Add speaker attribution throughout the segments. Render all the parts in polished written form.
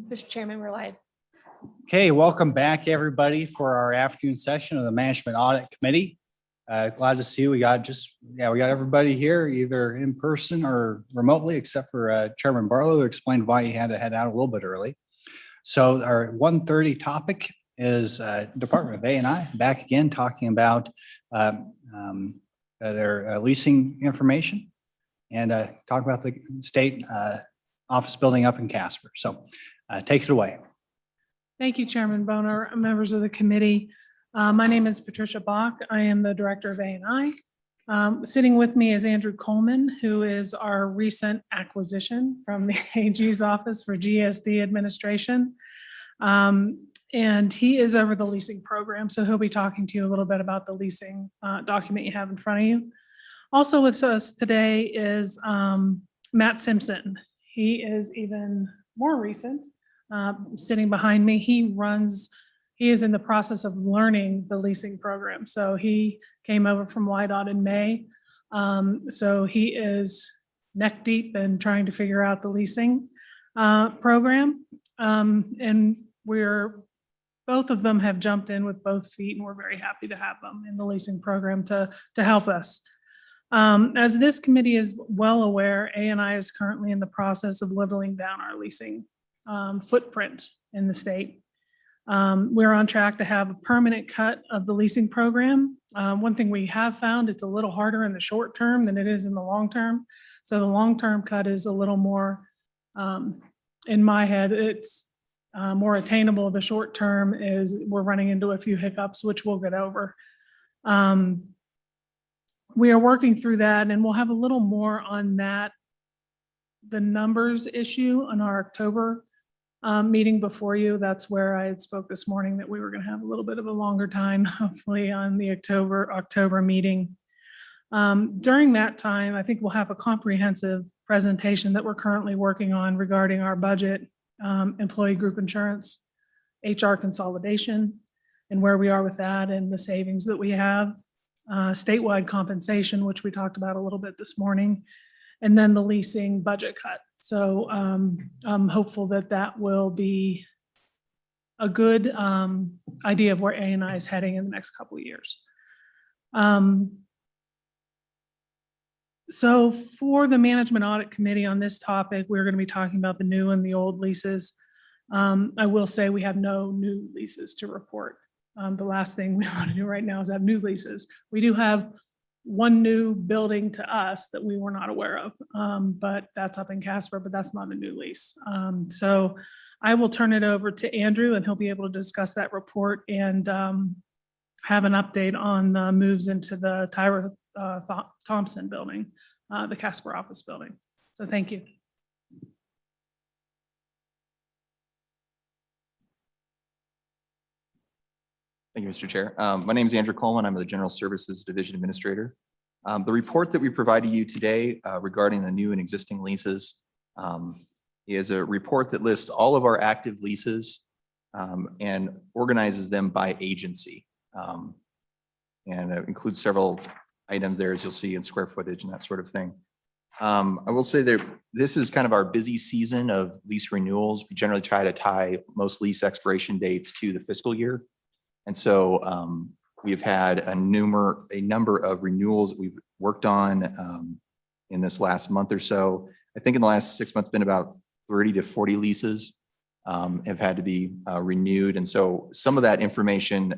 Speaker 1: Mr. Chairman, we're live.
Speaker 2: Okay, welcome back, everybody, for our afternoon session of the Management Audit Committee. Glad to see you. We got everybody here, either in person or remotely, except for Chairman Barlow, who explained why he had to head out a little bit early. So our 1:30 topic is Department of A&I back again, talking about their leasing information and talk about the state office building up in Casper. So take it away.
Speaker 3: Thank you, Chairman Boner, members of the committee. My name is Patricia Bach. I am the Director of A&I. Sitting with me is Andrew Coleman, who is our recent acquisition from the AG's office for GSD administration. And he is over the leasing program, so he'll be talking to you a little bit about the leasing document you have in front of you. Also with us today is Matt Simpson. He is even more recent. Sitting behind me, he is in the process of learning the leasing program. So he came over from YDOT in May. So he is neck deep in trying to figure out the leasing program. And both of them have jumped in with both feet, and we're very happy to have them in the leasing program to help us. As this committee is well aware, A&I is currently in the process of whittling down our leasing footprint in the state. We're on track to have a permanent cut of the leasing program. One thing we have found, it's a little harder in the short term than it is in the long term. So the long-term cut is a little more, in my head, it's more attainable. The short term is we're running into a few hiccups, which we'll get over. We are working through that, and we'll have a little more on that, the numbers issue on our October meeting before you. That's where I had spoke this morning that we were going to have a little bit of a longer time, hopefully on the October meeting. During that time, I think we'll have a comprehensive presentation that we're currently working on regarding our budget, employee group insurance, HR consolidation, and where we are with that and the savings that we have, statewide compensation, which we talked about a little bit this morning, and then the leasing budget cut. So I'm hopeful that that will be a good idea of where A&I is heading in the next couple of years. So for the Management Audit Committee on this topic, we're going to be talking about the new and the old leases. I will say we have no new leases to report. The last thing we want to do right now is have new leases. We do have one new building to us that we were not aware of, but that's up in Casper, but that's not a new lease. So I will turn it over to Andrew, and he'll be able to discuss that report and have an update on the moves into the Tyra Thompson building, the Casper office building. So thank you.
Speaker 4: Thank you, Mr. Chair. My name is Andrew Coleman. I'm the General Services Division Administrator. The report that we provided you today regarding the new and existing leases is a report that lists all of our active leases and organizes them by agency. And it includes several items there, as you'll see, in square footage and that sort of thing. I will say that this is kind of our busy season of lease renewals. We generally try to tie most lease expiration dates to the fiscal year. And so we've had a number of renewals that we've worked on in this last month or so. I think in the last 6 months, been about 30 to 40 leases have had to be renewed. And so some of that information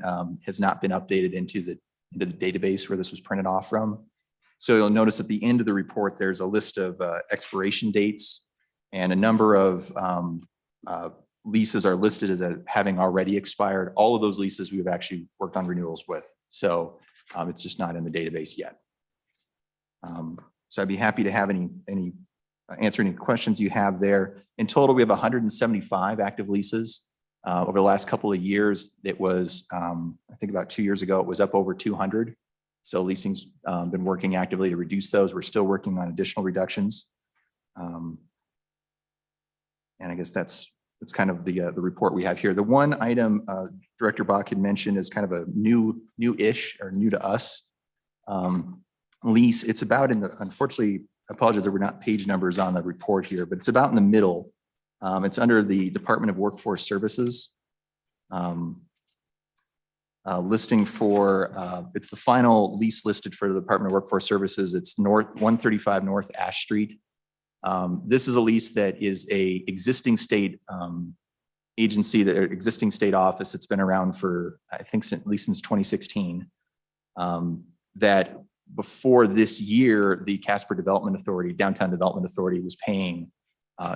Speaker 4: has not been updated into the database where this was printed off from. So you'll notice at the end of the report, there's a list of expiration dates, and a number of leases are listed as having already expired. All of those leases we've actually worked on renewals with. So it's just not in the database yet. So I'd be happy to have answer any questions you have there. In total, we have 175 active leases. Over the last couple of years, it was, I think about 2 years ago, it was up over 200. So leasing's been working actively to reduce those. We're still working on additional reductions. And I guess that's kind of the report we have here. The one item Director Bach had mentioned is kind of a new-ish or new to us lease. It's about, unfortunately, apologize, there were not page numbers on the report here, but it's about in the middle. It's under the Department of Workforce Services. Listing for, it's the final lease listed for the Department of Workforce Services. It's 135 North Ash Street. This is a lease that is a existing state agency, that existing state office. It's been around for, I think, at least since 2016. That before this year, the Casper Development Authority, Downtown Development Authority, was paying.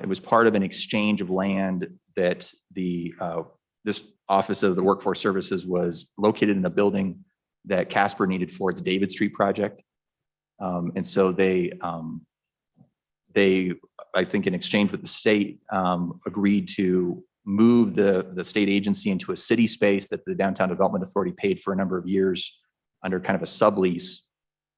Speaker 4: It was part of an exchange of land that this Office of the Workforce Services was located in a building that Casper needed for its David Street project. And so they, I think in exchange with the state, agreed to move the state agency into a city space that the Downtown Development Authority paid for a number of years under kind of a sublease.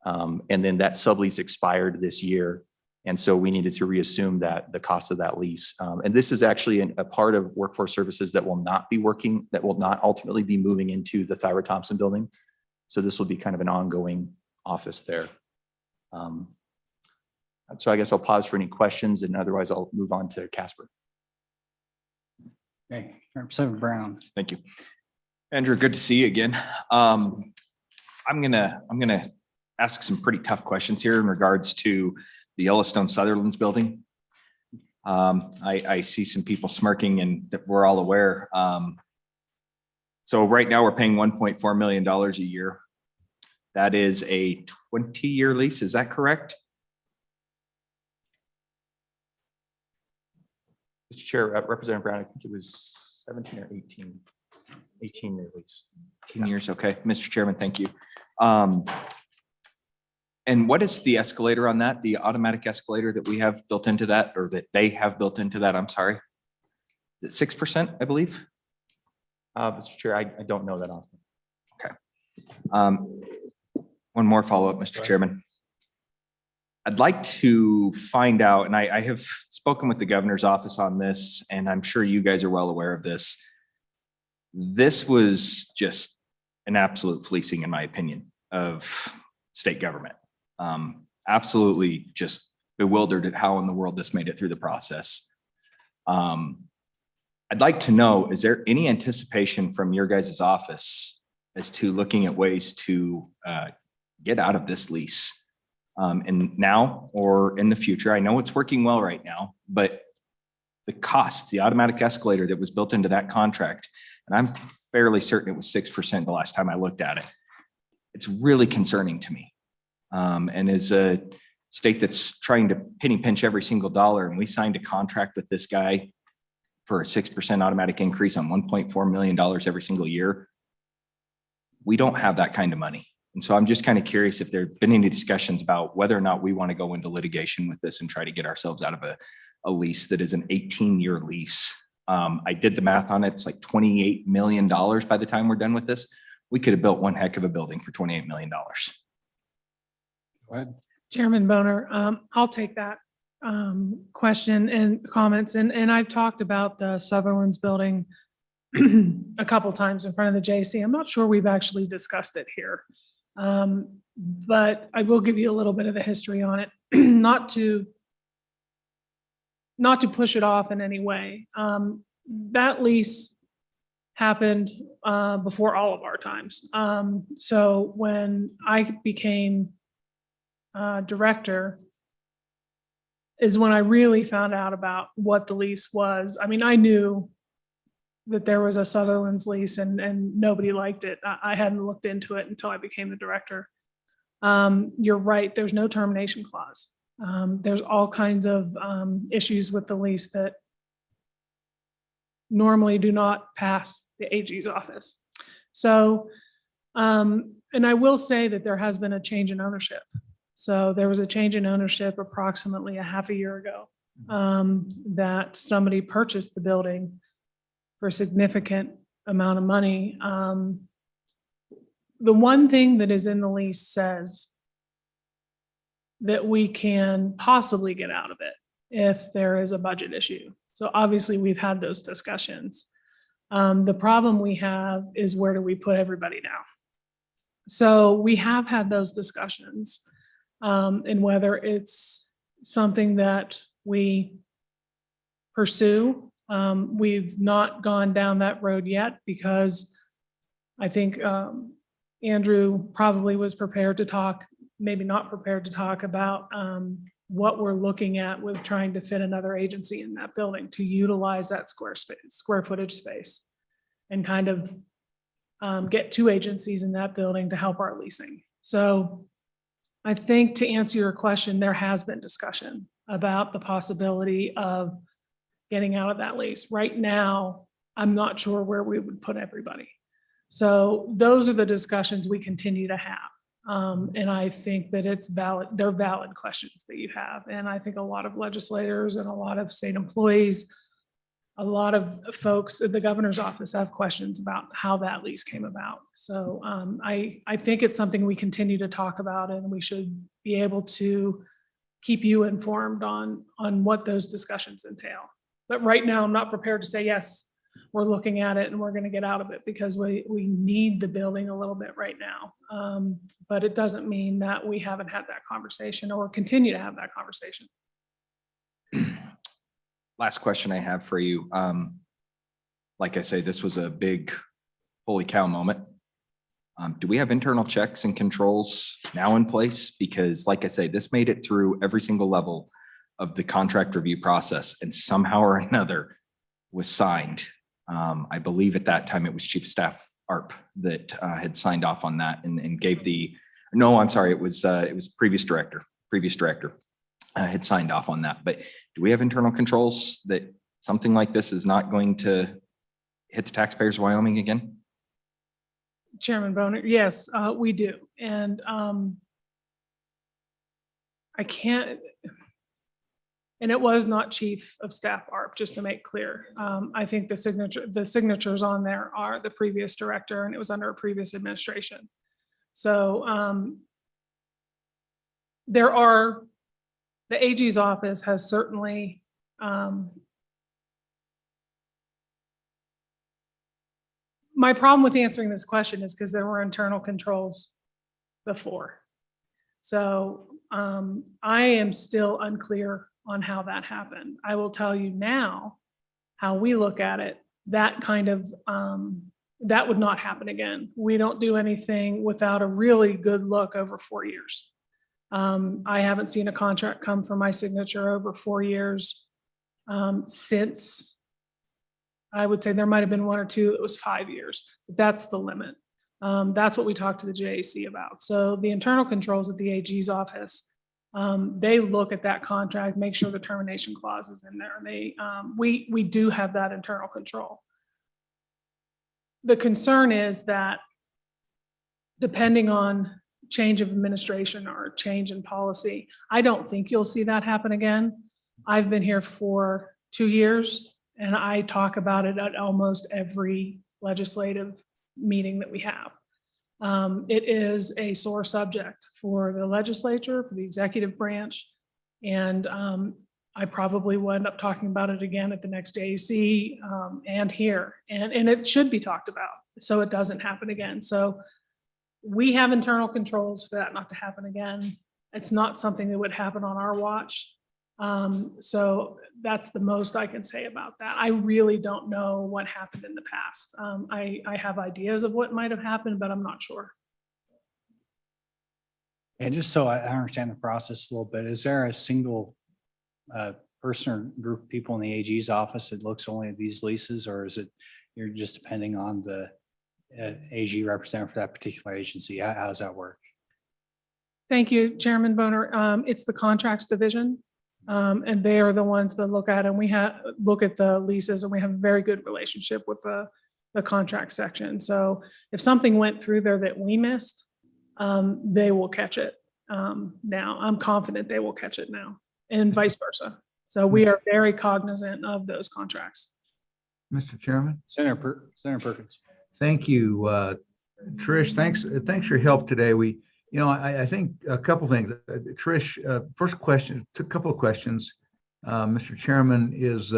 Speaker 4: And then that sublease expired this year. And so we needed to reassume that the cost of that lease. And this is actually a part of Workforce Services that will not be working, that will not ultimately be moving into the Thyra Thompson building. So this will be kind of an ongoing office there. So I guess I'll pause for any questions, and otherwise I'll move on to Casper.
Speaker 2: Okay, Representative Brown.
Speaker 5: Thank you. Andrew, good to see you again. I'm gonna ask some pretty tough questions here in regards to the Yellowstone Sutherland's building. I see some people smirking, and that we're all aware. So right now we're paying $1.4 million a year. That is a 20-year lease. Is that correct?
Speaker 4: Mr. Chair, Representative Brown, I think it was 17 or 18, 18-year lease.
Speaker 5: 10 years. Okay. Mr. Chairman, thank you. And what is the escalator on that? The automatic escalator that we have built into that, or that they have built into that? I'm sorry. Is it 6%, I believe?
Speaker 4: Mr. Chair, I don't know that often.
Speaker 5: One more follow-up, Mr. Chairman. I'd like to find out, and I have spoken with the governor's office on this, and I'm sure you guys are well aware of this. This was just an absolute fleecing, in my opinion, of state government. Absolutely just bewildered at how in the world this made it through the process. I'd like to know, is there any anticipation from your guys' office as to looking at ways to get out of this lease? And now or in the future? I know it's working well right now, but the cost, the automatic escalator that was built into that contract, and I'm fairly certain it was 6% the last time I looked at it. It's really concerning to me. And as a state that's trying to penny pinch every single dollar, and we signed a contract with this guy for a 6% automatic increase on $1.4 million every single year, we don't have that kind of money. And so I'm just kind of curious if there have been any discussions about whether or not we want to go into litigation with this and try to get ourselves out of a lease that is an 18-year lease. I did the math on it. It's like $28 million by the time we're done with this. We could have built one heck of a building for $28 million.
Speaker 2: Go ahead.
Speaker 3: Chairman Boner, I'll take that question and comments. And I've talked about the Sutherland's building a couple times in front of the JC. I'm not sure we've actually discussed it here. But I will give you a little bit of the history on it, not to push it off in any way. That lease happened before all of our times. So when I became director is when I really found out about what the lease was. I mean, I knew that there was a Sutherland's lease and nobody liked it. I hadn't looked into it until I became the director. You're right, there's no termination clause. There's all kinds of issues with the lease that normally do not pass the AG's office. So, and I will say that there has been a change in ownership. So there was a change in ownership approximately a half a year ago that somebody purchased the building for a significant amount of money. The one thing that is in the lease says that we can possibly get out of it if there is a budget issue. So obviously we've had those discussions. The problem we have is where do we put everybody now? So we have had those discussions and whether it's something that we pursue. We've not gone down that road yet because I think Andrew probably was prepared to talk, maybe not prepared to talk about what we're looking at with trying to fit another agency in that building to utilize that square footage space and kind of get two agencies in that building to help our leasing. So I think to answer your question, there has been discussion about the possibility of getting out of that lease. Right now, I'm not sure where we would put everybody. So those are the discussions we continue to have. And I think that it's valid, they're valid questions that you have. And I think a lot of legislators and a lot of state employees, a lot of folks at the governor's office have questions about how that lease came about. So I think it's something we continue to talk about, and we should be able to keep you informed on what those discussions entail. But right now, I'm not prepared to say, yes, we're looking at it and we're going to get out of it, because we need the building a little bit right now. But it doesn't mean that we haven't had that conversation or continue to have that conversation.
Speaker 5: Last question I have for you. Like I say, this was a big holy cow moment. Do we have internal checks and controls now in place? Because like I say, this made it through every single level of the contract review process and somehow or another was signed. I believe at that time it was Chief of Staff ARP that had signed off on that and gave no, I'm sorry, it was previous director had signed off on that. But do we have internal controls that something like this is not going to hit the taxpayers of Wyoming again?
Speaker 3: Chairman Boner, yes, we do. And I can't, and it was not Chief of Staff ARP, just to make clear. I think the signatures on there are the previous director, and it was under a previous administration. So the AG's office has certainly my problem with answering this question is because there were internal controls before. So I am still unclear on how that happened. I will tell you now how we look at it. That kind of, that would not happen again. We don't do anything without a really good look over 4 years. I haven't seen a contract come from my signature over 4 years since, I would say there might've been 1 or 2, it was 5 years, but that's the limit. That's what we talked to the JAC about. So the internal controls at the AG's office, they look at that contract, make sure the termination clause is in there. We do have that internal control. The concern is that depending on change of administration or change in policy, I don't think you'll see that happen again. I've been here for 2 years and I talk about it at almost every legislative meeting that we have. It is a sore subject for the legislature, for the executive branch, and I probably will end up talking about it again at the next JAC and here, and it should be talked about so it doesn't happen again. So we have internal controls for that not to happen again. It's not something that would happen on our watch. So that's the most I can say about that. I really don't know what happened in the past. I have ideas of what might have happened, but I'm not sure.
Speaker 2: And just so I understand the process a little bit, is there a single person or group of people in the AG's office that looks only at these leases, or is it you're just depending on the AG representative for that particular agency? How does that work?
Speaker 3: Thank you, Chairman Boner. It's the contracts division. And they are the ones that look at, and we look at the leases, and we have a very good relationship with the contract section. So if something went through there that we missed, they will catch it now. I'm confident they will catch it now, and vice versa. So we are very cognizant of those contracts.
Speaker 6: Mr. Chairman.
Speaker 2: Senator Perkins.
Speaker 6: Thank you. Trish, thanks for your help today. I think a couple things. Trish, first question, a couple of questions, Mr. Chairman, is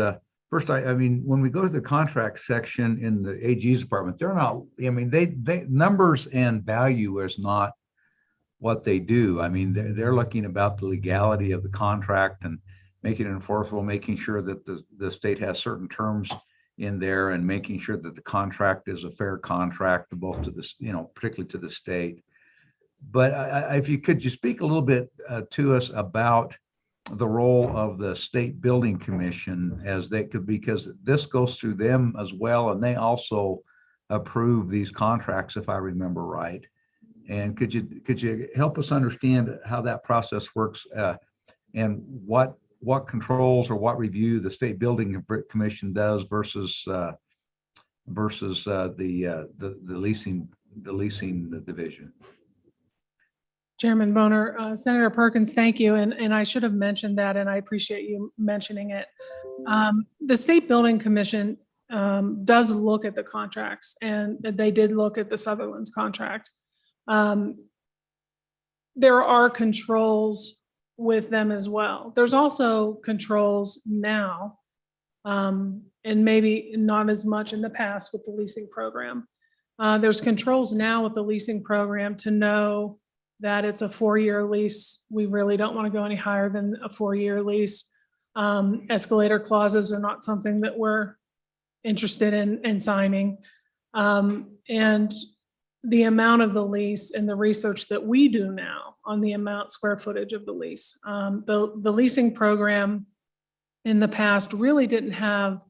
Speaker 6: first, I mean, when we go to the contract section in the AG's department, they're not, I mean, they numbers and value is not what they do. I mean, they're looking about the legality of the contract and making it enforceable, making sure that the state has certain terms in there and making sure that the contract is a fair contract to both to this, particularly to the state. But if you could just speak a little bit to us about the role of the State Building Commission as they could, because this goes through them as well, and they also approve these contracts, if I remember right. And could you help us understand how that process works and what controls or what review the State Building Commission does versus the leasing division?
Speaker 3: Chairman Boner, Senator Perkins, thank you. And I should have mentioned that, and I appreciate you mentioning it. The State Building Commission does look at the contracts, and they did look at the Sutherland's contract. There are controls with them as well. There's also controls now, and maybe not as much in the past with the leasing program. There's controls now with the leasing program to know that it's a 4-year lease. We really don't want to go any higher than a 4-year lease. Escalator clauses are not something that we're interested in signing. And the amount of the lease and the research that we do now on the amount square footage of the lease. The leasing program in the past really didn't have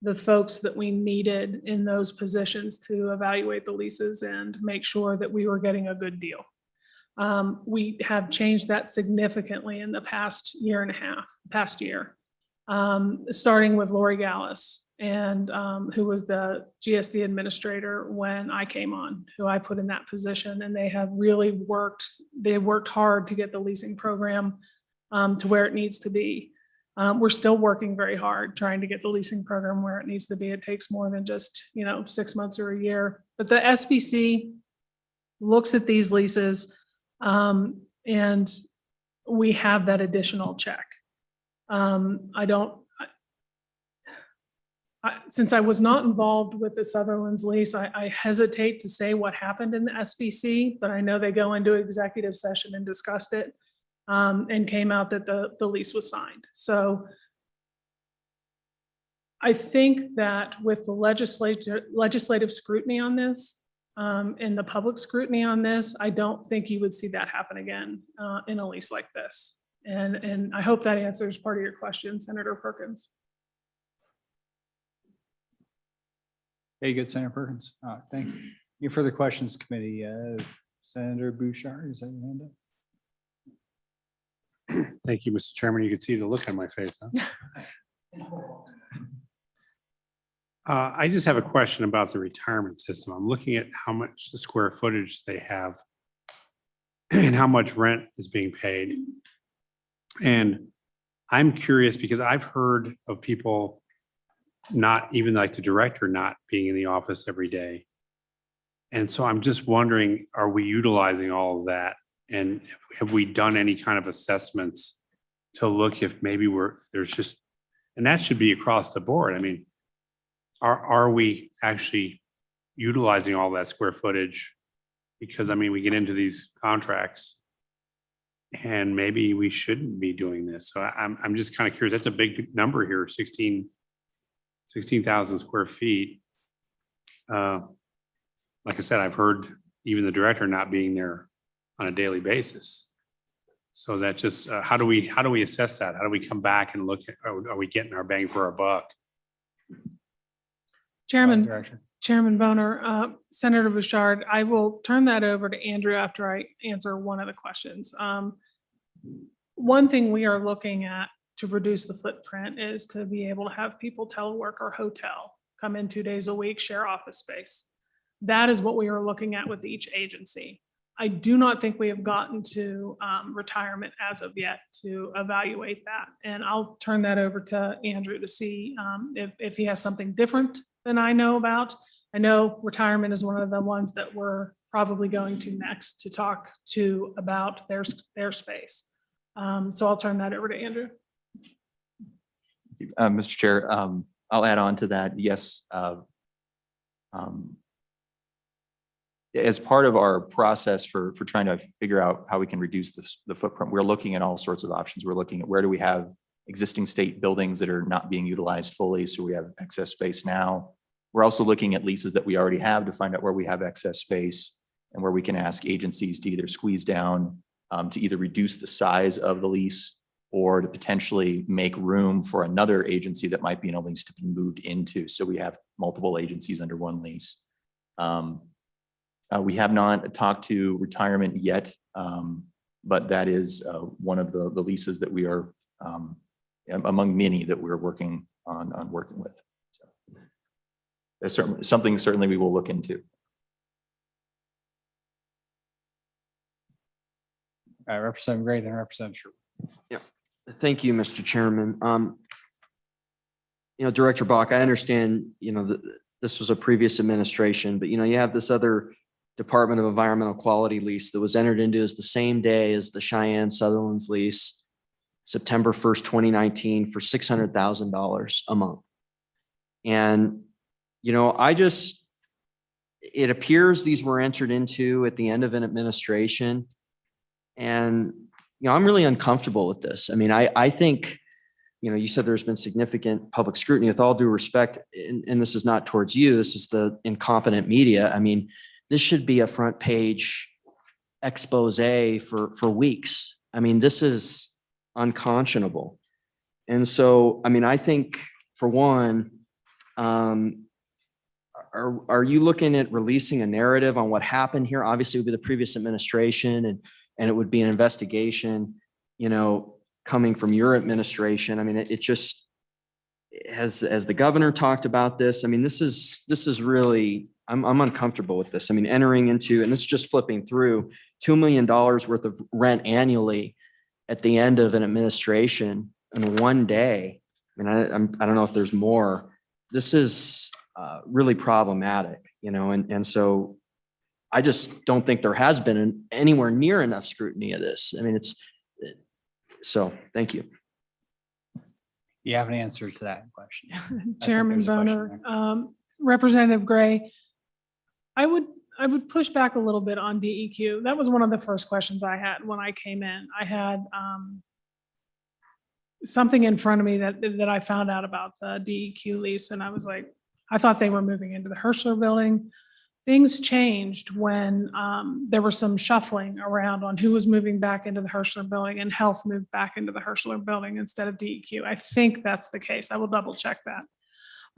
Speaker 3: the folks that we needed in those positions to evaluate the leases and make sure that we were getting a good deal. We have changed that significantly in the past year and a half, starting with Lori Gallus, and who was the GSD administrator when I came on, who I put in that position. And they have really worked hard to get the leasing program to where it needs to be. We're still working very hard trying to get the leasing program where it needs to be. It takes more than just, 6 months or a year. But the SBC looks at these leases, and we have that additional check. Since I was not involved with the Sutherland's lease, I hesitate to say what happened in the SBC, but I know they go into executive session and discussed it, and came out that the lease was signed. So I think that with the legislative scrutiny on this, and the public scrutiny on this, I don't think you would see that happen again in a lease like this. And I hope that answers part of your question, Senator Perkins.
Speaker 2: Hey, good, Senator Perkins. Thank you. Any further questions, committee? Senator Bouchard, is that your hand up?
Speaker 7: Thank you, Mr. Chairman. You can see the look on my face, huh? I just have a question about the retirement system. I'm looking at how much the square footage they have and how much rent is being paid. And I'm curious because I've heard of people not even like the director not being in the office every day. And so I'm just wondering, are we utilizing all of that? And have we done any kind of assessments to look if maybe and that should be across the board. I mean, are we actually utilizing all that square footage? Because I mean, we get into these contracts and maybe we shouldn't be doing this. So I'm just kind of curious. That's a big number here, 16,000 square feet. Like I said, I've heard even the director not being there on a daily basis. So that just, how do we assess that? How do we come back and look at, are we getting our bang for our buck?
Speaker 3: Chairman Boner, Senator Bouchard, I will turn that over to Andrew after I answer one of the questions. One thing we are looking at to reduce the footprint is to be able to have people telework or hotel, come in 2 days a week, share office space. That is what we are looking at with each agency. I do not think we have gotten to retirement as of yet to evaluate that. And I'll turn that over to Andrew to see if he has something different than I know about. I know retirement is one of the ones that we're probably going to next to talk to about their space. So I'll turn that over to Andrew.
Speaker 4: Mr. Chair, I'll add on to that. Yes. as part of our process for trying to figure out how we can reduce the footprint, we're looking at all sorts of options. We're looking at where do we have existing state buildings that are not being utilized fully, so we have excess space now. We're also looking at leases that we already have to find out where we have excess space and where we can ask agencies to either squeeze down, to either reduce the size of the lease or to potentially make room for another agency that might be in a lease to be moved into. So we have multiple agencies under one lease. We have not talked to retirement yet, but that is one of the leases that we are among many that we're working on working with. So that's something certainly we will look into.
Speaker 2: Representative Gray, then Representative Sherwood.
Speaker 8: Thank you, Mr. Chairman. Director Bach, I understand, this was a previous administration, but you have this other Department of Environmental Quality lease that was entered into as the same day as the Cheyenne Sutherland's lease, September 1st, 2019 for $600,000 a month. And, it appears these were entered into at the end of an administration. And, I'm really uncomfortable with this. I mean, I think, you said there's been significant public scrutiny. With all due respect, and this is not towards you, this is the incompetent media. I mean, this should be a front page expose for weeks. I mean, this is unconscionable. And so, I mean, I think for one, are you looking at releasing a narrative on what happened here? Obviously, it would be the previous administration and it would be an investigation, coming from your administration. I mean, it just has, as the governor talked about this, I mean, this is really, I'm uncomfortable with this. I mean, entering into, and this is just flipping through $2 million worth of rent annually at the end of an administration in one day. I mean, I don't know if there's more. This is really problematic, and so I just don't think there has been anywhere near enough scrutiny of this. I mean, so thank you.
Speaker 2: You have an answer to that question?
Speaker 3: Chairman
Speaker 2: there's a
Speaker 3: Boner,
Speaker 2: question
Speaker 3: Representative Gray, I would push back a little bit on DEQ. That was one of the first questions I had when I came in. I had something in front of me that I found out about the DEQ lease, and I was like, I thought they were moving into the Hirschler building. Things changed when there was some shuffling around on who was moving back into the Hirschler building, and health moved back into the Hirschler building instead of DEQ. I think that's the case. I will double check that.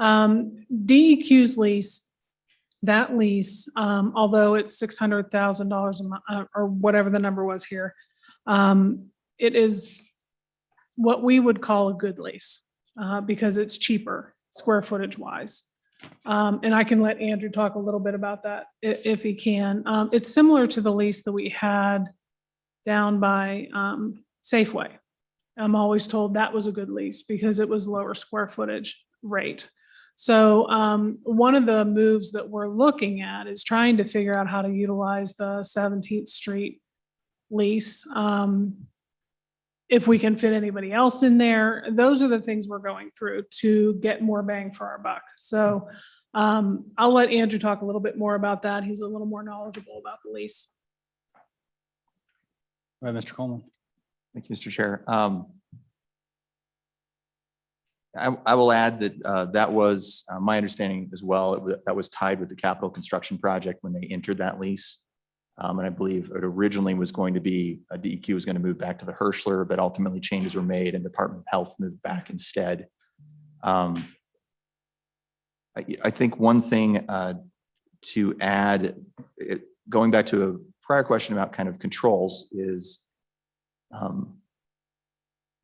Speaker 3: DEQ's lease, that lease, although it's $600,000 a month or whatever the number was here, it is what we would call a good lease because it's cheaper square footage wise. And I can let Andrew talk a little bit about that if he can. It's similar to the lease that we had down by Safeway. I'm always told that was a good lease because it was lower square footage rate. So one of the moves that we're looking at is trying to figure out how to utilize the 17th Street lease. If we can fit anybody else in there, those are the things we're going through to get more bang for our buck. So I'll let Andrew talk a little bit more about that. He's a little more knowledgeable about the lease.
Speaker 2: Go ahead, Mr. Coleman.
Speaker 4: Thank you, Mr. Chair. I will add that that was my understanding as well. That was tied with the capital construction project when they entered that lease. And I believe it originally was going to be DEQ was going to move back to the Hirschler, but ultimately changes were made and Department of Health moved back instead. I think one thing to add, going back to a prior question about kind of controls, is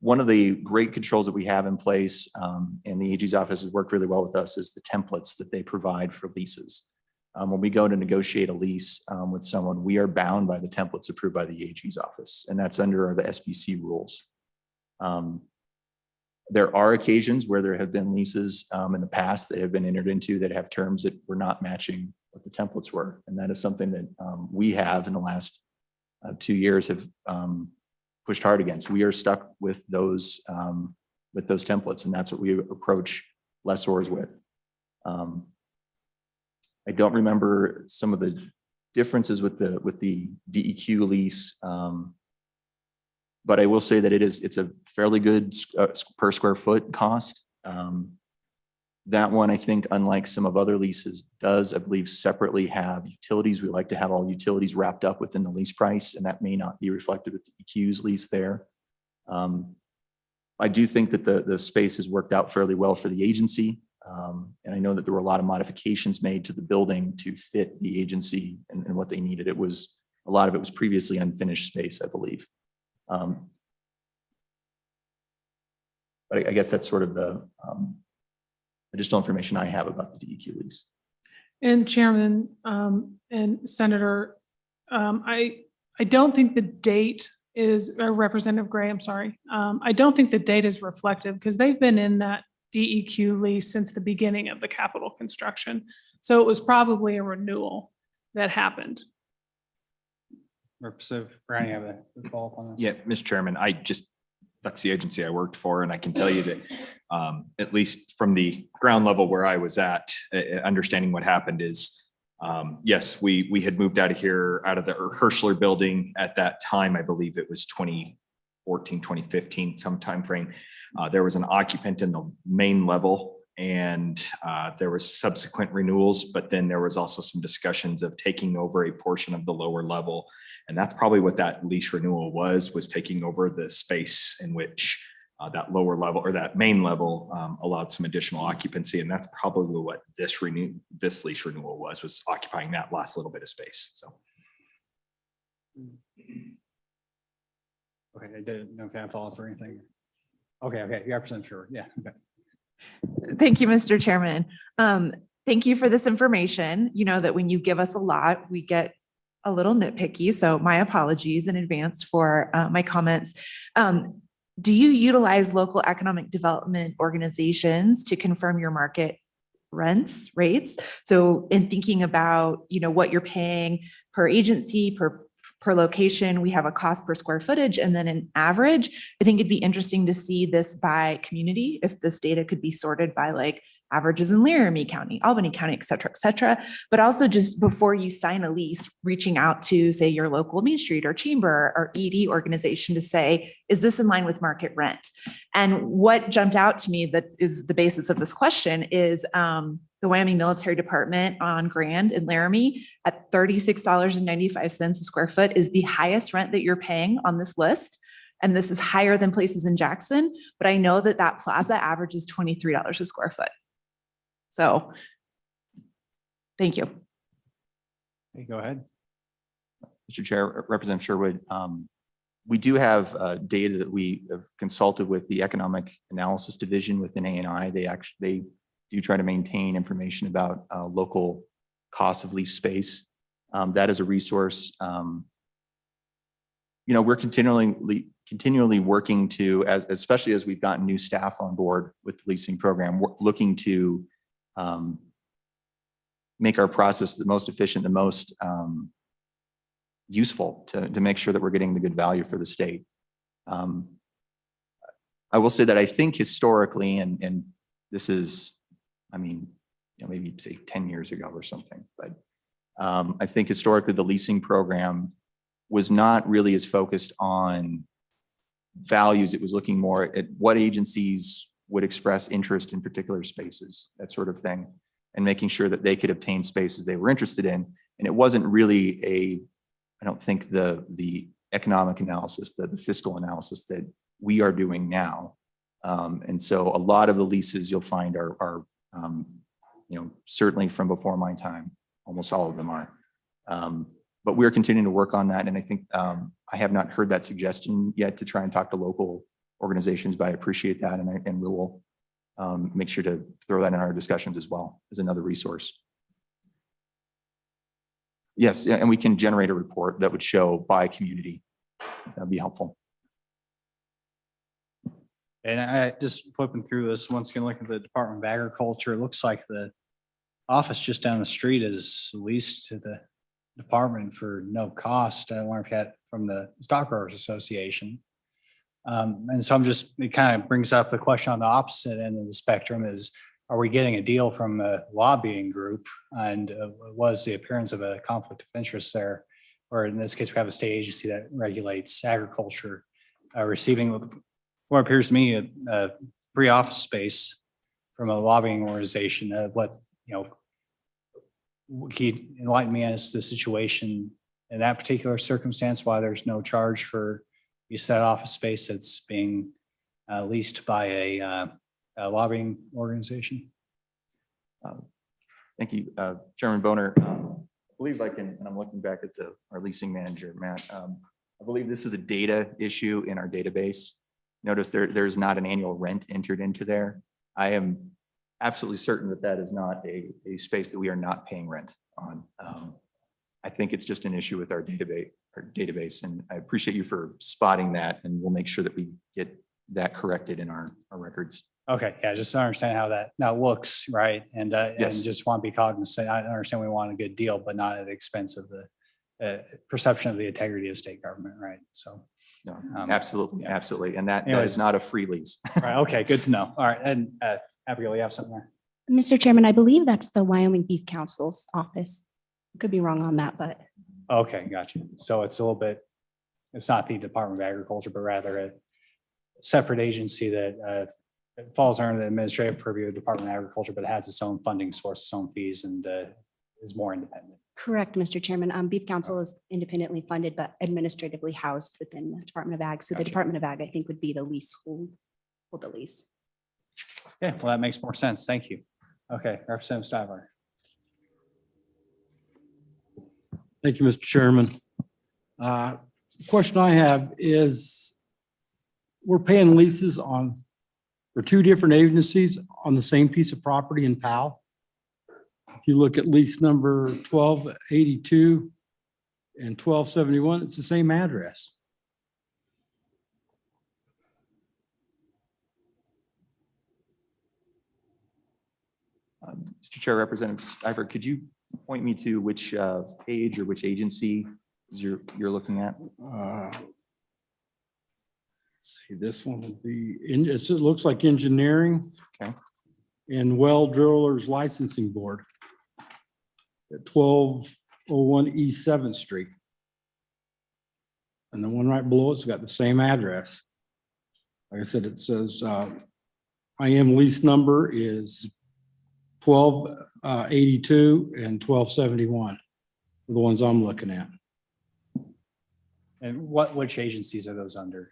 Speaker 4: one of the great controls that we have in place, and the AG's office has worked really well with us, is the templates that they provide for leases. When we go to negotiate a lease with someone, we are bound by the templates approved by the AG's office, and that's under the SBC rules. There are occasions where there have been leases in the past that have been entered into that have terms that were not matching what the templates were. And that is something that we have in the last 2 years have pushed hard against. We are stuck with those templates, and that's what we approach lessors with. I don't remember some of the differences with the DEQ lease. But I will say that it's a fairly good per square foot cost. That one, I think, unlike some of other leases, does, I believe, separately have utilities. We like to have all utilities wrapped up within the lease price, and that may not be reflected with the EQ's lease there. I do think that the space has worked out fairly well for the agency. And I know that there were a lot of modifications made to the building to fit the agency and what they needed. A lot of it was previously unfinished space, I believe. But I guess that's sort of the additional information I have about the DEQ lease.
Speaker 3: And Chairman and Senator, I don't think the date is, Representative Gray, I'm sorry. I don't think the date is reflective because they've been in that DEQ lease since the beginning of the capital construction. So it was probably a renewal that happened.
Speaker 2: Representative Brown, you have a follow-up on this?
Speaker 5: Yeah, Mr. Chairman, that's the agency I worked for, and I can tell you that at least from the ground level where I was at, understanding what happened is, yes, we had moved out of here, out of the Hirschler building at that time. I believe it was 2014, 2015, some timeframe. There was an occupant in the main level, and there was subsequent renewals, but then there was also some discussions of taking over a portion of the lower level. And that's probably what that lease renewal was taking over the space in which that lower level or that main level allowed some additional occupancy. And that's probably what this lease renewal was occupying that last little bit of space. So.
Speaker 2: Okay, I didn't know if I had follow-up or anything. Okay, you represent sure. Yeah. Okay.
Speaker 9: Thank you, Mr. Chairman. Thank you for this information. You know that when you give us a lot, we get a little nitpicky. So my apologies in advance for my comments. Do you utilize local economic development organizations to confirm your market rates? So in thinking about, what you're paying per agency, per location, we have a cost per square footage and then an average. I think it'd be interesting to see this by community, if this data could be sorted by like averages in Laramie County, Albany County, et cetera, but also just before you sign a lease, reaching out to say your local Main Street or chamber or ED organization to say, is this in line with market rent? And what jumped out to me that is the basis of this question is the Wyoming Military Department on Grand in Laramie at $36.95 a square foot is the highest rent that you're paying on this list. And this is higher than places in Jackson, but I know that plaza averages $23 a square foot. So, thank you.
Speaker 2: Okay, go ahead.
Speaker 4: Mr. Chair, Representative Sherwood, we do have data that we have consulted with the Economic Analysis Division within A&I. They do try to maintain information about local costs of lease space. That is a resource. We're continually working to, especially as we've gotten new staff on board with the leasing program, we're looking to make our process the most efficient, the most useful to make sure that we're getting the good value for the state. I will say that I think historically, and this is, maybe say 10 years ago or something, but I think historically the leasing program was not really as focused on values. It was looking more at what agencies would express interest in particular spaces, that sort of thing, and making sure that they could obtain spaces they were interested in. And it wasn't really I don't think the economic analysis, the fiscal analysis that we are doing now. And so a lot of the leases you'll find are certainly from before my time, almost all of them are. But we're continuing to work on that. And I think I have not heard that suggestion yet to try and talk to local organizations, but I appreciate that. And we will make sure to throw that in our discussions as well as another resource. Yes, and we can generate a report that would show by community. That'd be helpful.
Speaker 2: And I just flipping through this, once again, looking at the Department of Agriculture, it looks like the office just down the street is leased to the department for no cost. I wonder if you had from the Stockgrowers Association. And so it kind of brings up a question on the opposite end of the spectrum is, are we getting a deal from a lobbying group? And was the appearance of a conflict of interest there? Or in this case, we have a state agency that regulates agriculture, receiving what appears to me a free office space from a lobbying organization. What, he enlightened me as to the situation in that particular circumstance, why there's no charge for use that office space that's being leased by a lobbying organization.
Speaker 4: Thank you, Chairman Boner. I believe I can, and I'm looking back at our leasing manager, Matt. I believe this is a data issue in our database. Notice there's not an annual rent entered into there. I am absolutely certain that that is not a space that we are not paying rent on. I think it's just an issue with our database, and I appreciate you for spotting that, and we'll make sure that we get that corrected in our records.
Speaker 2: Okay, yeah, just to understand how that looks, right? And
Speaker 4: Yes.
Speaker 2: just want to be cognizant. I understand we want a good deal, but not at the expense of the perception of the integrity of state government, right? So,
Speaker 4: No,
Speaker 2: Um,
Speaker 4: absolutely,
Speaker 2: yeah.
Speaker 4: absolutely. And that
Speaker 2: Anyways.
Speaker 4: is not a free lease.
Speaker 2: right, okay, good to know. All right, and Abigail, you have something there?
Speaker 1: Mr. Chairman, I believe that's the Wyoming Beef Council's office. Could be wrong on that, but
Speaker 2: Okay, gotcha. So it's a little bit, it's not the Department of Agriculture, but rather a separate agency that falls under the administrative purview of the Department of Agriculture, but has its own funding source, its own fees, and is more independent.
Speaker 1: correct, Mr. Chairman. Beef Council is independently funded, but administratively housed within the Department of Ag. So the
Speaker 2: Gotcha.
Speaker 1: Department of Ag, I think, would be the lease hold the lease.
Speaker 2: Okay, well, that makes more sense. Thank you. Okay, Representative Stiver.
Speaker 10: Thank you, Mr. Chairman. Question I have is, we're paying leases for two different agencies on the same piece of property in Powell. If you look at lease number 1282 and 1271, it's the same address.
Speaker 4: Mr. Chair, Representative Stiver, could you point me to which page or which agency you're looking at?
Speaker 10: See, this one would be, it looks like engineering.
Speaker 4: Okay.
Speaker 10: And Well Drillers Licensing Board at 1201 East 7th Street. And the one right below it's got the same address. Like I said, it says IM lease number is 1282 and 1271, the ones I'm looking at.
Speaker 2: And which agencies are those under?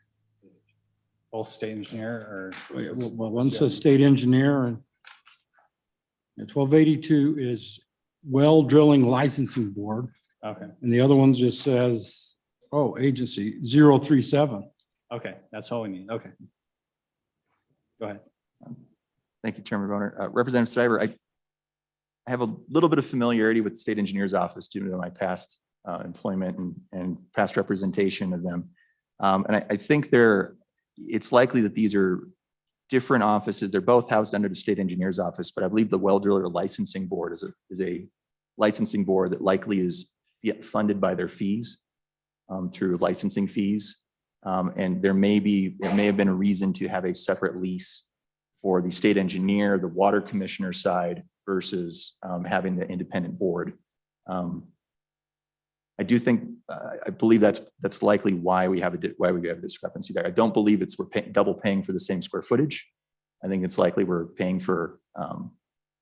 Speaker 2: Both state engineer or?
Speaker 10: Well, one says state engineer and 1282 is Well Drilling Licensing Board.
Speaker 2: Okay,
Speaker 10: And the other one just says, agency 037.
Speaker 2: okay, that's all we need. Okay. Go ahead.
Speaker 4: Thank you, Chairman Boner. Representative Stiver, I have a little bit of familiarity with the state engineer's office due to my past employment and past representation of them. And I think it's likely that these are different offices. They're both housed under the state engineer's office, but I believe the Well Driller Licensing Board is a licensing board that likely is funded by their fees through licensing fees. And it may have been a reason to have a separate lease for the state engineer, the water commissioner side versus having the independent board. I do think, I believe that's likely why we have a discrepancy there. I don't believe we're double paying for the same square footage. I think it's likely we're paying for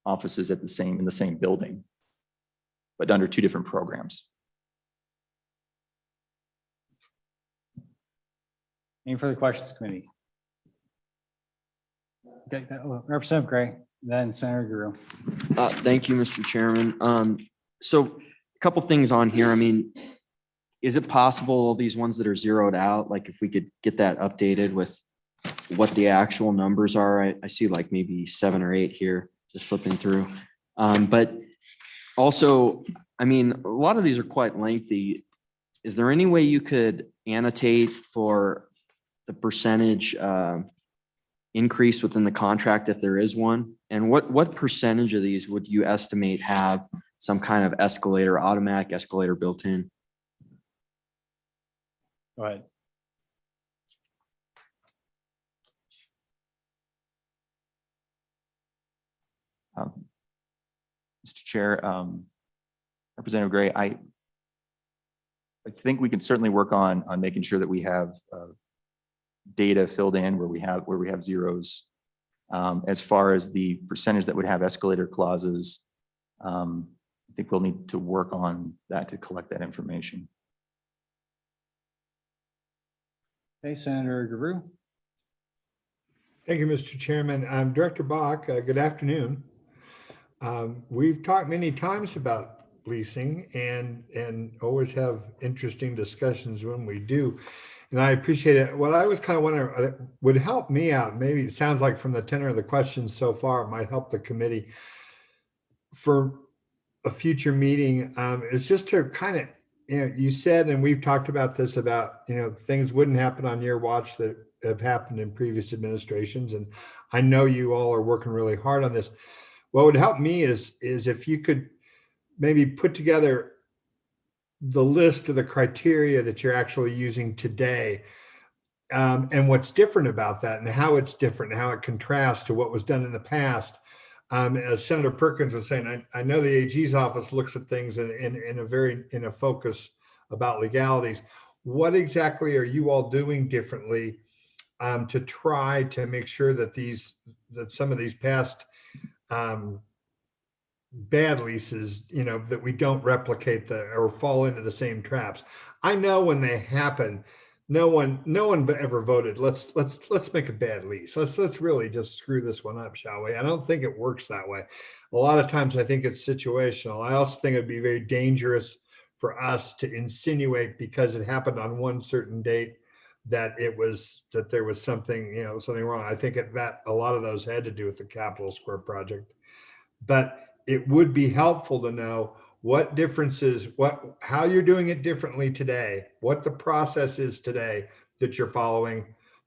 Speaker 4: offices in the same building, but under two different programs.
Speaker 2: Any further questions, committee? Okay, Representative Gray, then Senator Guru.
Speaker 8: Thank you, Mr. Chairman. So a couple things on here. I mean, is it possible all these ones that are zeroed out, like if we could get that updated with what the actual numbers are? I see like maybe 7 or 8 here, just flipping through. But also, I mean, a lot of these are quite lengthy. Is there any way you could annotate for the percentage increase within the contract if there is one? And what percentage of these would you estimate have some kind of escalator, automatic escalator built in?
Speaker 2: Go ahead.
Speaker 4: Mr. Chair, Representative Gray, I think we can certainly work on making sure that we have data filled in where we have zeros. As far as the percentage that would have escalator clauses, I think we'll need to work on that to collect that information.
Speaker 2: Okay, Senator Guru.
Speaker 11: Thank you, Mr. Chairman. Director Bach, good afternoon. We've talked many times about leasing and always have interesting discussions when we do. And I appreciate it. What I was kind of wondering would help me out. Maybe it sounds like from the tenor of the questions so far, it might help the committee for a future meeting. It's just to kind of, you said, and we've talked about this about, things wouldn't happen on your watch that have happened in previous administrations. And I know you all are working really hard on this. What would help me is if you could maybe put together the list of the criteria that you're actually using today, and what's different about that and how it's different and how it contrasts to what was done in the past. As Senator Perkins was saying, I know the AG's office looks at things in a focus about legalities. What exactly are you all doing differently to try to make sure that some of these past bad leases, that we don't replicate or fall into the same traps? I know when they happen, no one ever voted, let's make a bad lease. Let's really just screw this one up, shall we? I don't think it works that way. A lot of times I think it's situational. I also think it'd be very dangerous for us to insinuate because it happened on one certain date that there was something, something wrong. I think that a lot of those had to do with the Capitol Square project. But it would be helpful to know what differences, how you're doing it differently today, what the process is today that you're following,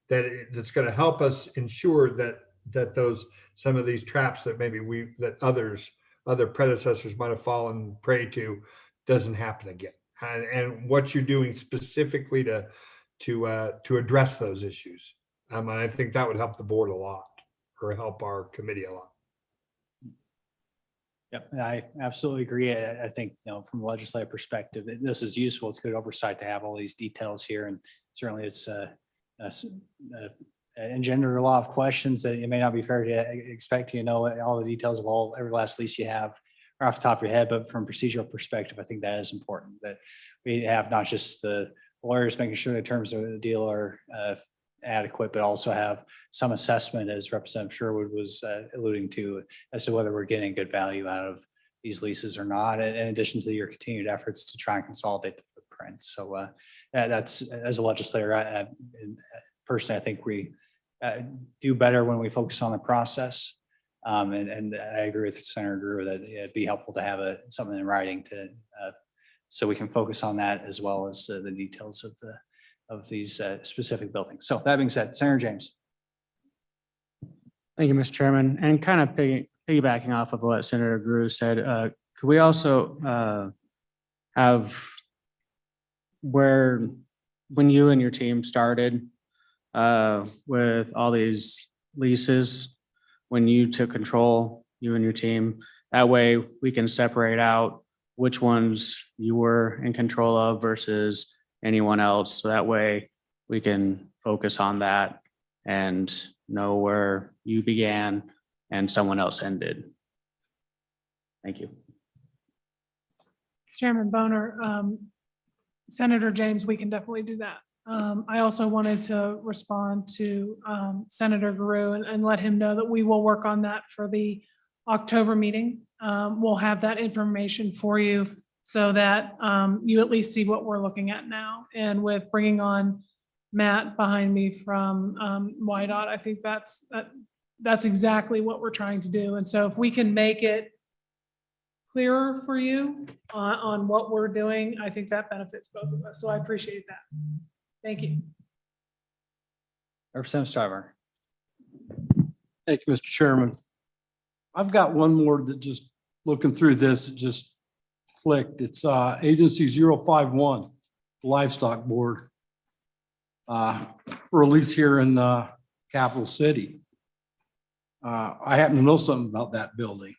Speaker 11: that's going to help us ensure that some of these traps that maybe other predecessors might have fallen prey to doesn't happen again, and what you're doing specifically to address those issues. And I think that would help the board a lot, or help our committee a lot.
Speaker 2: Yep, I absolutely agree. I think, from a legislative perspective, this is useful. It's good oversight to have all these details here. And certainly it's engender a lot of questions that it may not be fair to expect, all the details of every last lease you have are off the top of your head. But from a procedural perspective, I think that is important, that we have not just the lawyers making sure the terms of the deal are adequate, but also have some assessment, as Representative Sherwood was alluding to, as to whether we're getting good value out of these leases or not, in addition to your continued efforts to try and consolidate the footprint. So that's, as a legislator, personally, I think we do better when we focus on the process. And I agree with Senator Drew that it'd be helpful to have something in writing so we can focus on that, as well as the details of these specific buildings. So that being said, Senator James.
Speaker 12: Thank you, Mr. Chairman. And kind of piggybacking off of what Senator Drew said, could we also have when you and your team started with all these leases, when you took control, you and your team, that way we can separate out which ones you were in control of versus anyone else. So that way we can focus on that and know where you began and someone else ended. Thank you.
Speaker 3: Chairman Boner, Senator James, we can definitely do that. I also wanted to respond to Senator Guru and let him know that we will work on that for the October meeting. We'll have that information for you so that you at least see what we're looking at now. And with bringing on Matt behind me from YDOT, I think that's exactly what we're trying to do. And so if we can make it clearer for you on what we're doing, I think that benefits both of us. So I appreciate that. Thank you.
Speaker 2: Representative Stryver.
Speaker 10: Thank you, Mr. Chairman. I've got one more that just looking through this, it just clicked. It's Agency 051, Livestock Board, for a lease here in Capital City. I happen to know something about that building.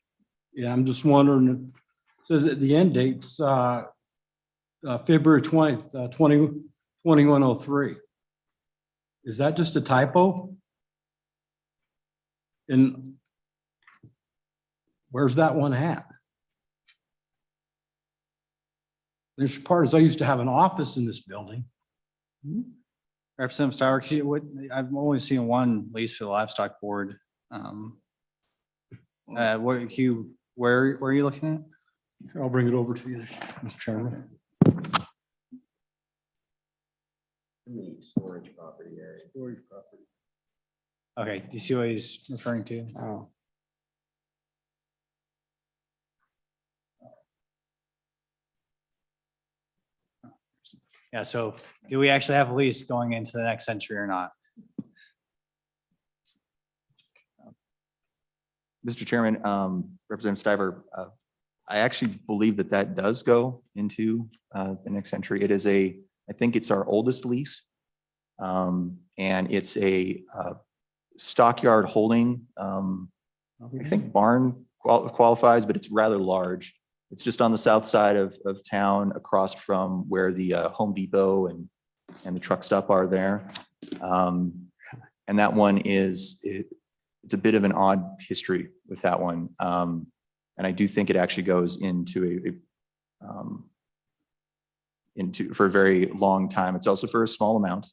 Speaker 10: Yeah, I'm just wondering, it says at the end date's February 20th, 2103. Is that just a typo? And where's that one at? This part is I used to have an office in this building.
Speaker 2: Representative Stiver, I've only seen one lease for the livestock board. Where are you looking at?
Speaker 10: I'll bring it over to you, Mr. Chairman.
Speaker 5: Storage property area.
Speaker 10: Storage property.
Speaker 2: Okay, do you see what he's referring to?
Speaker 8: Oh.
Speaker 2: Yeah, so do we actually have a lease going into the next century or not?
Speaker 4: Mr. Chairman, Representative Stiver, I actually believe that that does go into the next century. It is I think it's our oldest lease. And it's a stockyard holding. I think barn qualifies, but it's rather large. It's just on the south side of town across from where the Home Depot and the truck stop are there. And that one it's a bit of an odd history with that one. And I do think it actually goes into for a very long time. It's also for a small amount.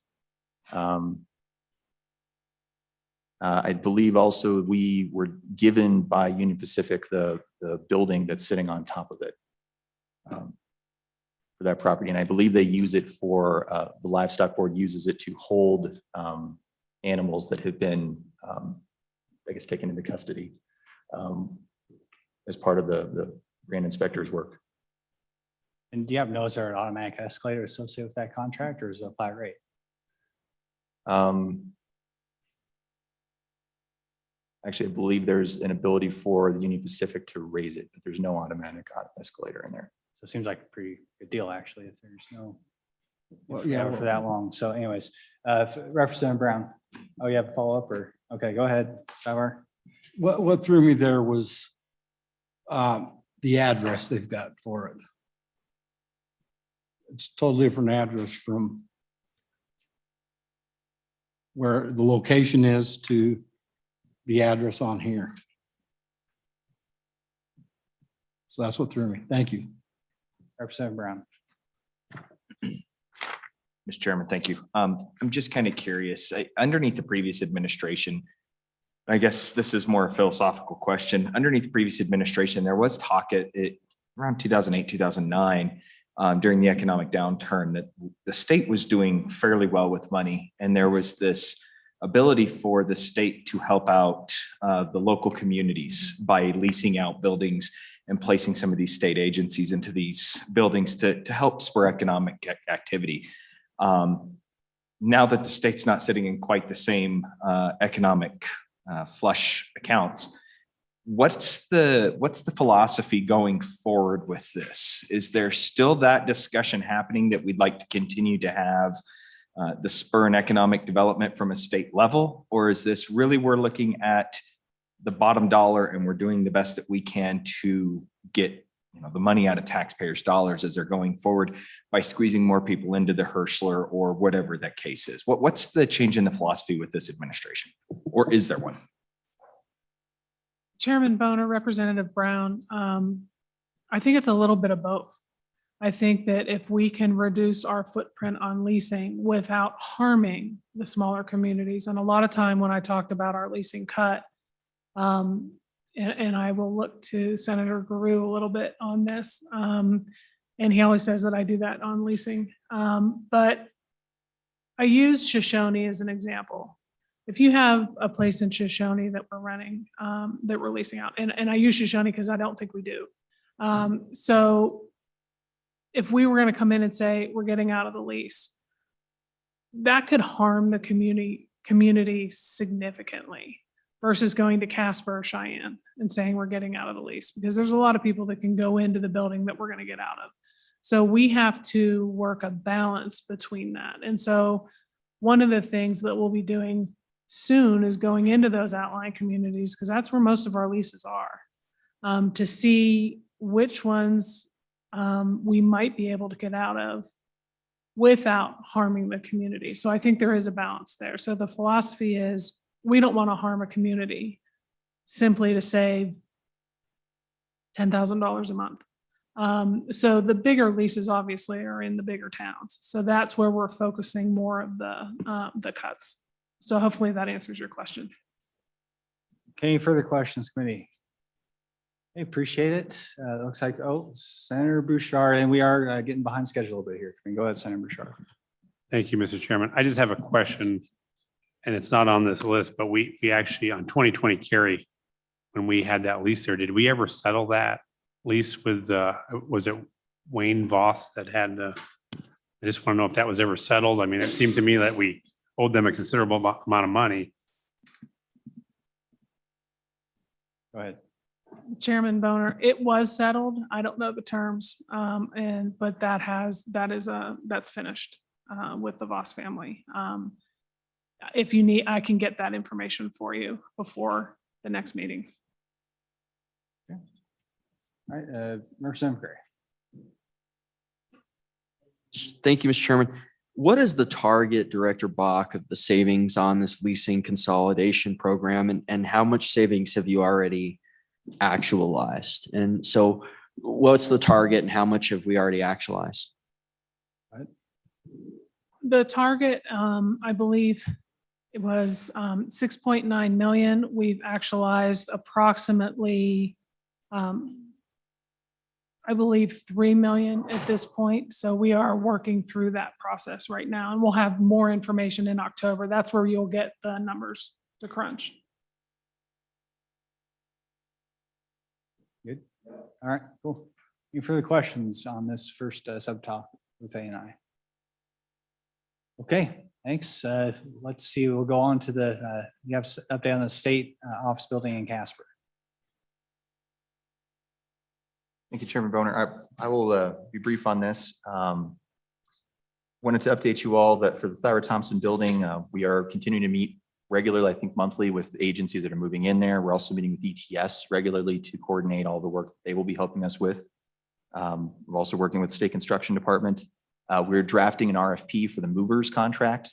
Speaker 4: I believe also we were given by Union Pacific the building that's sitting on top of it for that property. And I believe they use it for, the livestock board uses it to hold animals that have been, I guess, taken into custody as part of the grand inspector's work.
Speaker 2: And do you have notice there an automatic escalator associated with that contract, or is it a flat rate?
Speaker 4: Actually, I believe there's an ability for the Union Pacific to raise it, but there's no automatic escalator in there.
Speaker 2: So it seems like a pretty good deal, actually, if there's no,
Speaker 10: Well,
Speaker 2: yeah, for that long. So anyways, Representative Brown, oh, you have a follow-up, or, okay, go ahead, Stiver.
Speaker 10: What threw me there was the address they've got for it. It's a totally different address from where the location is to the address on here. So that's what threw me. Thank you.
Speaker 2: Representative Brown.
Speaker 5: Mr. Chairman, thank you. I'm just kind of curious, underneath the previous administration, I guess this is more a philosophical question. Underneath the previous administration, there was talk at around 2008, 2009, during the economic downturn, that the state was doing fairly well with money. And there was this ability for the state to help out the local communities by leasing out buildings and placing some of these state agencies into these buildings to help spur economic activity. Now that the state's not sitting in quite the same economic flush accounts, what's the philosophy going forward with this? Is there still that discussion happening that we'd like to continue to have the spur in economic development from a state level? Or is this really we're looking at the bottom dollar and we're doing the best that we can to get the money out of taxpayers' dollars as they're going forward by squeezing more people into the Hirschler or whatever that case is? What's the change in the philosophy with this administration? Or is there one?
Speaker 3: Chairman Boner, Representative Brown, I think it's a little bit of both. I think that if we can reduce our footprint on leasing without harming the smaller communities, and a lot of time when I talked about our leasing cut, and I will look to Senator Guru a little bit on this, and he always says that I do that on leasing. But I use Shoshone as an example. If you have a place in Shoshone that we're renting, that we're leasing out, and I use Shoshone because I don't think we do. So if we were going to come in and say we're getting out of the lease, that could harm the community significantly versus going to Casper or Cheyenne and saying we're getting out of the lease, because there's a lot of people that can go into the building that we're going to get out of. So we have to work a balance between that. And so one of the things that we'll be doing soon is going into those outlying communities, because that's where most of our leases are. to see which ones we might be able to get out of without harming the community. So I think there is a balance there. So the philosophy is we don't want to harm a community simply to save $10,000 a month. So the bigger leases obviously are in the bigger towns. So that's where we're focusing more of the cuts. So hopefully that answers your question.
Speaker 2: Okay, any further questions, committee? I appreciate it. Looks like, Senator Bouchard, and we are getting behind schedule a bit here. Can we go ahead, Senator Bouchard?
Speaker 7: Thank you, Mr. Chairman. I just have a question, and it's not on this list, but we actually on 2020 Cary, when we had that lease there, did we ever settle that lease with, was it Wayne Voss that had the, I just want to know if that was ever settled. I mean, it seemed to me that we owed them a considerable amount of money.
Speaker 2: Go ahead.
Speaker 3: Chairman Boner, it was settled. I don't know the terms. But that's finished with the Voss family. If you need, I can get that information for you before the next meeting.
Speaker 2: All right, Representative Gray.
Speaker 8: Thank you, Mr. Chairman. What is the target, Director Bach, of the savings on this leasing consolidation program, and how much savings have you already actualized? And so what's the target and how much have we already actualized?
Speaker 3: The target, I believe it was 6.9 million. We've actualized approximately, I believe 3 million at this point. So we are working through that process right now, and we'll have more information in October. That's where you'll get the numbers to crunch.
Speaker 2: Good. All right, cool. Any further questions on this first subtopic with A&I? Okay, thanks. Let's see, we'll go on to the, you have update on the state office building in Casper.
Speaker 4: Thank you, Chairman Boner. I will be brief on this. Wanted to update you all that for the Thyra Thompson building, we are continuing to meet regularly, I think monthly, with agencies that are moving in there. We're also meeting with ETS regularly to coordinate all the work that they will be helping us with. We're also working with State Construction Department. We're drafting an RFP for the movers contract,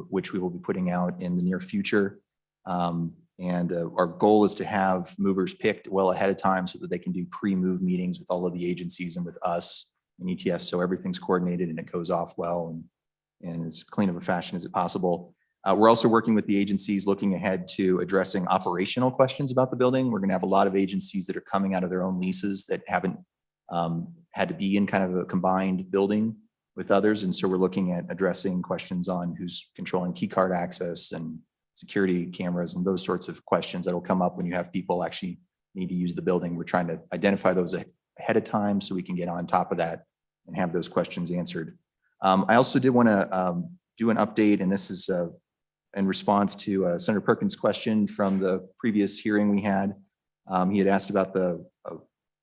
Speaker 4: which we will be putting out in the near future. Our goal is to have movers picked well ahead of time so that they can do pre-move meetings with all of the agencies and with us and ETS. So everything's coordinated and it goes off well and as clean of a fashion as it possible. We're also working with the agencies looking ahead to addressing operational questions about the building. We're going to have a lot of agencies that are coming out of their own leases that haven't had to be in kind of a combined building with others. And so we're looking at addressing questions on who's controlling key card access and security cameras and those sorts of questions that will come up when you have people actually need to use the building. We're trying to identify those ahead of time so we can get on top of that and have those questions answered. I also did want to do an update, and this is in response to Senator Perkins' question from the previous hearing we had. He had asked about the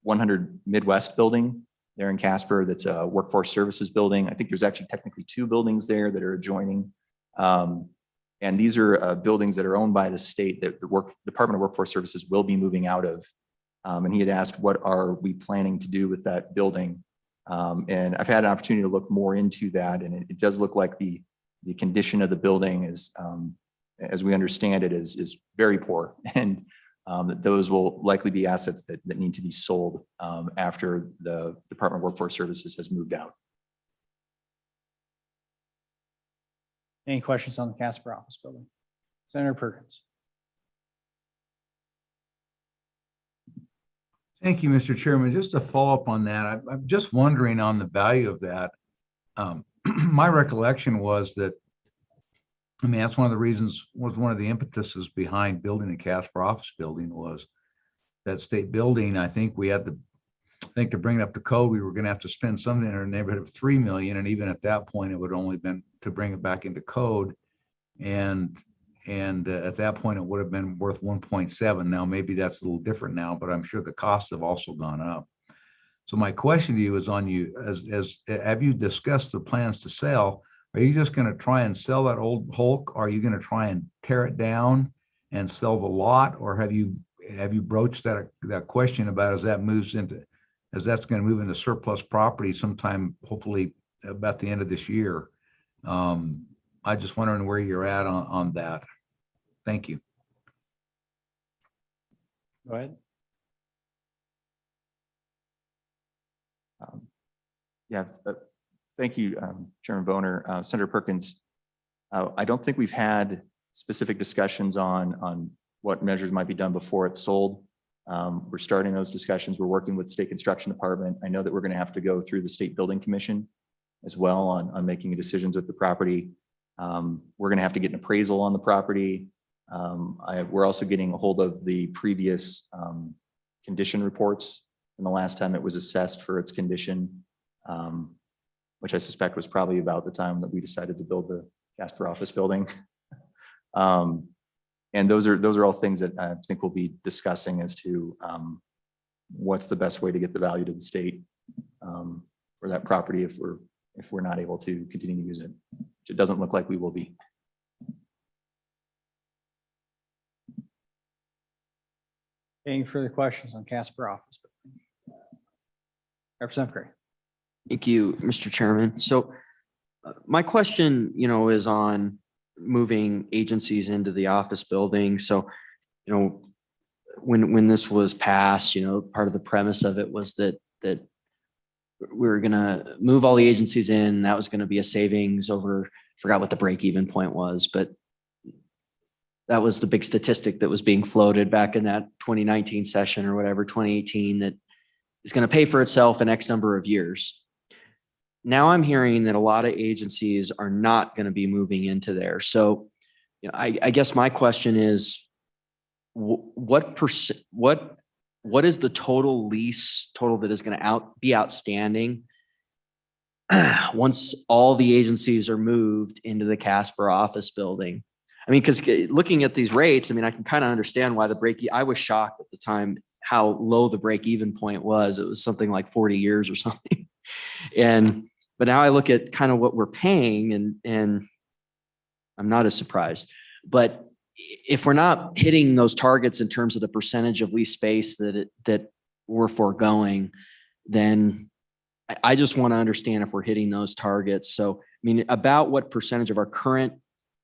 Speaker 4: 100 Midwest building there in Casper. That's a workforce services building. I think there's actually technically 2 buildings there that are adjoining. And these are buildings that are owned by the state that the Department of Workforce Services will be moving out of. And he had asked, what are we planning to do with that building? And I've had an opportunity to look more into that. And it does look like the condition of the building is, as we understand it, is very poor. And that those will likely be assets that need to be sold after the Department of Workforce Services has moved out.
Speaker 2: Any questions on the Casper office building? Senator Perkins.
Speaker 6: Thank you, Mr. Chairman. Just to follow up on that, I'm just wondering on the value of that. My recollection was that, I mean, that's one of the reasons, was one of the impetuses behind building the Casper office building was that state building. I think we had to, to bring it up to code, we were going to have to spend something in the neighborhood of 3 million. And even at that point, it would only been to bring it back into code. And at that point, it would have been worth 1.7. Now, maybe that's a little different now, but I'm sure the costs have also gone up. So my question to you is on you, as have you discussed the plans to sell? Are you just going to try and sell that old Hulk? Or are you going to try and tear it down and sell the lot? Or have you have you broached that question about as that's going to move into surplus property sometime, hopefully about the end of this year? I just wondering where you're at on that. Thank you.
Speaker 2: Go ahead.
Speaker 4: Yeah, thank you, Chairman Boner. Senator Perkins, I don't think we've had specific discussions on what measures might be done before it's sold. We're starting those discussions. We're working with State Construction Department. I know that we're going to have to go through the State Building Commission as well on making decisions with the property. We're going to have to get an appraisal on the property. We're also getting a hold of the previous condition reports from the last time it was assessed for its condition, which I suspect was probably about the time that we decided to build the Casper office building. And those are all things that I think we'll be discussing as to what's the best way to get the value to the state for that property if we're not able to continue to use it, which it doesn't look like we will be.
Speaker 2: Any further questions on Casper office? Representative Gray.
Speaker 8: Thank you, Mr. Chairman. So my question, is on moving agencies into the office building. So, when this was passed, part of the premise of it was that we were going to move all the agencies in. That was going to be a savings over, forgot what the break-even point was, but that was the big statistic that was being floated back in that 2019 session or whatever, 2018, that is going to pay for itself in X number of years. Now I'm hearing that a lot of agencies are not going to be moving into there. So, I guess my question is, what is the total lease total that is going to be outstanding once all the agencies are moved into the Casper office building? I mean, because looking at these rates, I can kind of understand why I was shocked at the time how low the break-even point was. It was something like 40 years or something. But now I look at kind of what we're paying and I'm not as surprised. But if we're not hitting those targets in terms of the percentage of lease space that we're foregoing, then I just want to understand if we're hitting those targets. So, about what percentage of our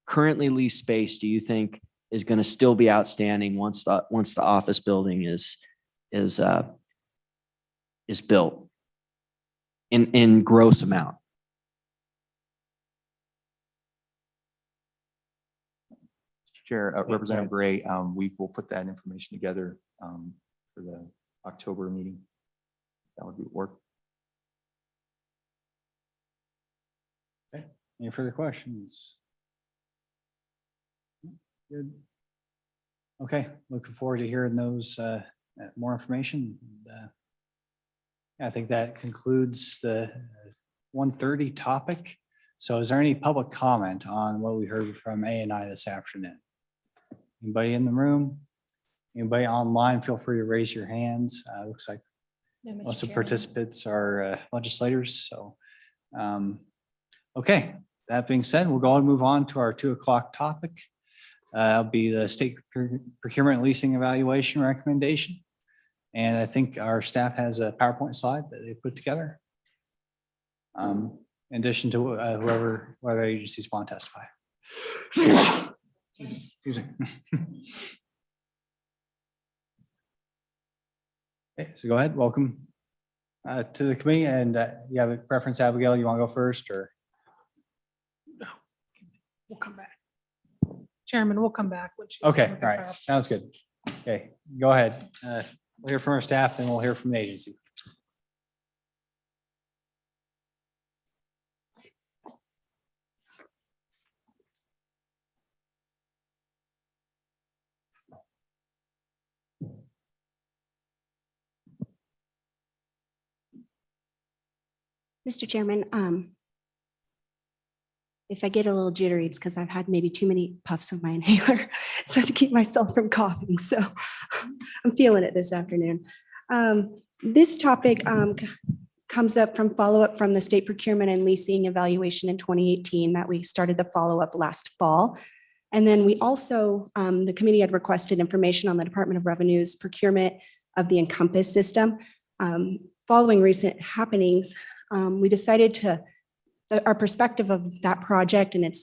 Speaker 8: currently leased space do you think is going to still be outstanding once the office building is built in gross amount?
Speaker 4: Mr. Chair, Representative Gray, we will put that information together for the October meeting. That would work.
Speaker 2: Okay. Any further questions? Good. Okay, looking forward to hearing those more information. I think that concludes the 1:30 topic. So is there any public comment on what we heard from A&I this afternoon? Anybody in the room? Anybody online? Feel free to raise your hands. Looks like most of the participants are legislators. So, okay, that being said, we'll go and move on to our 2:00 topic. That'll be the state procurement leasing evaluation recommendation. And I think our staff has a PowerPoint slide that they put together. In addition to whether agencies want to testify. Excuse me. Okay, so go ahead, welcome to the committee. And you have a preference, Abigail, you want to go first or?
Speaker 3: No, we'll come back. Chairman, we'll come back.
Speaker 2: Okay, all right, sounds good. Okay, go ahead. We'll hear from our staff, then we'll hear from the agency.
Speaker 1: Mr. Chairman, if I get a little jittery, it's because I've had maybe too many puffs of my inhaler, so to keep myself from coughing. So I'm feeling it this afternoon. This topic comes up from follow-up from the state procurement and leasing evaluation in 2018 that we started the follow-up last fall. And then we also, the committee had requested information on the Department of Revenue's procurement of the Encompass system. Following recent happenings, we decided to, our perspective of that project and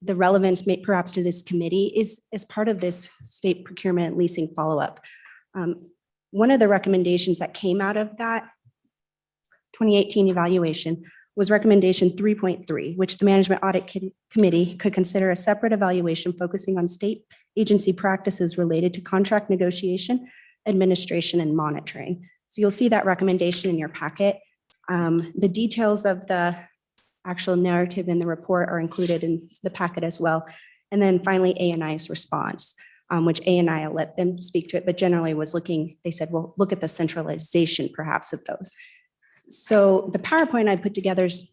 Speaker 1: the relevance perhaps to this committee is as part of this state procurement leasing follow-up. One of the recommendations that came out of that 2018 evaluation was recommendation 3.3, which the Management Audit Committee could consider a separate evaluation focusing on state agency practices related to contract negotiation, administration, and monitoring. So you'll see that recommendation in your packet. The details of the actual narrative in the report are included in the packet as well. And then finally, ANI's response, which ANI, I'll let them speak to it, but generally was looking, they said, well, look at the centralization perhaps of those. So the PowerPoint I put together is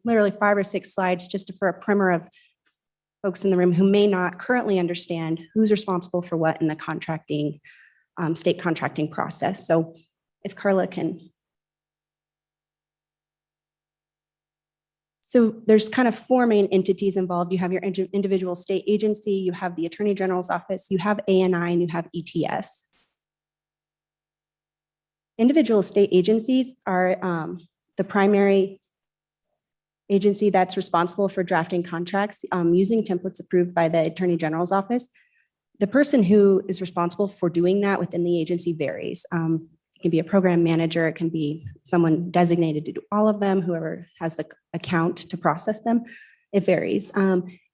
Speaker 1: literally 5 or 6 slides just for a primer of folks in the room who may not currently understand who's responsible for what in the contracting, state contracting process. So if Carla can. So there's kind of 4 main entities involved. You have your individual state agency, you have the Attorney General's office, you have ANI, and you have ETS. Individual state agencies are the primary agency that's responsible for drafting contracts using templates approved by the Attorney General's office. The person who is responsible for doing that within the agency varies. It can be a program manager, it can be someone designated to do all of them, whoever has the account to process them. It varies.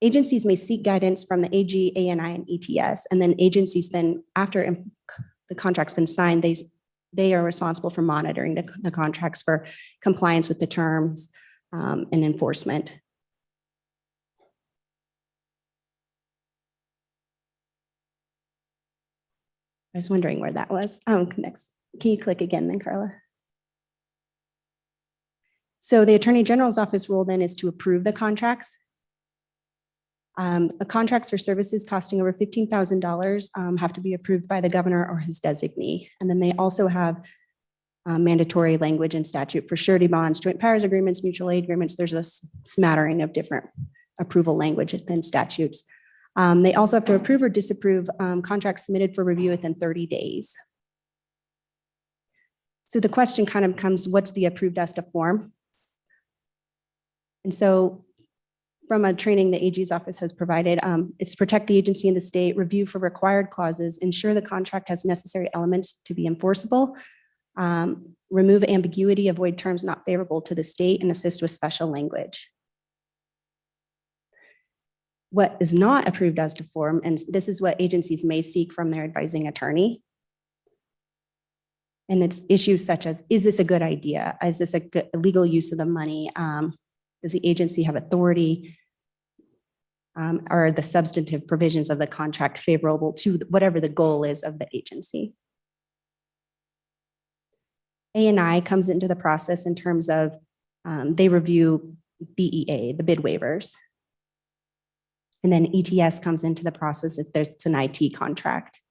Speaker 1: Agencies may seek guidance from the AG, ANI, and ETS, and then agencies then, after the contract's been signed, they are responsible for monitoring the contracts for compliance with the terms and enforcement. I was wondering where that was. Next, can you click again then, Carla? So the Attorney General's office role then is to approve the contracts. Contracts for services costing over $15,000 have to be approved by the governor or his designee. And then they also have mandatory language and statute for surety bonds, joint powers agreements, mutual aid agreements. There's a smattering of different approval language and statutes. They also have to approve or disapprove contracts submitted for review within 30 days. So the question kind of comes, what's the approved ESTA form? And so from a training the AG's office has provided, it's protect the agency and the state, review for required clauses, ensure the contract has necessary elements to be enforceable, remove ambiguity, avoid terms not favorable to the state, and assist with special language. What is not approved ESTA form, and this is what agencies may seek from their advising attorney, and it's issues such as, is this a good idea? Is this a good legal use of the money? Does the agency have authority? Are the substantive provisions of the contract favorable to whatever the goal is of the agency? ANI comes into the process in terms of they review BEA, the bid waivers. And then ETS comes into the process if there's an IT contract.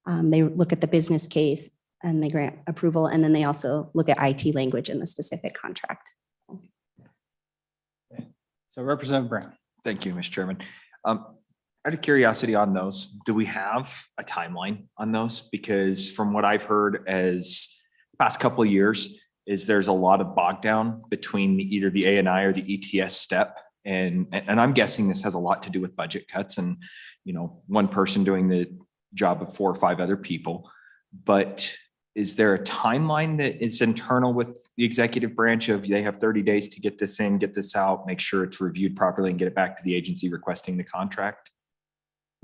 Speaker 1: They look at the business case and they grant approval, and then they also look at IT language in the specific contract.
Speaker 2: So Representative Brown.
Speaker 5: Thank you, Mr. Chairman. Out of curiosity on those, do we have a timeline on those? Because from what I've heard as past couple of years is there's a lot of bog down between either the ANI or the ETS step. And I'm guessing this has a lot to do with budget cuts and, you know, one person doing the job of 4 or 5 other people. But is there a timeline that is internal with the executive branch of they have 30 days to get this in, get this out, make sure it's reviewed properly and get it back to the agency requesting the contract?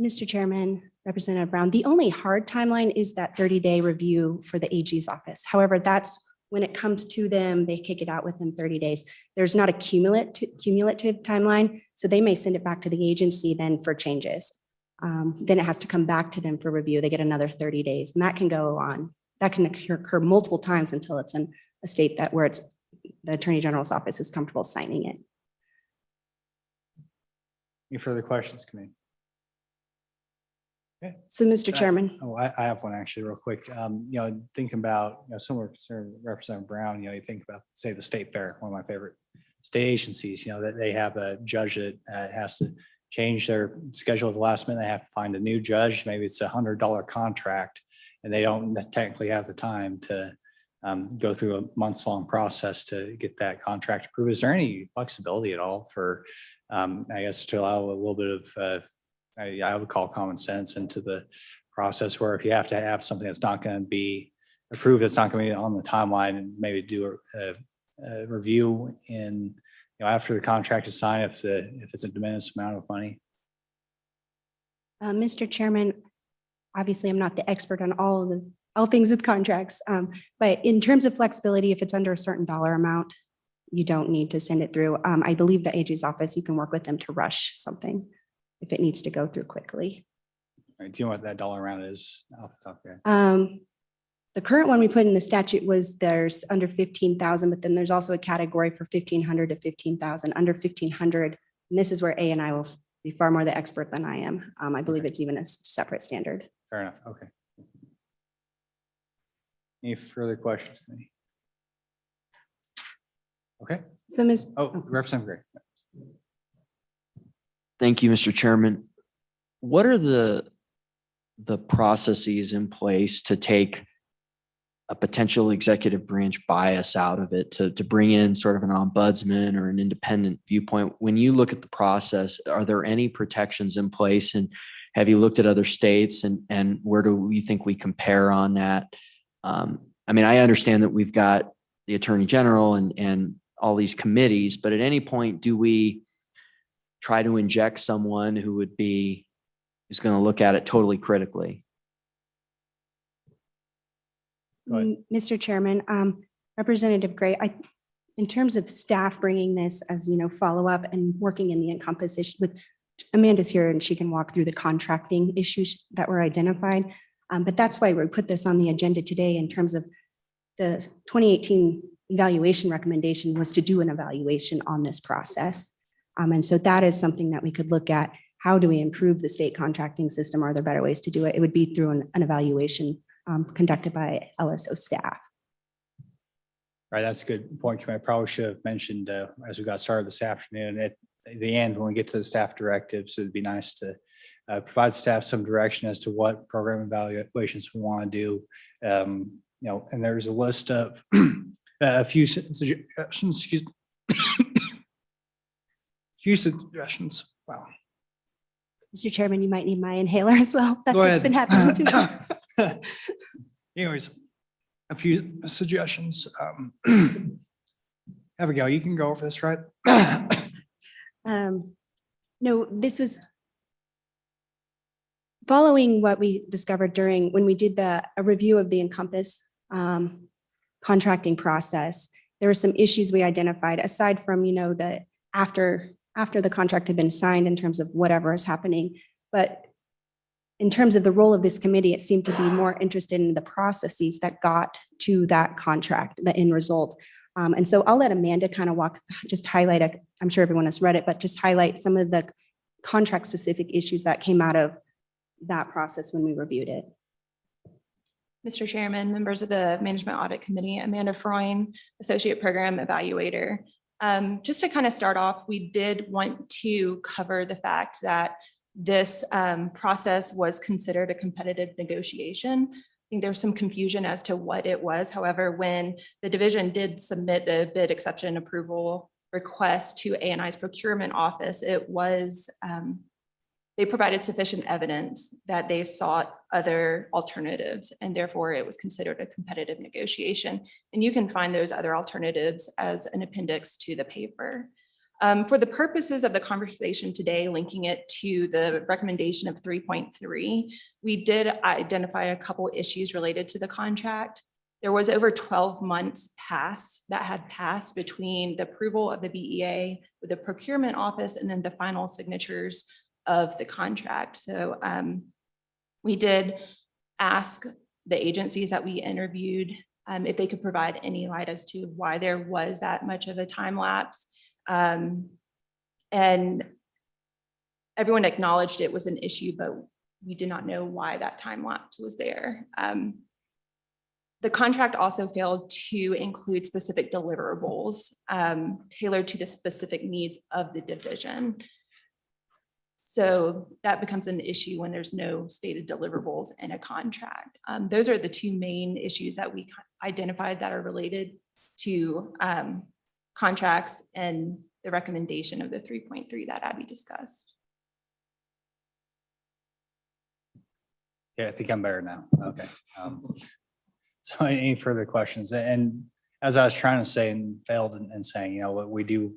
Speaker 1: Mr. Chairman, Representative Brown, the only hard timeline is that 30-day review for the AG's office. However, that's when it comes to them, they kick it out within 30 days. There's not a cumulative timeline, so they may send it back to the agency then for changes. Then it has to come back to them for review. They get another 30 days, and that can go on. That can occur multiple times until it's in a state that where it's the Attorney General's office is comfortable signing it.
Speaker 2: Any further questions, committee? Okay.
Speaker 1: So, Mr. Chairman.
Speaker 2: Oh, I have one actually real quick. Think about, similar concern, Representative Brown, you think about, say, the State Fair, one of my favorite state agencies, that they have a judge that has to change their schedule at the last minute, they have to find a new judge. Maybe it's $100 contract and they don't technically have the time to go through a months-long process to get that contract approved. Is there any flexibility at all for, I guess, to allow a little bit of, I would call common sense into the process, where if you have to have something that's not going to be approved, it's not going to be on the timeline, and maybe do a review in, after the contract is signed, if it's a diminished amount of money?
Speaker 1: Mr. Chairman, obviously I'm not the expert on all things with contracts, but in terms of flexibility, if it's under a certain dollar amount, you don't need to send it through. I believe the AG's office, you can work with them to rush something if it needs to go through quickly.
Speaker 2: All right, do you know what that dollar amount is off the top of your head?
Speaker 1: The current one we put in the statute was there's under 15,000, but then there's also a category for 1,500 to 15,000, under 1,500. And this is where A&I will be far more the expert than I am. I believe it's even a separate standard.
Speaker 2: Fair enough. Okay. Any further questions for me? Okay.
Speaker 1: So Ms.
Speaker 2: Representative Gray.
Speaker 8: Thank you, Mr. Chairman. What are the processes in place to take a potential executive branch bias out of it, to bring in sort of an ombudsman or an independent viewpoint? When you look at the process, are there any protections in place, and have you looked at other states, and where do you think we compare on that? I mean, I understand that we've got the Attorney General and all these committees, but at any point, do we try to inject someone who's going to look at it totally critically?
Speaker 1: Mr. Chairman, Representative Gray, in terms of staff bringing this as, follow up and working in the Encompass issue with Amanda's here and she can walk through the contracting issues that were identified. But that's why we put this on the agenda today in terms of the 2018 evaluation recommendation was to do an evaluation on this process. And so that is something that we could look at. How do we improve the state contracting system? Are there better ways to do it? It would be through an evaluation conducted by LSO staff.
Speaker 2: Right, that's a good point. I probably should have mentioned as we got started this afternoon at the end, when we get to the staff directives, it'd be nice to provide staff some direction as to what program evaluations we want to do. And there's a list of a few suggestions, excuse me. Few suggestions. Wow.
Speaker 1: Mr. Chairman, you might need my inhaler as well. That's
Speaker 2: Go
Speaker 1: what's
Speaker 2: ahead.
Speaker 1: been happening too.
Speaker 2: Anyways, a few suggestions. Abigail, you can go over this, right?
Speaker 1: No, this was following what we discovered when we did a review of the Encompass contracting process. There were some issues we identified aside from, that after the contract had been signed in terms of whatever is happening. But in terms of the role of this committee, it seemed to be more interested in the processes that got to that contract, the end result. And so I'll let Amanda kind of highlight, I'm sure everyone has read it, but just highlight some of the contract specific issues that came out of that process when we reviewed it.
Speaker 13: Mr. Chairman, members of the Management Audit Committee, Amanda Freund, Associate Program Evaluator. Just to kind of start off, we did want to cover the fact that this process was considered a competitive negotiation. I think there's some confusion as to what it was. However, when the division did submit the bid exception approval request to A&I's procurement office, it was, they provided sufficient evidence that they sought other alternatives, and therefore it was considered a competitive negotiation. And you can find those other alternatives as an appendix to the paper. For the purposes of the conversation today, linking it to the recommendation of 3.3, we did identify a couple issues related to the contract. There was over 12 months that had passed between the approval of the BEA with the procurement office and then the final signatures of the contract. So we did ask the agencies that we interviewed if they could provide any light as to why there was that much of a time lapse. And everyone acknowledged it was an issue, but we did not know why that time lapse was there. The contract also failed to include specific deliverables tailored to the specific needs of the division. So that becomes an issue when there's no stated deliverables in a contract. Those are the two main issues that we identified that are related to contracts and the recommendation of the 3.3 that Abby discussed.
Speaker 2: Yeah, I think I'm better now. Okay. So any further questions? And as I was trying to say and failed in saying, you know, what we do,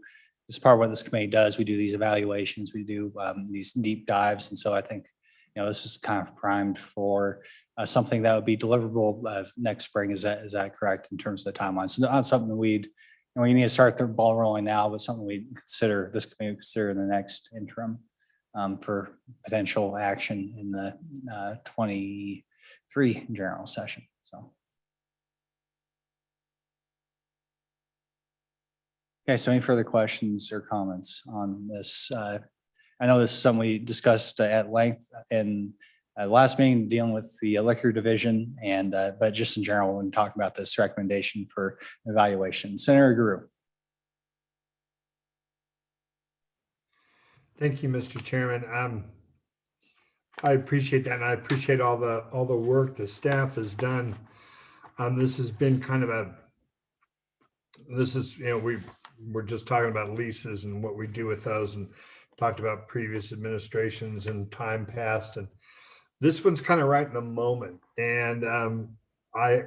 Speaker 2: this is part of what this committee does. We do these evaluations, we do these deep dives. And so I think, you know, this is kind of primed for something that would be deliverable next spring. Is that correct in terms of the timeline? So not something we need to start the ball rolling now, but something we consider, this committee would consider in the next interim for potential action in the 23 general session. So. Okay, so any further questions or comments on this? I know this is something we discussed at length in last meeting dealing with the liquor division, and but just in general, when talking about this recommendation for evaluation. Senator Guru.
Speaker 11: Thank you, Mr. Chairman. I appreciate that, and I appreciate all the work the staff has done. This has been kind of we're just talking about leases and what we do with those, and talked about previous administrations and time past, and this one's kind of right in the moment. And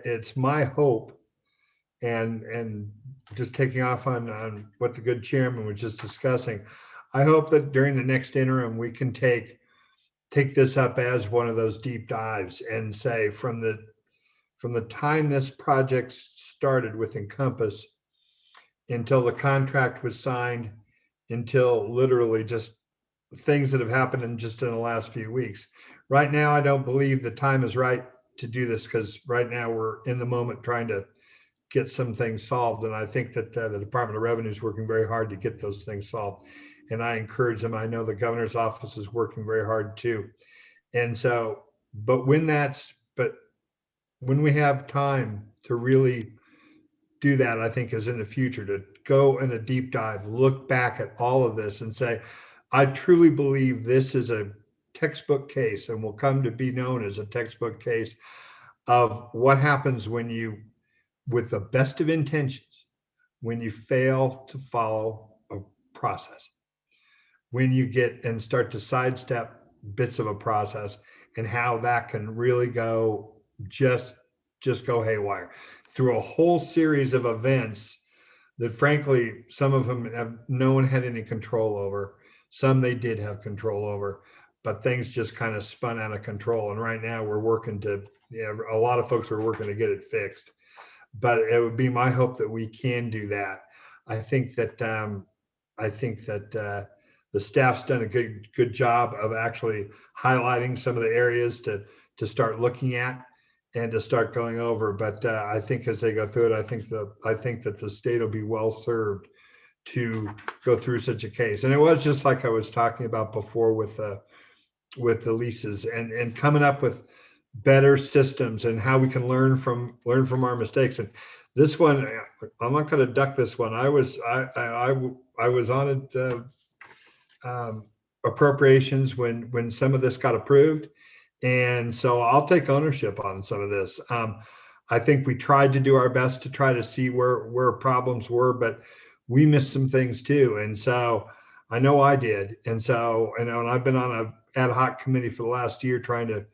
Speaker 11: it's my hope, and just taking off on what the good chairman was just discussing, I hope that during the next interim, we can take this up as one of those deep dives and say from the time this project started with Encompass until the contract was signed, until literally just things that have happened in the last few weeks. Right now, I don't believe the time is right to do this, because right now we're in the moment trying to get some things solved. And I think that the Department of Revenue is working very hard to get those things solved. And I encourage them. I know the governor's office is working very hard too. And so, but when we have time to really do that, I think is in the future, to go in a deep dive, look back at all of this and say, I truly believe this is a textbook case and will come to be known as a textbook case of what happens when you, with the best of intentions, when you fail to follow a process, when you get and start to sidestep bits of a process, and how that can really go just go haywire through a whole series of events that frankly, some of them no one had any control over. Some they did have control over, but things just kind of spun out of control. And right now we're working a lot of folks are working to get it fixed, but it would be my hope that we can do that. I think that the staff's done a good job of actually highlighting some of the areas to start looking at and to start going over. But I think as they go through it, I think that the state will be well served to go through such a case. And it was just like I was talking about before with the leases and coming up with better systems and how we can learn from our mistakes. And this one, I'm not going to duck this one. I was on it. Appropriations when some of this got approved. And so I'll take ownership on some of this. I think we tried to do our best to try to see where problems were, but we missed some things too. And so I know I did. And so, and I've been on an ad hoc committee for the last year trying to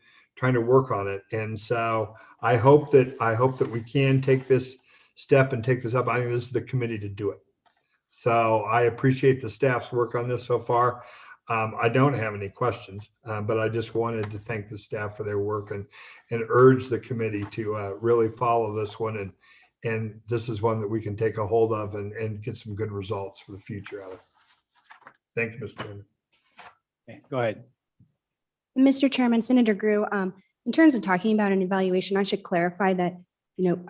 Speaker 11: work on it. And so I hope that we can take this step and take this up. I think this is the committee to do it. So I appreciate the staff's work on this so far. I don't have any questions, but I just wanted to thank the staff for their work and urge the committee to really follow this one. And this is one that we can take a hold of and get some good results for the future out of it. Thank you, Mr. Chairman.
Speaker 2: Okay, go ahead.
Speaker 1: Mr. Chairman, Senator Grew, in terms of talking about an evaluation, I should clarify that,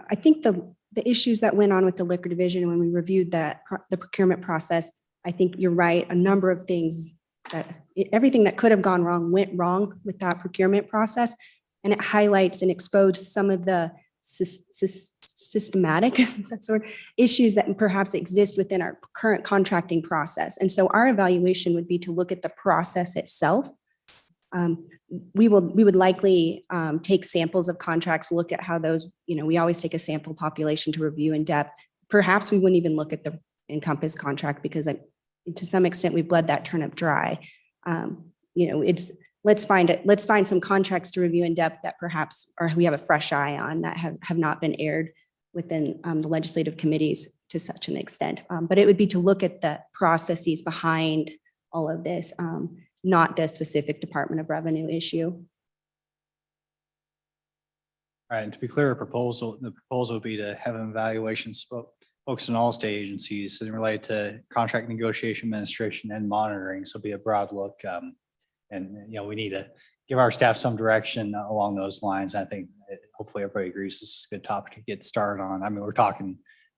Speaker 1: I think the issues that went on with the liquor division when we reviewed the procurement process, I think you're right. A number of things everything that could have gone wrong went wrong with that procurement process. And it highlights and exposed some of the systematic that sort of issues that perhaps exist within our current contracting process. And so our evaluation would be to look at the process itself. We would likely take samples of contracts, look at how those, we always take a sample population to review in depth. Perhaps we wouldn't even look at the Encompass contract because to some extent we bled that turnip dry. Let's find some contracts to review in depth that perhaps, or we have a fresh eye on that have not been aired within the legislative committees to such an extent. But it would be to look at the processes behind all of this, not the specific Department of Revenue issue.
Speaker 2: All right, and to be clear, the proposal would be to have an evaluation focus on all state agencies and related to contract negotiation, administration, and monitoring. So be a broad look. And we need to give our staff some direction along those lines. I think hopefully everybody agrees this is a good topic to get started on. I mean, we're talking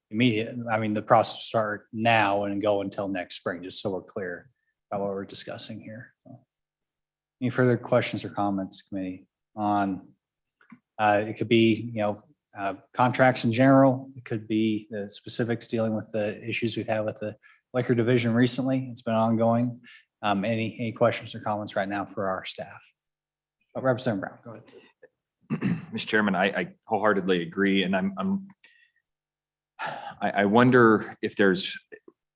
Speaker 2: immediate. I mean, the process will start now and go until next spring, just so we're clear about what we're discussing here. Any further questions or comments, committee, on it could be, contracts in general. It could be the specifics dealing with the issues we've had with the liquor division recently. It's been ongoing. Any questions or comments right now for our staff? Representative Brown, go ahead.
Speaker 5: Mr. Chairman, I wholeheartedly agree. And I wonder if there's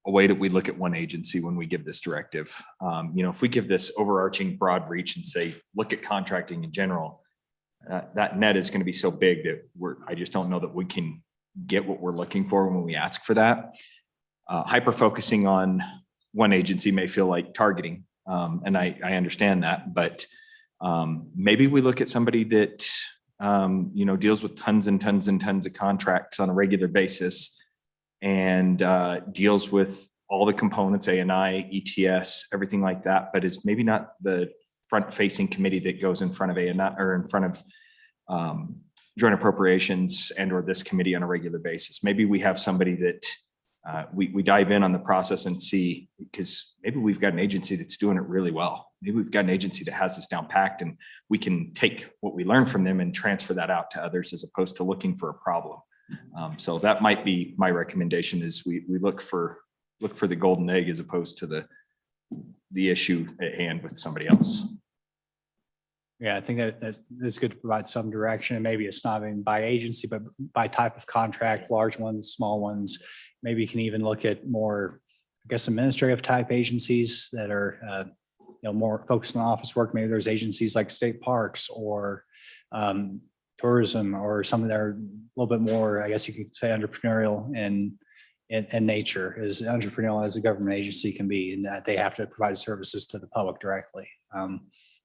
Speaker 5: a way that we look at one agency when we give this directive. If we give this overarching broad reach and say, look at contracting in general, that net is going to be so big that I just don't know that we can get what we're looking for when we ask for that. Hyper focusing on one agency may feel like targeting, and I understand that, but maybe we look at somebody that deals with tons and tons and tons of contracts on a regular basis and deals with all the components, A&I, ETS, everything like that, but is maybe not the front-facing committee that goes in front of A&I or in front of joint appropriations and or this committee on a regular basis. Maybe we have somebody that we dive in on the process and see, because maybe we've got an agency that's doing it really well. Maybe we've got an agency that has this down packed and we can take what we learn from them and transfer that out to others as opposed to looking for a problem. So that might be my recommendation is we look for the golden egg as opposed to the issue at hand with somebody else.
Speaker 2: Yeah, I think that is good to provide some direction, and maybe it's not even by agency, but by type of contract, large ones, small ones. Maybe you can even look at more, I guess, administrative type agencies that are, more focused on office work. Maybe there's agencies like state parks or tourism or something that are a little bit more, I guess you could say, entrepreneurial in nature, as entrepreneurial as a government agency can be, in that they have to provide services to the public directly.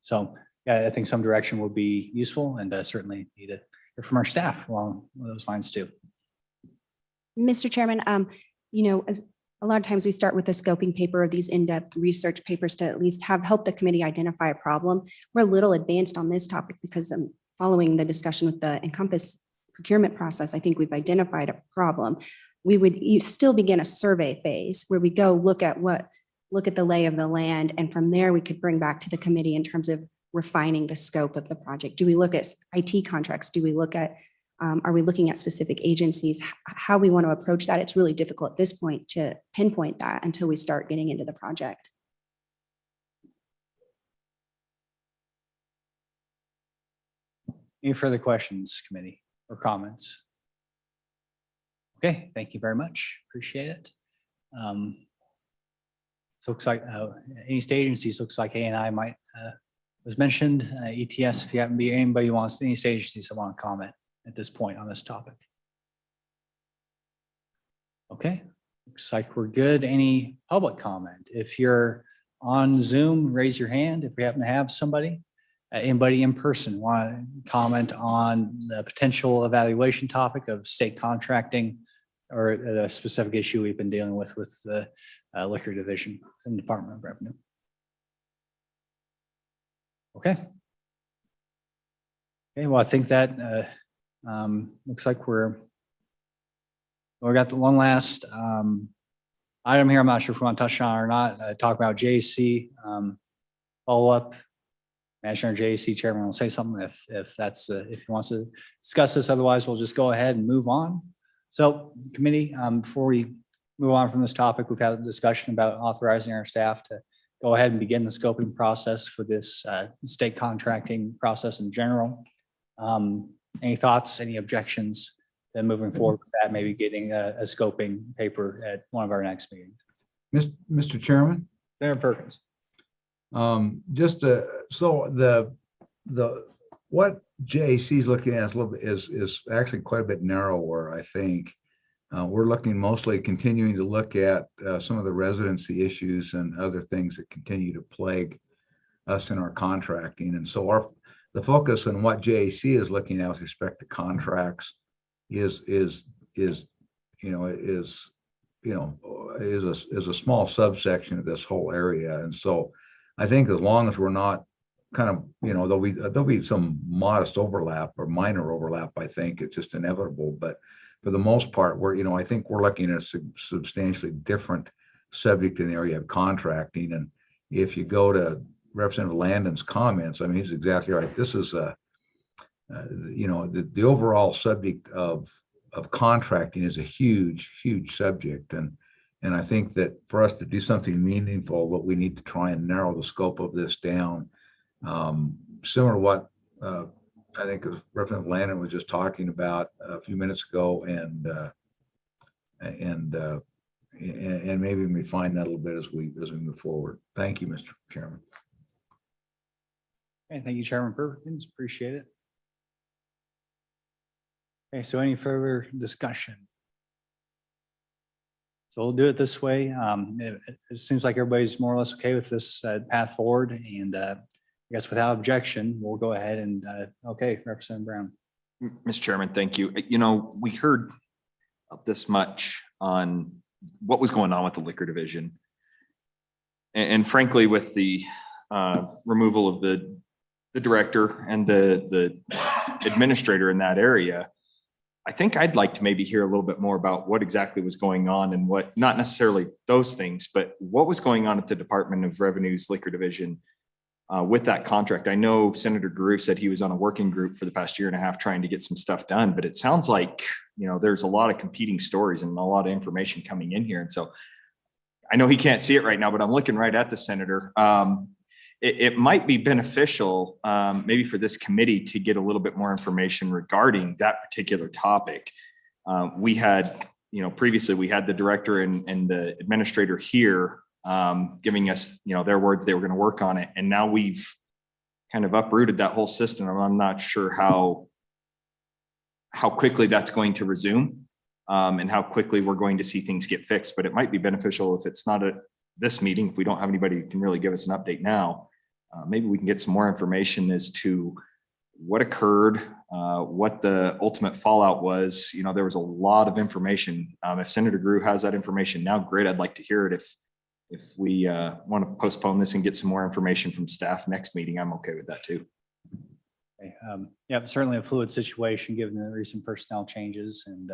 Speaker 2: So yeah, I think some direction will be useful, and certainly need to hear from our staff along those lines too.
Speaker 1: Mr. Chairman, a lot of times we start with a scoping paper of these in-depth research papers to at least help the committee identify a problem. We're a little advanced on this topic because following the discussion with the Encompass procurement process, I think we've identified a problem. We would still begin a survey phase where we go look at the lay of the land, and from there we could bring back to the committee in terms of refining the scope of the project. Do we look at IT contracts? Do we look at, are we looking at specific agencies? How we want to approach that? It's really difficult at this point to pinpoint that until we start getting into the project.
Speaker 2: Any further questions, committee, or comments? Okay, thank you very much. Appreciate it. So looks like any state agencies, looks like A&I might was mentioned. ETS, if you happen to be anybody who wants, any state agencies that want to comment at this point on this topic. Okay, looks like we're good. Any public comment? If you're on Zoom, raise your hand if we happen to have somebody. Anybody in person want to comment on the potential evaluation topic of state contracting or the specific issue we've been dealing with the liquor division in the Department of Revenue? Okay. Okay, well, I think that looks like we got the one last item here. I'm not sure if we want to touch on it or not. Talk about JC follow up Commissioner JAC Chairman will say something if he wants to discuss this. Otherwise, we'll just go ahead and move on. So committee, before we move on from this topic, we've had a discussion about authorizing our staff to go ahead and begin the scoping process for this state contracting process in general. Any thoughts, any objections to moving forward with that, maybe getting a scoping paper at one of our next meetings?
Speaker 6: Mr. Chairman?
Speaker 2: Mayor Perkins.
Speaker 6: So what JAC is looking at is a little bit is actually quite a bit narrower, I think. We're looking mostly continuing to look at some of the residency issues and other things that continue to plague us in our contracting. And so the focus on what JAC is looking at with respect to contracts is a small subsection of this whole area. And so I think as long as we're not kind of, there'll be some modest overlap or minor overlap, I think it's just inevitable. But for the most part, I think we're looking at a substantially different subject in the area of contracting. And if you go to Representative Landon's comments, I mean, he's exactly right. This is the overall subject of contracting is a huge, huge subject. And I think that for us to do something meaningful, what we need to try and narrow the scope of this down, similar to what I think Representative Landon was just talking about a few minutes ago, and maybe refine that a little bit as we move forward. Thank you, Mr. Chairman.
Speaker 2: Okay, thank you, Chairman Perkins. Appreciate it. Okay, so any further discussion? So we'll do it this way. It seems like everybody's more or less okay with this path forward, and I guess without objection, we'll go ahead and okay, Representative Brown.
Speaker 5: Mr. Chairman, thank you. We heard this much on what was going on with the liquor division. And frankly, with the removal of the director and the administrator in that area, I think I'd like to maybe hear a little bit more about what exactly was going on and what, not necessarily those things, but what was going on at the Department of Revenue's liquor division with that contract. I know Senator Guru said he was on a working group for the past year and a half trying to get some stuff done, but it sounds like, there's a lot of competing stories and a lot of information coming in here. And so I know he can't see it right now, but I'm looking right at the senator. It might be beneficial maybe for this committee to get a little bit more information regarding that particular topic. We had, previously we had the director and the administrator here giving us, their word they were going to work on it. And now we've kind of uprooted that whole system. I'm not sure how quickly that's going to resume and how quickly we're going to see things get fixed. But it might be beneficial if it's not at this meeting, if we don't have anybody who can really give us an update now, maybe we can get some more information as to what occurred, what the ultimate fallout was. There was a lot of information. If Senator Guru has that information now, great. I'd like to hear it. If we want to postpone this and get some more information from staff next meeting, I'm okay with that too.
Speaker 2: Okay, yeah, certainly a fluid situation given the recent personnel changes. And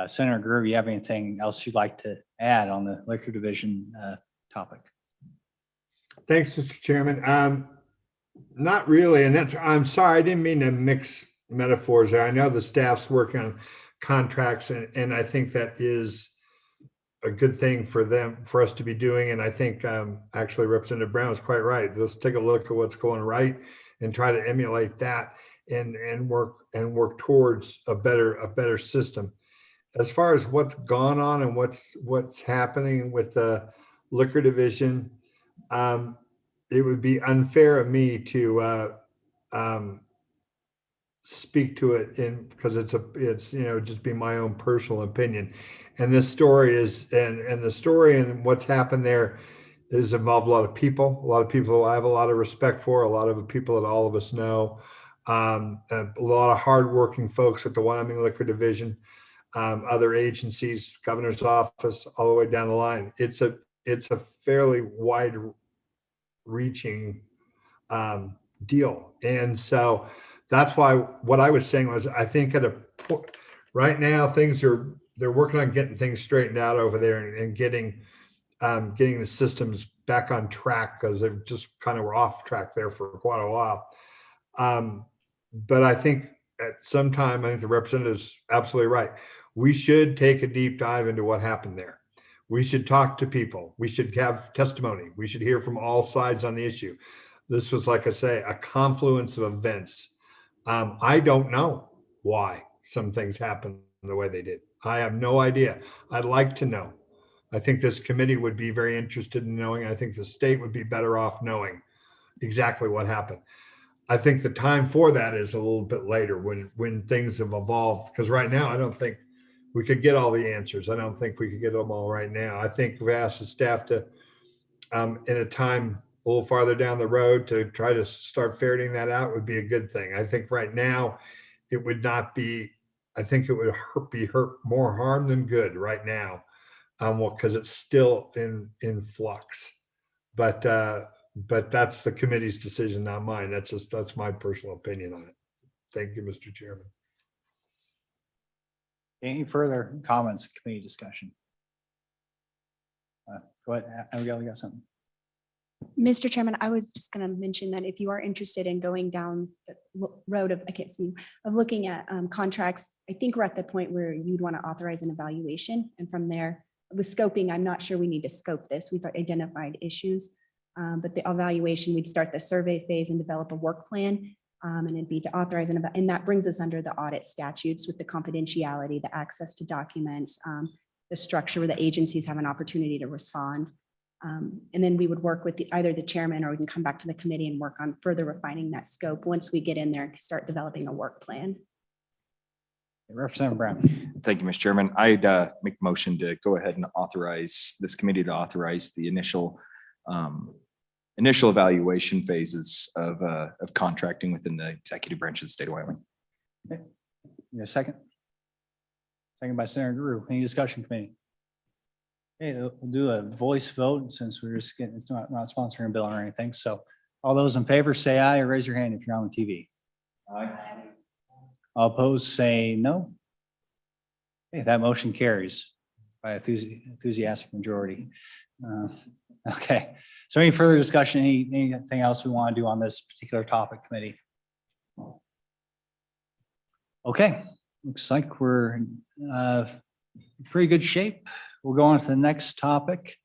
Speaker 2: Senator Guru, you have anything else you'd like to add on the liquor division topic?
Speaker 11: Thanks, Mr. Chairman. Not really, and I'm sorry, I didn't mean to mix metaphors there. I know the staff's working on contracts, and I think that is a good thing for us to be doing. And I think actually Representative Brown is quite right. Let's take a look at what's going right and try to emulate that and work towards a better system. As far as what's gone on and what's happening with the liquor division, it would be unfair of me to speak to it because it's just be my own personal opinion. And this story and what's happened there has involved a lot of people I have a lot of respect for, a lot of people that all of us know, a lot of hardworking folks at the Wyoming Liquor Division, other agencies, governor's office, all the way down the line. It's a fairly wide reaching deal. And so that's why what I was saying was, I think right now they're working on getting things straightened out over there and getting getting the systems back on track because they've just kind of were off track there for quite a while. But I think at some time, I think the representative's absolutely right. We should take a deep dive into what happened there. We should talk to people. We should have testimony. We should hear from all sides on the issue. This was, like I say, a confluence of events. I don't know why some things happened the way they did. I have no idea. I'd like to know. I think this committee would be very interested in knowing. I think the state would be better off knowing exactly what happened. I think the time for that is a little bit later when things have evolved. Because right now, I don't think we could get all the answers. I don't think we could get them all right now. I think we asked the staff to, in a time a little farther down the road, to try to start ferreting that out would be a good thing. I think right now it would not be. I think it would be more harm than good right now, well, because it's still in flux. But that's the committee's decision, not mine. That's my personal opinion on it. Thank you, Mr. Chairman.
Speaker 2: Any further comments, committee discussion? Go ahead, Abigail, you got something?
Speaker 1: Mr. Chairman, I was just going to mention that if you are interested in going down the road of, I can't see, of looking at contracts, I think we're at the point where you'd want to authorize an evaluation. And from there, with scoping, I'm not sure we need to scope this. We've identified issues, but the evaluation, we'd start the survey phase and develop a work plan. And it'd be to authorize, and that brings us under the audit statutes with the confidentiality, the access to documents, the structure where the agencies have an opportunity to respond. And then we would work with either the chairman, or we can come back to the committee and work on further refining that scope once we get in there and start developing a work plan.
Speaker 2: Representative Brown.
Speaker 5: Thank you, Mr. Chairman. I'd make a motion to go ahead and authorize this committee to authorize the initial evaluation phases of contracting within the executive branch of the state of Wyoming.
Speaker 2: Okay. You have a second? Second by Senator Drew. Any discussion, committee? Okay, we'll do a voice vote since we're just getting, it's not sponsoring a bill or anything. So all those in favor say aye, or raise your hand if you're on the TV. Aye. All opposed say no. Okay, that motion carries by enthusiastic majority. Okay, so any further discussion, anything else we want to do on this particular topic, committee? Okay, looks like we're in pretty good shape. We'll go on to the next topic,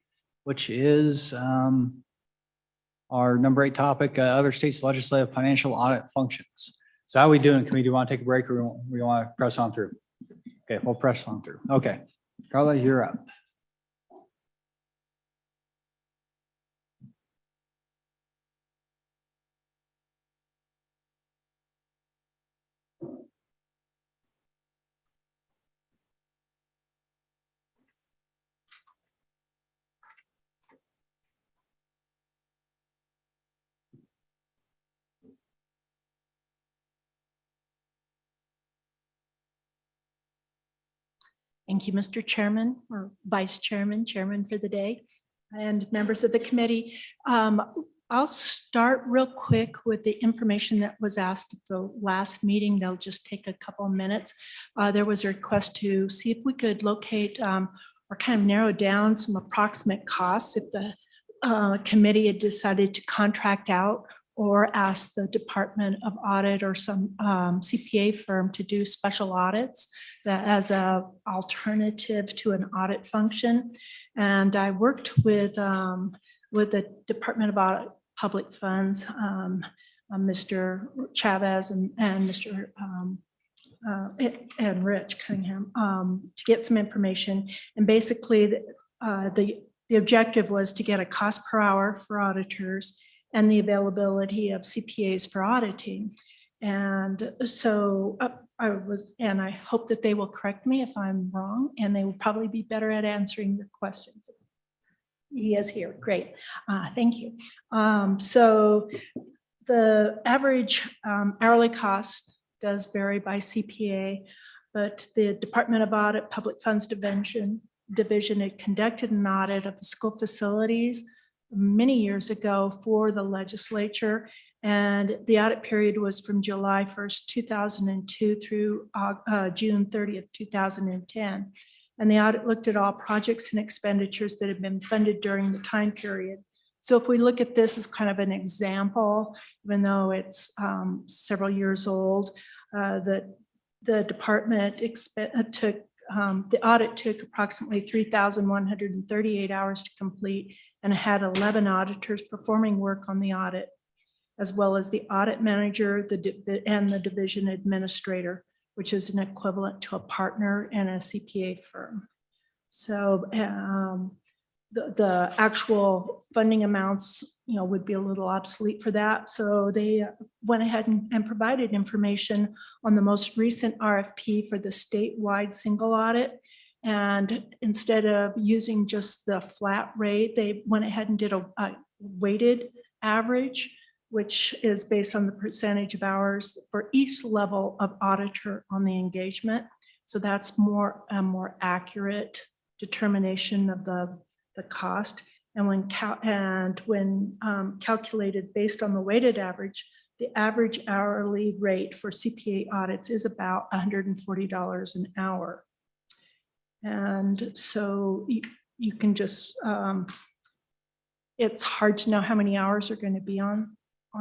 Speaker 2: which is our number 8 topic, other states' legislative financial audit functions. So how are we doing? Can we want to take a break, or we want to press on through? Okay, we'll press on through. Okay, Carla, you're up.
Speaker 14: Thank you, Mr. Chairman, or Vice Chairman, Chairman for the day, and members of the committee. I'll start real quick with the information that was asked at the last meeting. They'll just take a couple of minutes. There was a request to see if we could locate or kind of narrow down some approximate costs if the committee had decided to contract out or ask the Department of Audit or some CPA firm to do special audits that as a alternative to an audit function. And I worked with the Department of Audit Public Funds, Mr. Chavez and Mr. And Rich Cunningham to get some information. And basically the objective was to get a cost per hour for auditors and the availability of CPAs for auditing. And so I hope that they will correct me if I'm wrong, and they will probably be better at answering your questions. He is here, great, thank you. So the average hourly cost does vary by CPA, but the Department of Audit Public Funds Division had conducted an audit of the school facilities many years ago for the legislature, and the audit period was from July 1st, 2002 through June 30th, 2010. And the audit looked at all projects and expenditures that have been funded during the time period. So if we look at this as kind of an example, even though it's several years old, the department the audit took approximately 3,138 hours to complete and had 11 auditors performing work on the audit, as well as the audit manager and the division administrator, which is an equivalent to a partner in a CPA firm. So the actual funding amounts, would be a little obsolete for that. So they went ahead and provided information on the most recent RFP for the statewide single audit. And instead of using just the flat rate, they went ahead and did a weighted average, which is based on the percentage of hours for each level of auditor on the engagement. So that's a more accurate determination of the cost. And when calculated based on the weighted average, the average hourly rate for CPA audits is about $140 an hour. And so you can just, it's hard to know how many hours are going to be on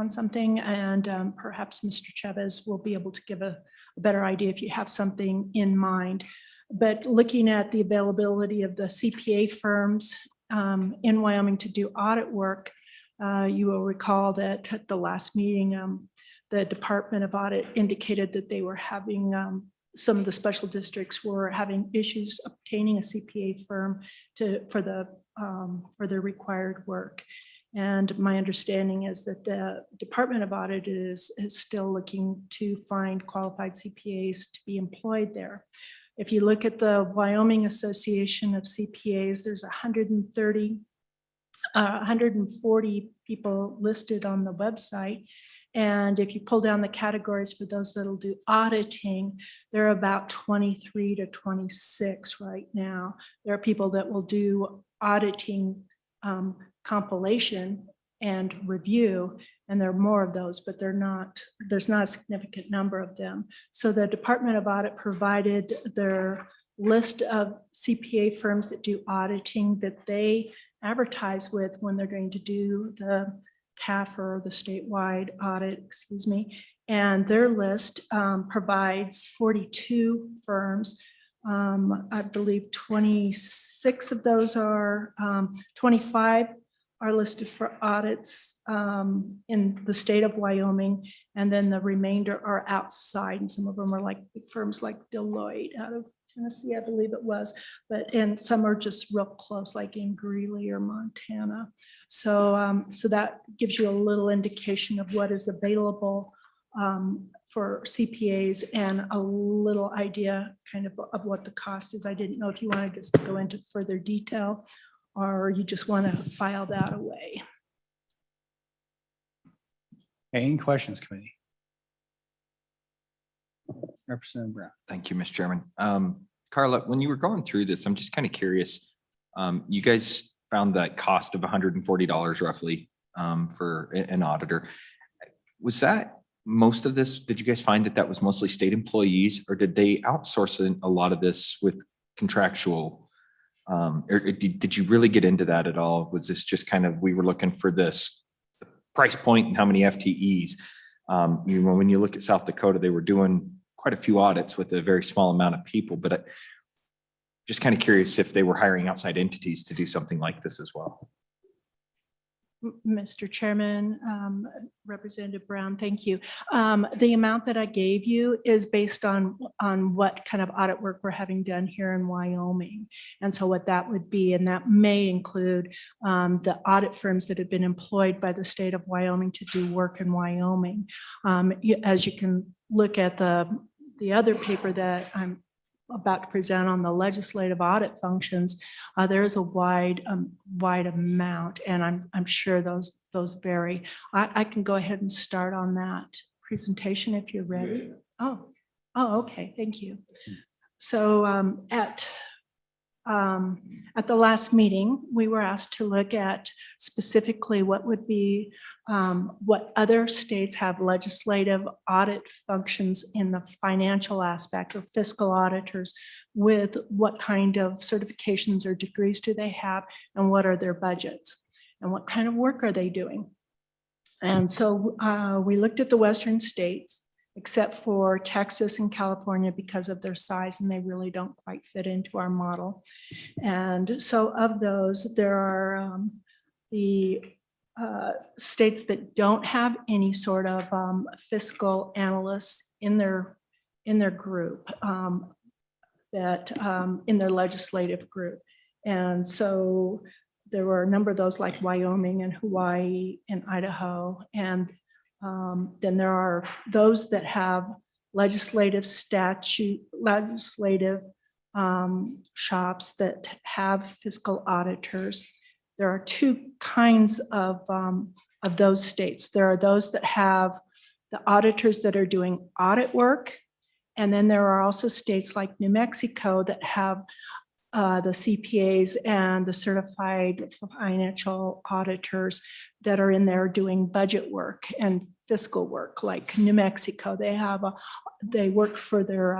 Speaker 14: something. And perhaps Mr. Chavez will be able to give a better idea if you have something in mind. But looking at the availability of the CPA firms in Wyoming to do audit work, you will recall that at the last meeting, the Department of Audit indicated that they were having, some of the special districts were having issues obtaining a CPA firm for their required work. And my understanding is that the Department of Audit is still looking to find qualified CPAs to be employed there. If you look at the Wyoming Association of CPAs, there's 140 people listed on the website. And if you pull down the categories for those that'll do auditing, there are about 23 to 26 right now. There are people that will do auditing compilation and review, and there are more of those, but there's not a significant number of them. So the Department of Audit provided their list of CPA firms that do auditing that they advertise with when they're going to do the CAF or the statewide audit, and their list provides 42 firms. I believe 26 of those are, 25 are listed for audits in the state of Wyoming, and then the remainder are outside, and some of them are like big firms like Deloitte out of Tennessee, I believe it was, and some are just real close, like in Greeley or Montana. So that gives you a little indication of what is available for CPAs and a little idea kind of what the cost is. I didn't know if you wanted us to go into further detail or you just want to file that away.
Speaker 2: Any questions, committee? Representative Brown.
Speaker 5: Thank you, Mr. Chairman. Carla, when you were going through this, I'm just kind of curious. You guys found that cost of $140 roughly for an auditor. Was that most of this? Did you guys find that was mostly state employees, or did they outsource a lot of this with contractual? Or did you really get into that at all? Was this just kind of, we were looking for this price point and how many FTEs? When you look at South Dakota, they were doing quite a few audits with a very small amount of people, but just kind of curious if they were hiring outside entities to do something like this as well.
Speaker 14: Mr. Chairman, Representative Brown, thank you. The amount that I gave you is based on what kind of audit work we're having done here in Wyoming. And so what that would be, and that may include the audit firms that have been employed by the state of Wyoming to do work in Wyoming. As you can look at the other paper that I'm about to present on the legislative audit functions, there is a wide amount, and I'm sure those vary. I can go ahead and start on that presentation if you're ready. Oh, okay, thank you. So at the last meeting, we were asked to look at specifically what would be, what other states have legislative audit functions in the financial aspect of fiscal auditors, with what kind of certifications or degrees do they have, and what are their budgets, and what kind of work are they doing. And so we looked at the Western states, except for Texas and California because of their size, and they really don't quite fit into our model. And so of those, there are the states that don't have any sort of fiscal analysts in their group, that in their legislative group. And so there were a number of those like Wyoming and Hawaii and Idaho. And then there are those that have legislative shops that have fiscal auditors. There are two kinds of those states. There are those that have the auditors that are doing audit work. And then there are also states like New Mexico that have the CPAs and the certified financial auditors that are in there doing budget work and fiscal work. Like New Mexico, they work for their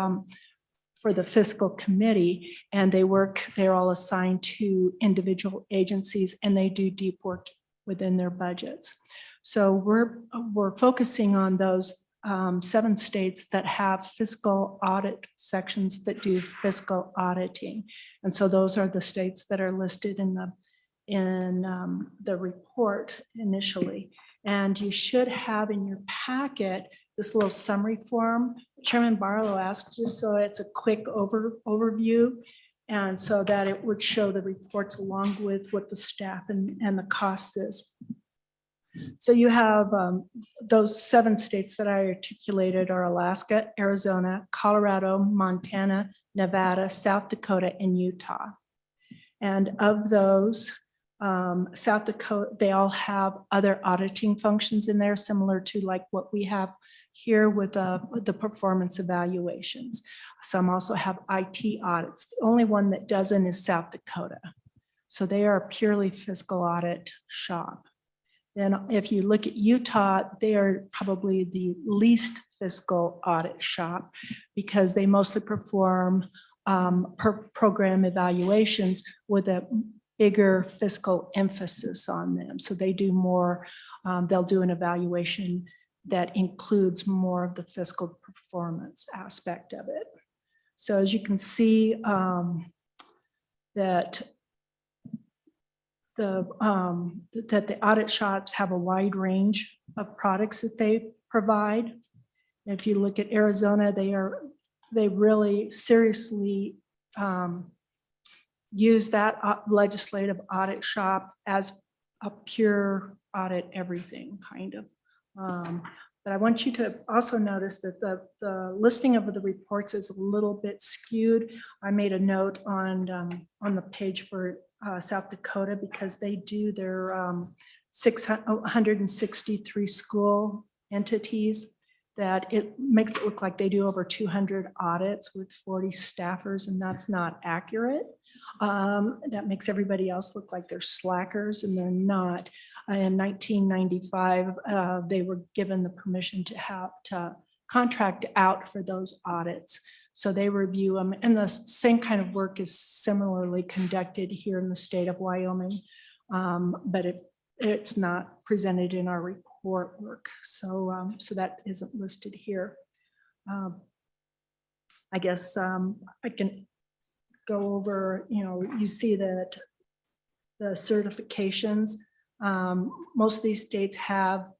Speaker 14: for the fiscal committee, and they're all assigned to individual agencies, and they do deep work within their budgets. So we're focusing on those 7 states that have fiscal audit sections that do fiscal auditing. And so those are the states that are listed in the report initially. And you should have in your packet this little summary form Chairman Barlow asked, just so it's a quick overview, and so that it would show the reports along with what the staff and the cost is. So you have those 7 states that I articulated are Alaska, Arizona, Colorado, Montana, Nevada, South Dakota, and Utah. And of those, South Dakota, they all have other auditing functions in there, similar to like what we have here with the performance evaluations. Some also have IT audits. The only one that doesn't is South Dakota. So they are a purely fiscal audit shop. Then if you look at Utah, they are probably the least fiscal audit shop because they mostly perform program evaluations with a bigger fiscal emphasis on them. So they do more, they'll do an evaluation that includes more of the fiscal performance aspect of it. So as you can see, that the audit shops have a wide range of products that they provide. If you look at Arizona, they really seriously use that legislative audit shop as a pure audit everything kind of. But I want you to also notice that the listing of the reports is a little bit skewed. I made a note on the page for South Dakota because they do their 163 school entities, that it makes it look like they do over 200 audits with 40 staffers, and that's not accurate. That makes everybody else look like they're slackers, and they're not. In 1995, they were given the permission to contract out for those audits. So they review them, and the same kind of work is similarly conducted here in the state of Wyoming, but it's not presented in our report work. So, so that isn't listed here. I guess I can go over, you see that the certifications, most of these states have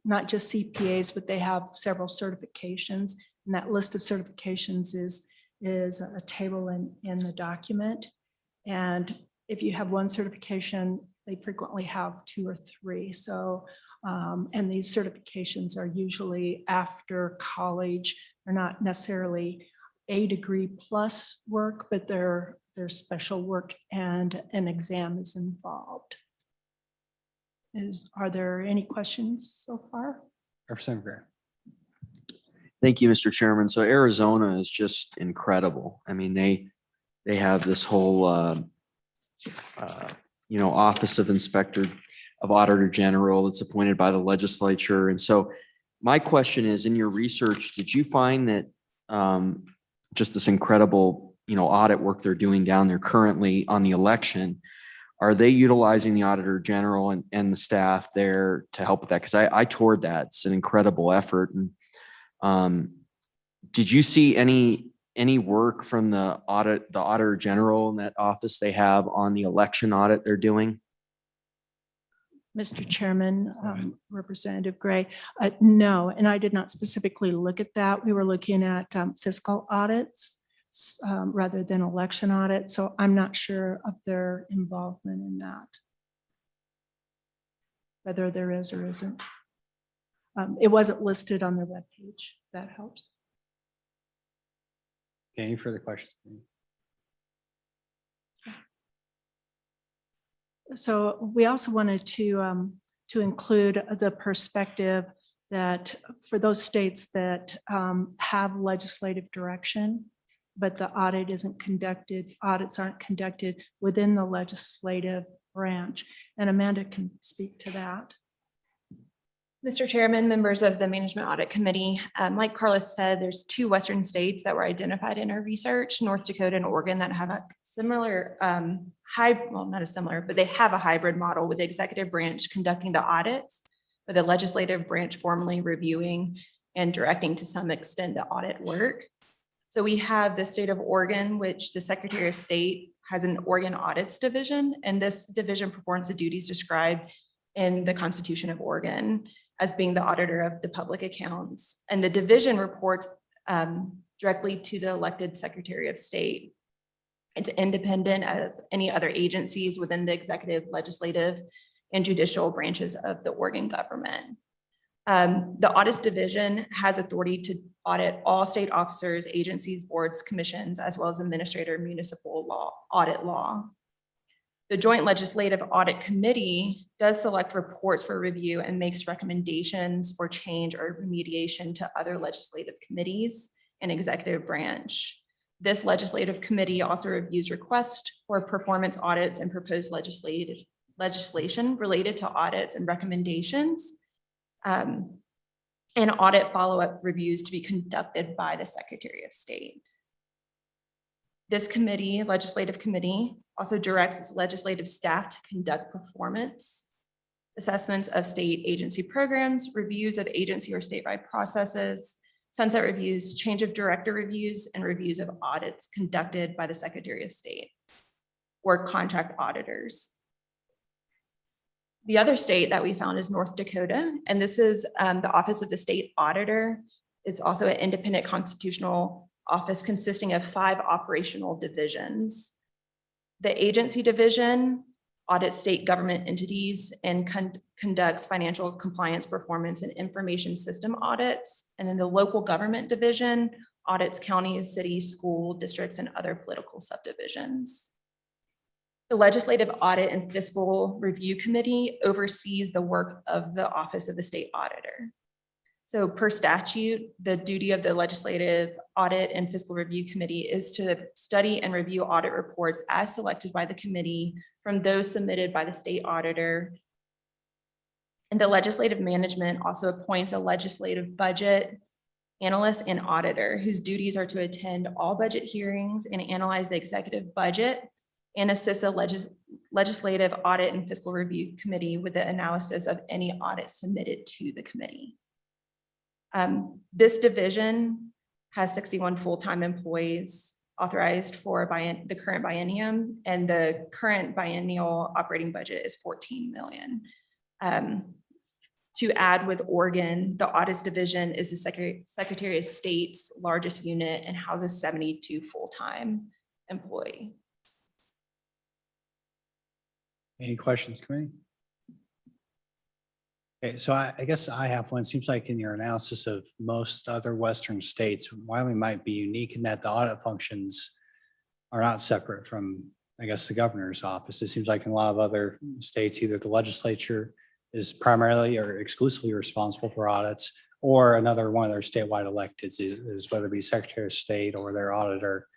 Speaker 14: not just CPAs, but they have several certifications. And that list of certifications is a table in the document. And if you have one certification, they frequently have 2 or 3. So, and these certifications are usually after college. They're not necessarily a degree plus work, but they're special work and an exam is involved. Are there any questions so far?
Speaker 2: Representative Gray.
Speaker 8: Thank you, Mr. Chairman. So Arizona is just incredible. I mean, they have this whole, Office of Inspector of Auditor General that's appointed by the legislature. And so my question is, in your research, did you find that just this incredible, audit work they're doing down there currently on the election, are they utilizing the Auditor General and the staff there to help with that? Because I toured that. It's an incredible effort. And did you see any work from the Auditor General in that office they have on the election audit they're doing?
Speaker 14: Mr. Chairman, Representative Gray, no, and I did not specifically look at that. We were looking at fiscal audits rather than election audits, so I'm not sure of their involvement in that, whether there is or isn't. It wasn't listed on their webpage, if that helps.
Speaker 2: Any further questions?
Speaker 14: So we also wanted to include the perspective that for those states that have legislative direction, but the audits aren't conducted within the legislative branch. And Amanda can speak to that.
Speaker 13: Mr. Chairman, members of the Management Audit Committee, like Carlos said, there's 2 Western states that were identified in our research, North Dakota and Oregon, that have a similar not a similar, but they have a hybrid model with the executive branch conducting the audits, with the legislative branch formally reviewing and directing to some extent the audit work. So we have the state of Oregon, which the Secretary of State has an Oregon Audits Division, and this division performs the duties described in the Constitution of Oregon as being the auditor of the public accounts. And the division reports directly to the elected Secretary of State. It's independent of any other agencies within the executive, legislative, and judicial branches of the Oregon government. The Audits Division has authority to audit all state officers, agencies, boards, commissions, as well as administrator municipal law, audit law. The Joint Legislative Audit Committee does select reports for review and makes recommendations for change or remediation to other legislative committees and executive branch. This legislative committee also reviews requests for performance audits and proposed legislation related to audits and recommendations, and audit follow-up reviews to be conducted by the Secretary of State. This committee, legislative committee, also directs its legislative staff to conduct performance assessments of state agency programs, reviews of agency or statewide processes, sunset reviews, change of director reviews, and reviews of audits conducted by the Secretary of State or contract auditors. The other state that we found is North Dakota, and this is the Office of the State Auditor. It's also an independent constitutional office consisting of 5 operational divisions. The agency division audits state government entities and conducts financial compliance, performance, and information system audits. And then the local government division audits counties, cities, school districts, and other political subdivisions. The Legislative Audit and Fiscal Review Committee oversees the work of the Office of the State Auditor. So per statute, the duty of the Legislative Audit and Fiscal Review Committee is to study and review audit reports as selected by the committee from those submitted by the state auditor. And the legislative management also appoints a legislative budget analyst and auditor whose duties are to attend all budget hearings and analyze the executive budget and assist the Legislative Audit and Fiscal Review Committee with the analysis of any audit submitted to the committee. This division has 61 full-time employees authorized for the current biennium, and the current biennial operating budget is $14 million. To add with Oregon, the Audits Division is the Secretary of State's largest unit and houses 72 full-time employees.
Speaker 2: Any questions, committee? Okay, so I guess I have one. Seems like in your analysis of most other Western states, Wyoming might be unique in that the audit functions are not separate from, I guess, the governor's office. It seems like in a lot of other states, either the legislature is primarily or exclusively responsible for audits, or another one of their statewide electeds is whether it be Secretary of State or their auditor.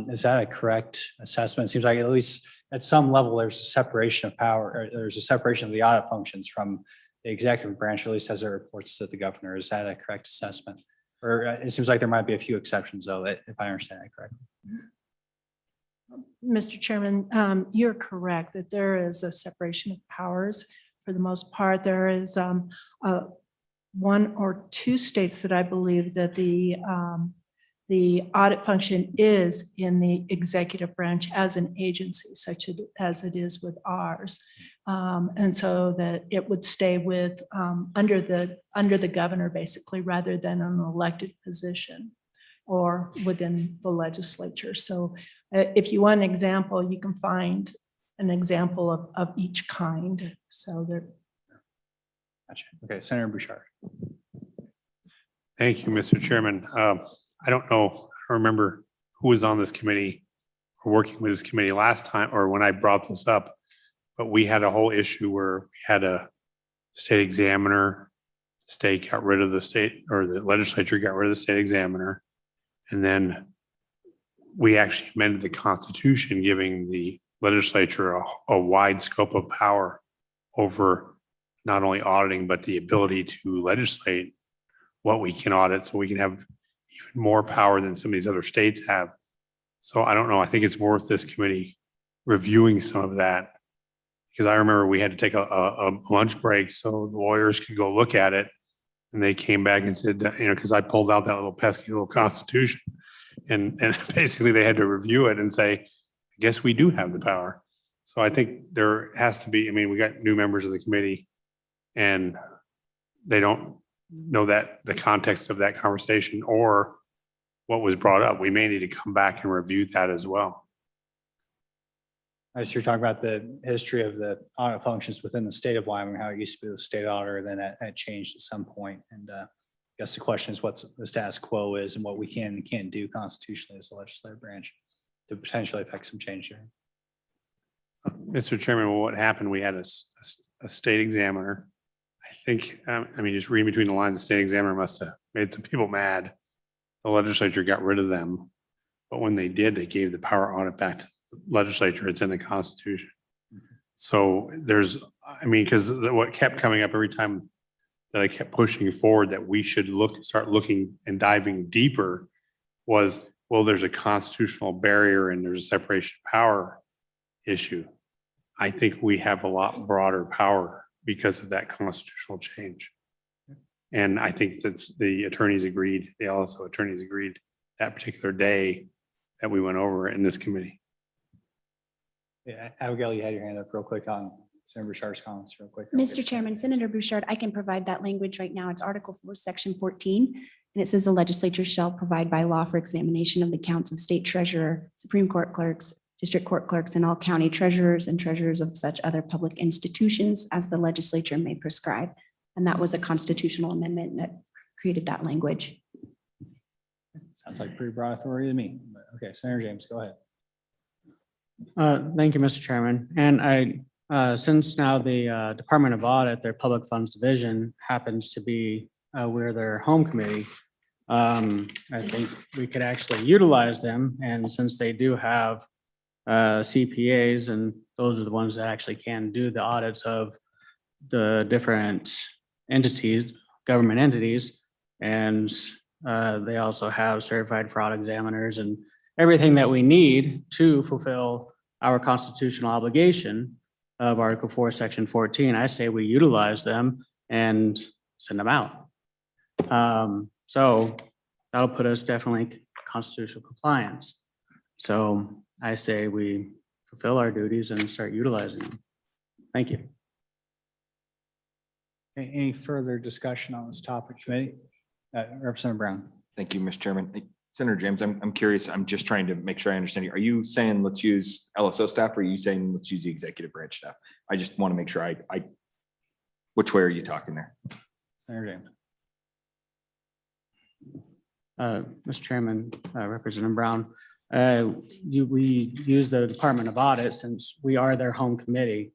Speaker 2: Is that a correct assessment? It seems like at least at some level, there's a separation of power, or there's a separation of the audit functions from the executive branch, at least as it reports to the governor. Is that a correct assessment? Or it seems like there might be a few exceptions though, if I understand that correctly.
Speaker 14: Mr. Chairman, you're correct that there is a separation of powers. For the most part, there is one or two states that I believe that the audit function is in the executive branch as an agency, such as it is with ours. And so that it would stay with under the governor basically, rather than an elected position or within the legislature. So if you want an example, you can find an example of each kind. So there.
Speaker 2: Gotcha. Okay, Senator Bouchard.
Speaker 7: Thank you, Mr. Chairman. I don't know, I don't remember who was on this committee or working with this committee last time or when I brought this up, but we had a whole issue where we had a state examiner, state got rid of the state, or the legislature got rid of the state examiner. And then we actually amended the Constitution, giving the legislature a wide scope of power over not only auditing, but the ability to legislate what we can audit, so we can have even more power than some of these other states have. So I don't know, I think it's worth this committee reviewing some of that. Because I remember we had to take a lunch break so the lawyers could go look at it. And they came back and said, because I pulled out that little pesky little Constitution. And basically they had to review it and say, I guess we do have the power. So I think there has to be, we got new members of the committee and they don't know that the context of that conversation or what was brought up. We may need to come back and review that as well.
Speaker 2: As you're talking about the history of the audit functions within the state of Wyoming, how it used to be the state auditor, then that changed at some point. And I guess the question is what's the status quo is and what we can and can't do constitutionally as the legislative branch to potentially affect some change here.
Speaker 7: Mr. Chairman, what happened, we had a state examiner. I think, just reading between the lines, the state examiner must have made some people mad. The legislature got rid of them. But when they did, they gave the power audit back to the legislature. It's in the Constitution. So there's, because what kept coming up every time that I kept pushing forward that we should start looking and diving deeper was, well, there's a constitutional barrier and there's a separation of power issue. I think we have a lot broader power because of that constitutional change. And I think that the attorneys agreed, the LSO attorneys agreed that particular day that we went over in this committee.
Speaker 2: Yeah, Abigail, you had your hand up real quick on Senator Bouchard's comments real quick.
Speaker 1: Mr. Chairman, Senator Bouchard, I can provide that language right now. It's Article 4, Section 14. And it says the legislature shall provide by law for examination of the accounts of state treasurer, Supreme Court clerks, district court clerks, and all county treasurers and treasurers of such other public institutions as the legislature may prescribe. And that was a constitutional amendment that created that language.
Speaker 2: Sounds like pretty broad authority to me. But okay, Senator James, go ahead.
Speaker 12: Thank you, Mr. Chairman. And since now the Department of Audit, their Public Funds Division happens to be we're their home committee, I think we could actually utilize them. And since they do have CPAs, and those are the ones that actually can do the audits of the different entities, government entities, and they also have certified fraud examiners and everything that we need to fulfill our constitutional obligation of Article 4, Section 14. I say we utilize them and send them out. So that'll put us definitely in constitutional compliance. So I say we fulfill our duties and start utilizing them. Thank you.
Speaker 2: Any further discussion on this topic, committee? Representative Brown.
Speaker 5: Thank you, Mr. Chairman. Senator James, I'm curious. I'm just trying to make sure I understand you. Are you saying let's use LSO staff, or are you saying let's use the executive branch staff? I just want to make sure which way are you talking there?
Speaker 2: Senator James.
Speaker 12: Mr. Chairman, Representative Brown, we use the Department of Audit since we are their home committee,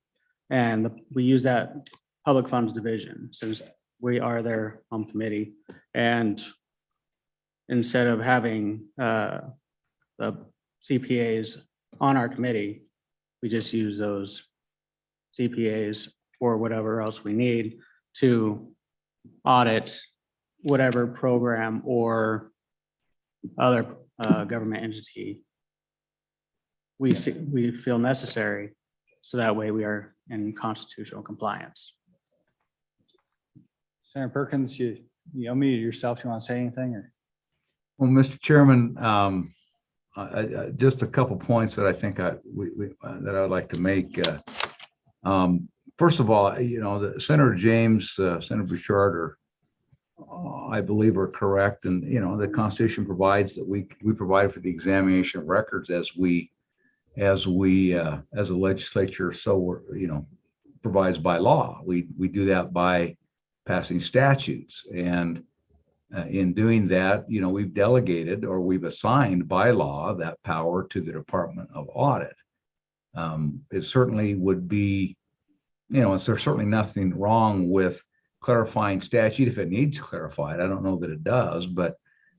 Speaker 12: and we use that Public Funds Division since we are their home committee. And instead of having the CPAs on our committee. We just use those CPAs or whatever else we need to audit whatever program or other government entity we feel necessary. So that way we are in constitutional compliance.
Speaker 2: Senator Perkins, you unmuted yourself. You want to say anything or?
Speaker 6: Well, Mr. Chairman, just a couple points that I think that I'd like to make. First of all, the Senator James, Senator Bouchard I believe are correct. And, the Constitution provides that we provide for the examination of records as a legislature, so provides by law. We do that by passing statutes. And in doing that, we've delegated or we've assigned by law that power to the Department of Audit. It certainly would be, there's certainly nothing wrong with clarifying statute if it needs clarified. I don't know that it does, but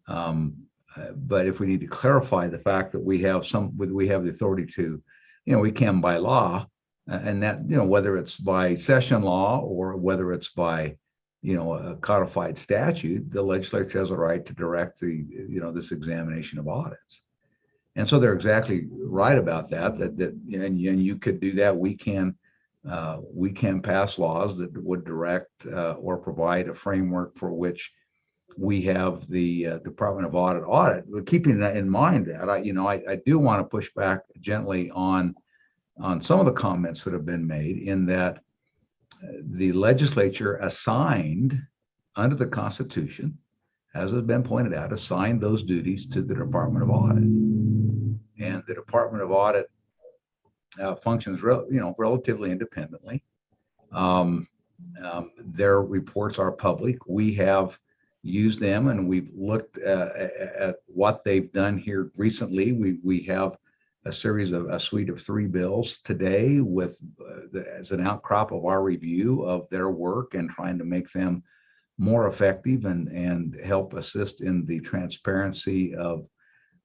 Speaker 6: if we need to clarify the fact that we have the authority to, we can by law, and that, whether it's by session law or whether it's by, a codified statute, the legislature has a right to direct this examination of audits. And so they're exactly right about that, and you could do that. We can pass laws that would direct or provide a framework for which we have the Department of Audit. But keeping that in mind, that I do want to push back gently on some of the comments that have been made, in that the legislature assigned under the Constitution, as has been pointed out, assigned those duties to the Department of Audit, and the Department of Audit functions relatively independently. Their reports are public. We have used them, and we've looked at what they've done here recently. We have a suite of 3 bills today as an outcrop of our review of their work and trying to make them more effective and help assist in the transparency of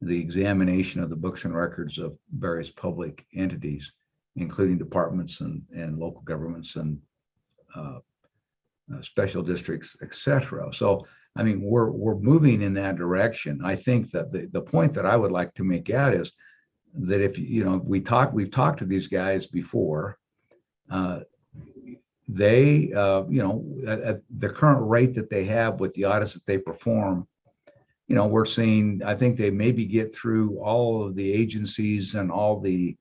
Speaker 6: the examination of the books and records of various public entities, including departments and local governments and special districts, etc. So, we're moving in that direction. I think that the point that I would like to make out is that if we've talked to these guys before, they at the current rate that they have with the audits that they perform, we're seeing, I think they maybe get through all of the agencies and all the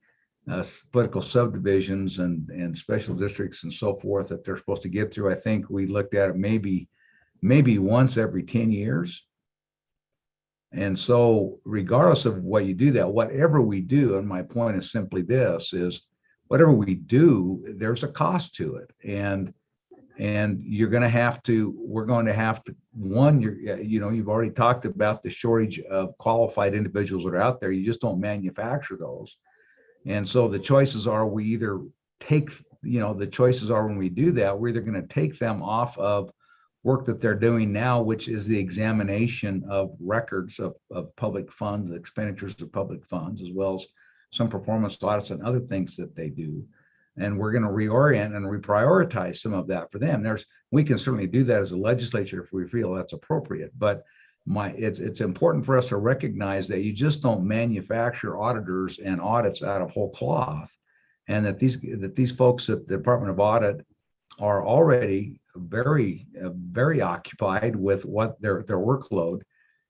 Speaker 6: political subdivisions and special districts and so forth that they're supposed to get through. I think we looked at it maybe once every 10 years. And so regardless of what you do, whatever we do, and my point is simply this, is whatever we do, there's a cost to it. And we're going to have to, you've already talked about the shortage of qualified individuals that are out there. You just don't manufacture those. And so the choices are, when we do that, we're either going to take them off of work that they're doing now, which is the examination of records of public funds, expenditures of public funds, as well as some performance audits and other things that they do. And we're going to reorient and reprioritize some of that for them. We can certainly do that as a legislature if we feel that's appropriate. But it's important for us to recognize that you just don't manufacture auditors and audits out of whole cloth, and that these folks at the Department of Audit are already very occupied with what their workload.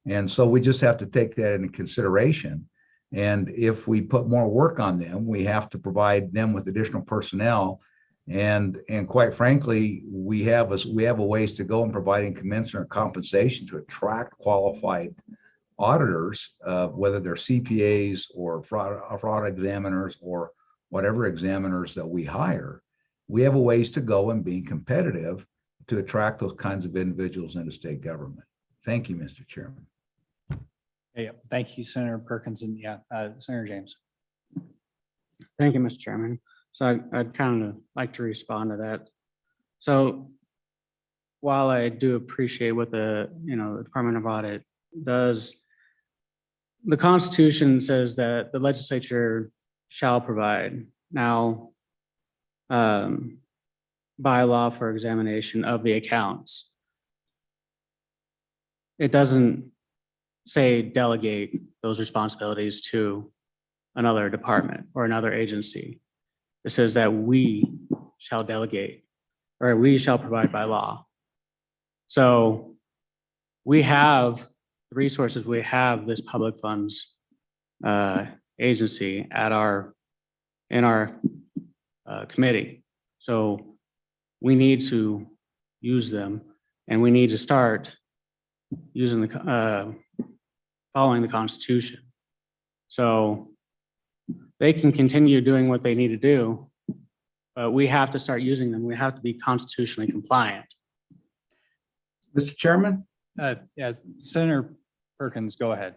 Speaker 6: And so we just have to take that into consideration. And if we put more work on them, we have to provide them with additional personnel. And quite frankly, we have a ways to go in providing commensurate compensation to attract qualified auditors, whether they're CPAs or fraud examiners or whatever examiners that we hire. We have a ways to go in being competitive to attract those kinds of individuals into state government. Thank you, Mr. Chairman.
Speaker 2: Yeah, thank you, Senator Perkins, and Senator James.
Speaker 12: Thank you, Mr. Chairman. So I'd kind of like to respond to that. So while I do appreciate what the Department of Audit does, the Constitution says that the legislature shall provide. Now, by law for examination of the accounts. It doesn't say delegate those responsibilities to another department or another agency. It says that we shall delegate, or we shall provide by law. So we have the resources, we have this public funds agency in our committee. So we need to use them, and we need to start using following the Constitution. So they can continue doing what they need to do, but we have to start using them. We have to be constitutionally compliant.
Speaker 6: Mr. Chairman?
Speaker 2: Yeah, Senator Perkins, go ahead.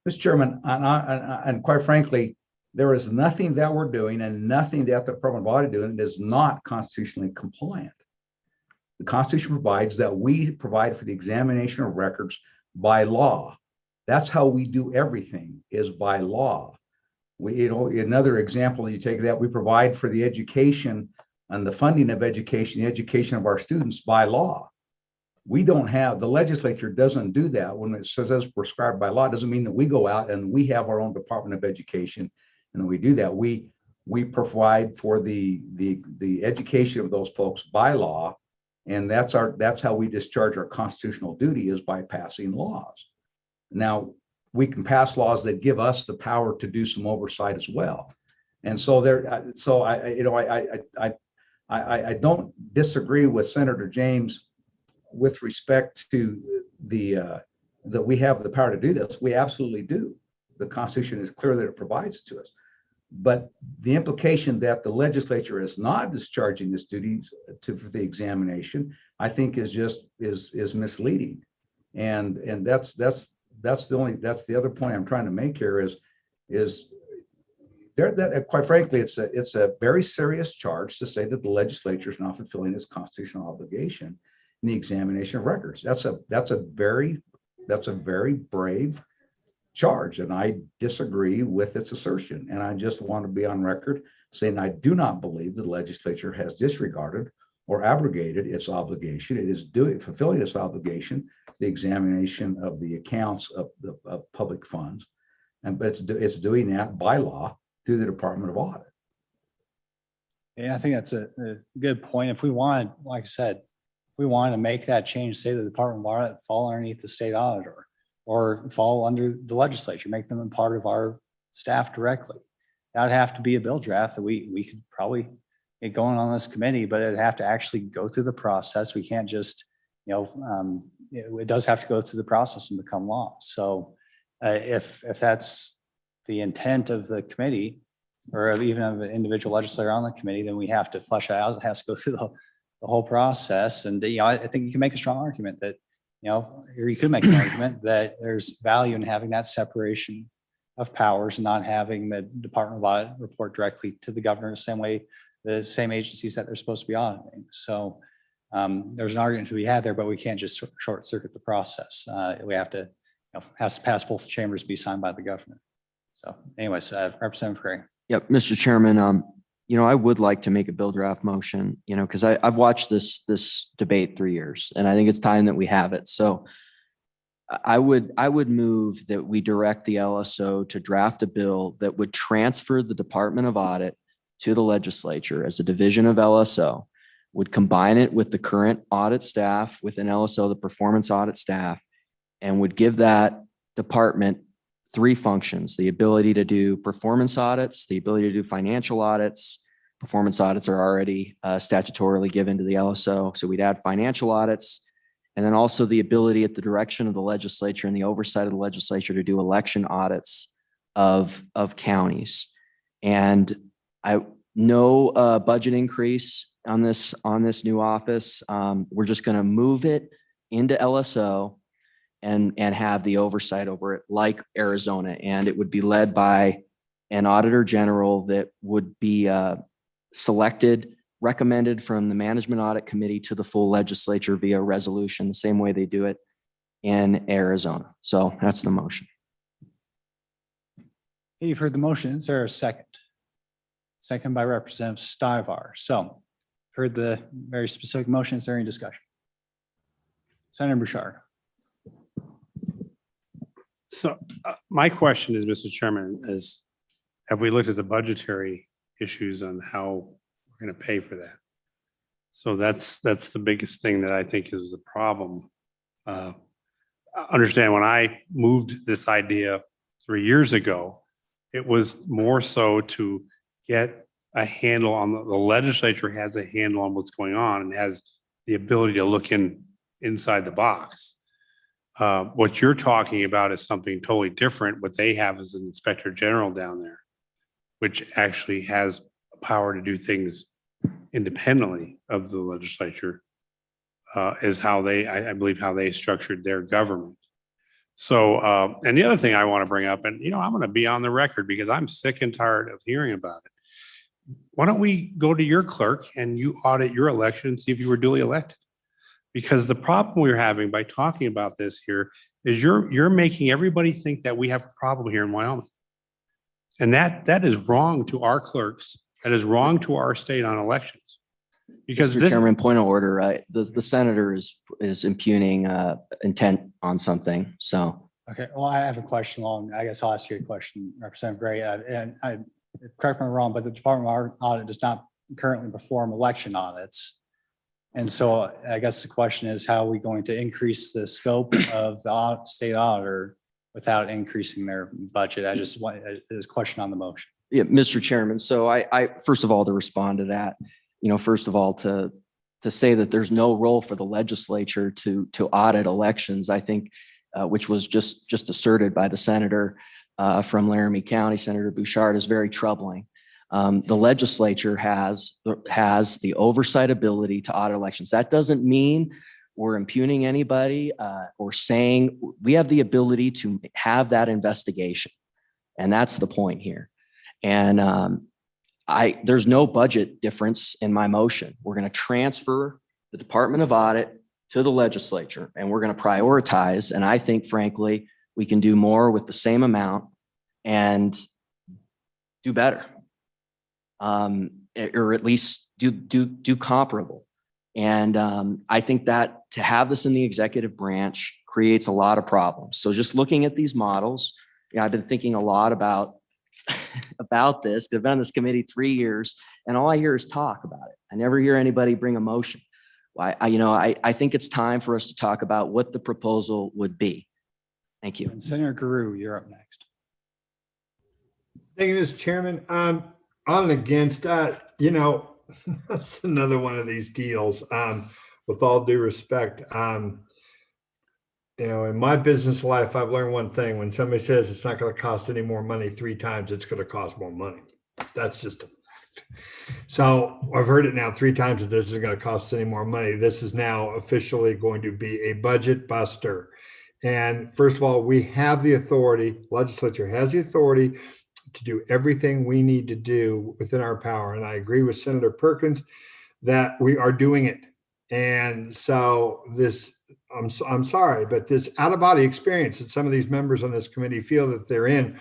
Speaker 6: Mr. Chairman, and quite frankly, there is nothing that we're doing and nothing that the Department of Audit doing that is not constitutionally compliant. The Constitution provides that we provide for the examination of records by law. That's how we do everything, is by law. Another example, you take that, we provide for the education and the funding of education, the education of our students by law. We don't have, the legislature doesn't do that. When it says as prescribed by law, it doesn't mean that we go out and we have our own Department of Education and we do that. We provide for the education of those folks by law, and that's how we discharge our constitutional duty, is by passing laws. Now, we can pass laws that give us the power to do some oversight as well. And so I don't disagree with Senator James with respect to that we have the power to do this. We absolutely do. The Constitution is clear that it provides it to us. But the implication that the legislature is not discharging its duties for the examination, I think is misleading. And that's the other point I'm trying to make here is there, that quite frankly, it's a very serious charge to say that the legislature is not fulfilling its constitutional obligation in the examination of records. That's a very brave charge, and I disagree with its assertion. And I just want to be on record saying I do not believe the legislature has disregarded or abrogated its obligation. It is fulfilling its obligation, the examination of the accounts of public funds, but it's doing that by law through the Department of Audit.
Speaker 2: Yeah, I think that's a good point. If we want, like I said, we want to make that change, say the Department of Audit fall underneath the state auditor or fall under the legislature, make them a part of our staff directly. That would have to be a bill draft that we could probably get going on this committee, but it'd have to actually go through the process. We can't just, it does have to go through the process and become law. So if that's the intent of the committee, or even of an individual legislator on the committee, then we have to flesh it out. It has to go through the whole process. And I think you can make a strong argument that, or you could make an argument that there's value in having that separation of powers, not having the Department of Audit report directly to the governor the same agencies that they're supposed to be auditing. So there's an argument to be had there, but we can't just short circuit the process. We have to, has to pass both chambers, be signed by the governor. So anyways, Representative Gray.
Speaker 8: Yep, Mr. Chairman, I would like to make a bill draft motion, because I've watched this debate 3 years, and I think it's time that we have it. So I would move that we direct the LSO to draft a bill that would transfer the Department of Audit to the legislature as a division of LSO, would combine it with the current audit staff within LSO, the performance audit staff, and would give that department 3 functions: the ability to do performance audits, the ability to do financial audits. Performance audits are already statutorily given to the LSO. So we'd add financial audits, and then also the ability at the direction of the legislature and the oversight of the legislature to do election audits of counties. And no budget increase on this new office. We're just going to move it into LSO and have the oversight over it like Arizona. And it would be led by an auditor general that would be selected, recommended from the management audit committee to the full legislature via resolution, the same way they do it in Arizona. So that's the motion.
Speaker 2: You've heard the motion. Is there a second? Second by Representative Stivar. So heard the very specific motion. Is there any discussion? Senator Bouchard.
Speaker 7: So my question is, Mr. Chairman, is have we looked at the budgetary issues on how we're going to pay for that? So that's the biggest thing that I think is the problem. Understand when I moved this idea 3 years ago, it was more so to get a handle on the legislature has a handle on what's going on and has the ability to look inside the box. What you're talking about is something totally different. What they have is an inspector general down there, which actually has power to do things independently of the legislature, is how I believe how they structured their government. So, and the other thing I want to bring up, and I'm going to be on the record because I'm sick and tired of hearing about it. Why don't we go to your clerk and you audit your election and see if you were duly elected? Because the problem we're having by talking about this here is you're making everybody think that we have a problem here in Wyoming. And that is wrong to our clerks. That is wrong to our state on elections. Because
Speaker 8: Mr. Chairman, point of order, right? The senator is impugning intent on something, so.
Speaker 2: Okay, well, I have a question. Well, I guess I'll ask you a question, Representative Gray. And correct me if I'm wrong, but the Department of Audit does not currently perform election audits. And so I guess the question is, how are we going to increase the scope of the state auditor without increasing their budget? There's a question on the motion.
Speaker 8: Yeah, Mr. Chairman. So I first of all, to respond to that, first of all, to say that there's no role for the legislature to audit elections, I think, which was just asserted by the senator from Laramie County, Senator Bouchard, is very troubling. The legislature has the oversight ability to audit elections. That doesn't mean we're impugning anybody or saying we have the ability to have that investigation. And that's the point here. And there's no budget difference in my motion. We're going to transfer the Department of Audit to the legislature, and we're going to prioritize. And I think, frankly, we can do more with the same amount and do better, or at least do comparable. And I think that to have this in the executive branch creates a lot of problems. So just looking at these models, I've been thinking a lot about this. I've been on this committee 3 years, and all I hear is talk about it. I never hear anybody bring a motion. I think it's time for us to talk about what the proposal would be. Thank you.
Speaker 2: And Senator Guru, you're up next.
Speaker 11: Thank you, Mr. Chairman. On and against, that's another one of these deals. With all due respect, in my business life, I've learned one thing: when somebody says it's not going to cost any more money 3 times, it's going to cost more money. That's just a fact. So I've heard it now 3 times that this isn't going to cost any more money. This is now officially going to be a budget buster. And first of all, we have the authority, legislature has the authority to do everything we need to do within our power. And I agree with Senator Perkins that we are doing it. And so this, I'm sorry, but this out-of-body experience that some of these members on this committee feel that they're in,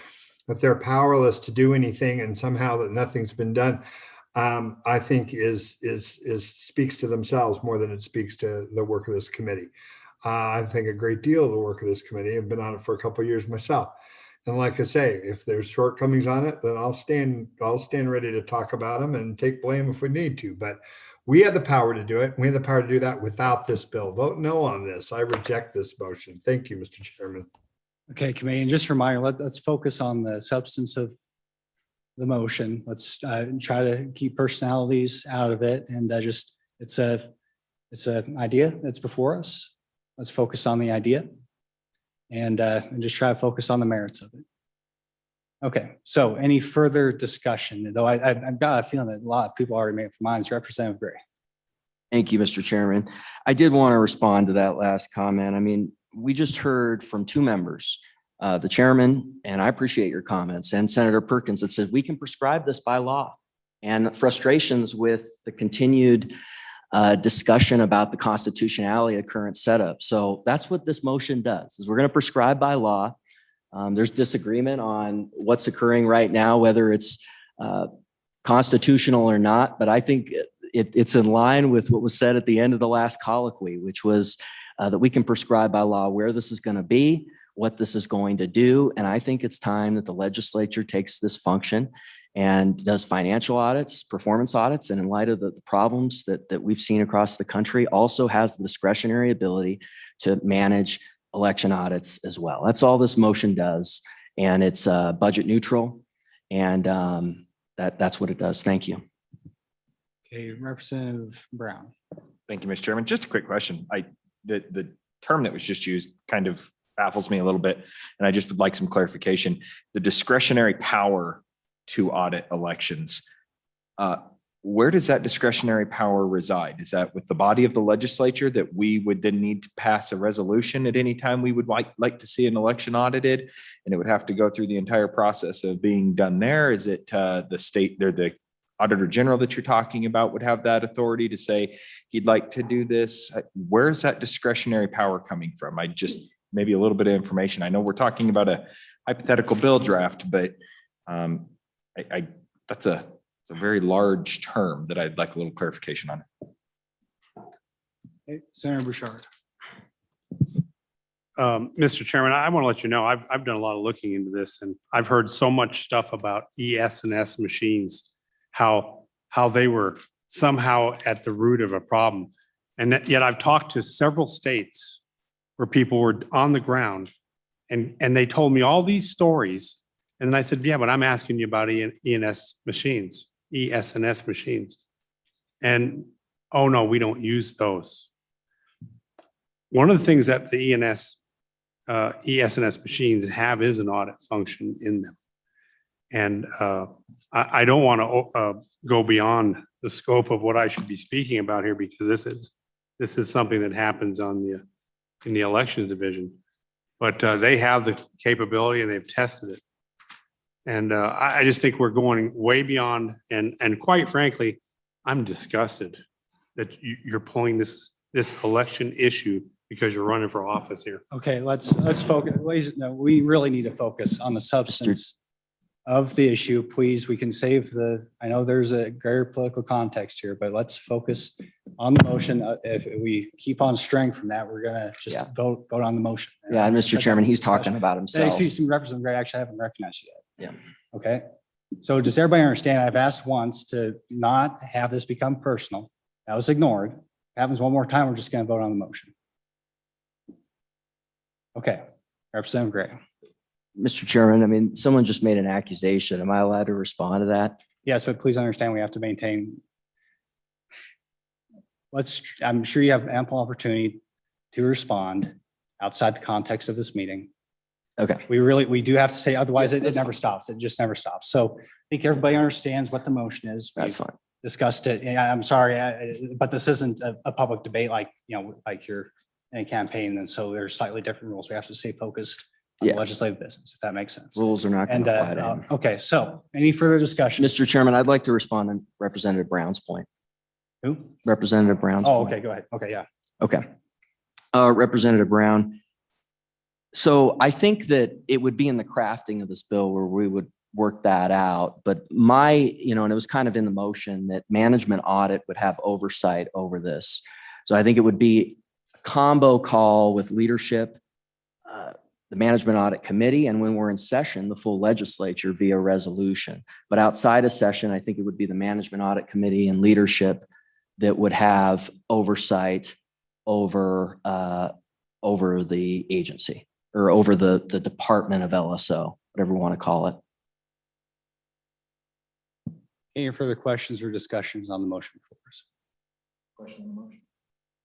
Speaker 11: that they're powerless to do anything and somehow that nothing's been done, I think is speaks to themselves more than it speaks to the work of this committee. I think a great deal of the work of this committee. I've been on it for a couple of years myself. And like I say, if there's shortcomings on it, then I'll stand ready to talk about them and take blame if we need to. But we have the power to do it. We have the power to do that without this bill. Vote no on this. I reject this motion. Thank you, Mr. Chairman.
Speaker 2: Okay, committee, and just a reminder, let's focus on the substance of the motion. Let's try to keep personalities out of it. And it's an idea that's before us. Let's focus on the idea and just try to focus on the merits of it. Okay, so any further discussion? Though I've got a feeling that a lot of people already made up their minds. Representative Gray.
Speaker 8: Thank you, Mr. Chairman. I did want to respond to that last comment. I mean, we just heard from 2 members, the chairman, and I appreciate your comments, and Senator Perkins, that says we can prescribe this by law, and frustrations with the continued discussion about the constitutionality of current setup. So that's what this motion does, is we're going to prescribe by law There's disagreement on what's occurring right now, whether it's constitutional or not, but I think it's in line with what was said at the end of the last colloquy, which was that we can prescribe by law where this is going to be, what this is going to do. And I think it's time that the legislature takes this function and does financial audits, performance audits, and in light of the problems that we've seen across the country, also has the discretionary ability to manage election audits as well. That's all this motion does. And it's budget neutral. And that's what it does. Thank you.
Speaker 2: Okay, Representative Brown.
Speaker 5: Thank you, Mr. Chairman. Just a quick question. The term that was just used kind of baffles me a little bit, and I just would like some clarification. The discretionary power to audit elections. Where does that discretionary power reside? Is that with the body of the legislature that we would then need to pass a resolution at any time we would like to see an election audited, and it would have to go through the entire process of being done there? Is it the state or the Auditor General that you're talking about would have that authority to say he'd like to do this? Where is that discretionary power coming from? I just, maybe a little bit of information. I know we're talking about a hypothetical bill draft, but it's a very large term that I'd like a little clarification on.
Speaker 2: Okay, Senator Bouchard.
Speaker 7: Mr. Chairman, I want to let you know, I've done a lot of looking into this, and I've heard so much stuff about ES&S machines, how they were somehow at the root of a problem. And yet I've talked to several states where people were on the ground and they told me all these stories. And then I said, yeah, but I'm asking you about ES&S machines. And, oh no, we don't use those. One of the things that the ES&S machines have is an audit function in them. And I don't want to go beyond the scope of what I should be speaking about here, because this is something that happens in the elections division. But they have the capability and they've tested it. And I just think we're going way beyond, and quite frankly, I'm disgusted that you're pulling this election issue because you're running for office here.
Speaker 2: Okay, let's focus. Ladies, no, we really need to focus on the substance of the issue. Please, we can save I know there's a greater political context here, but let's focus on the motion. If we keep on straying from that, we're gonna just vote on the motion.
Speaker 8: Yeah, and Mr. Chairman, he's talking about himself.
Speaker 2: Excuse me, Representative Gray, actually I haven't recognized you yet.
Speaker 8: Yeah.
Speaker 2: Okay, so does everybody understand? I've asked once to not have this become personal. That was ignored. If it happens one more time, we're just gonna vote on the motion. Okay, Representative Gray.
Speaker 8: Mr. Chairman, I mean, someone just made an accusation. Am I allowed to respond to that?
Speaker 2: Yes, but please understand we have to maintain. I'm sure you have ample opportunity to respond outside the context of this meeting.
Speaker 8: Okay.
Speaker 2: We do have to say, otherwise it never stops. It just never stops. So I think everybody understands what the motion is.
Speaker 8: That's fine.
Speaker 2: Discussed it. Yeah, I'm sorry, but this isn't a public debate like you're in a campaign. And so there's slightly different rules. We have to stay focused on legislative business, if that makes sense.
Speaker 8: Rules are not going to apply to him.
Speaker 2: Okay, so any further discussion?
Speaker 8: Mr. Chairman, I'd like to respond to Representative Brown's point.
Speaker 2: Who?
Speaker 8: Representative Brown's
Speaker 2: Oh,
Speaker 8: point.
Speaker 2: okay, go ahead. Okay, yeah.
Speaker 8: Okay. Representative Brown. So I think that it would be in the crafting of this bill where we would work that out. But and it was kind of in the motion that management audit would have oversight over this. So I think it would be a combo call with leadership, the management audit committee, and when we're in session, the full legislature via resolution. But outside of session, I think it would be the management audit committee and leadership that would have oversight over the agency or over the department of LSO, whatever we want to call it.
Speaker 2: Any further questions or discussions on the motion before us?
Speaker 4: Question on the motion.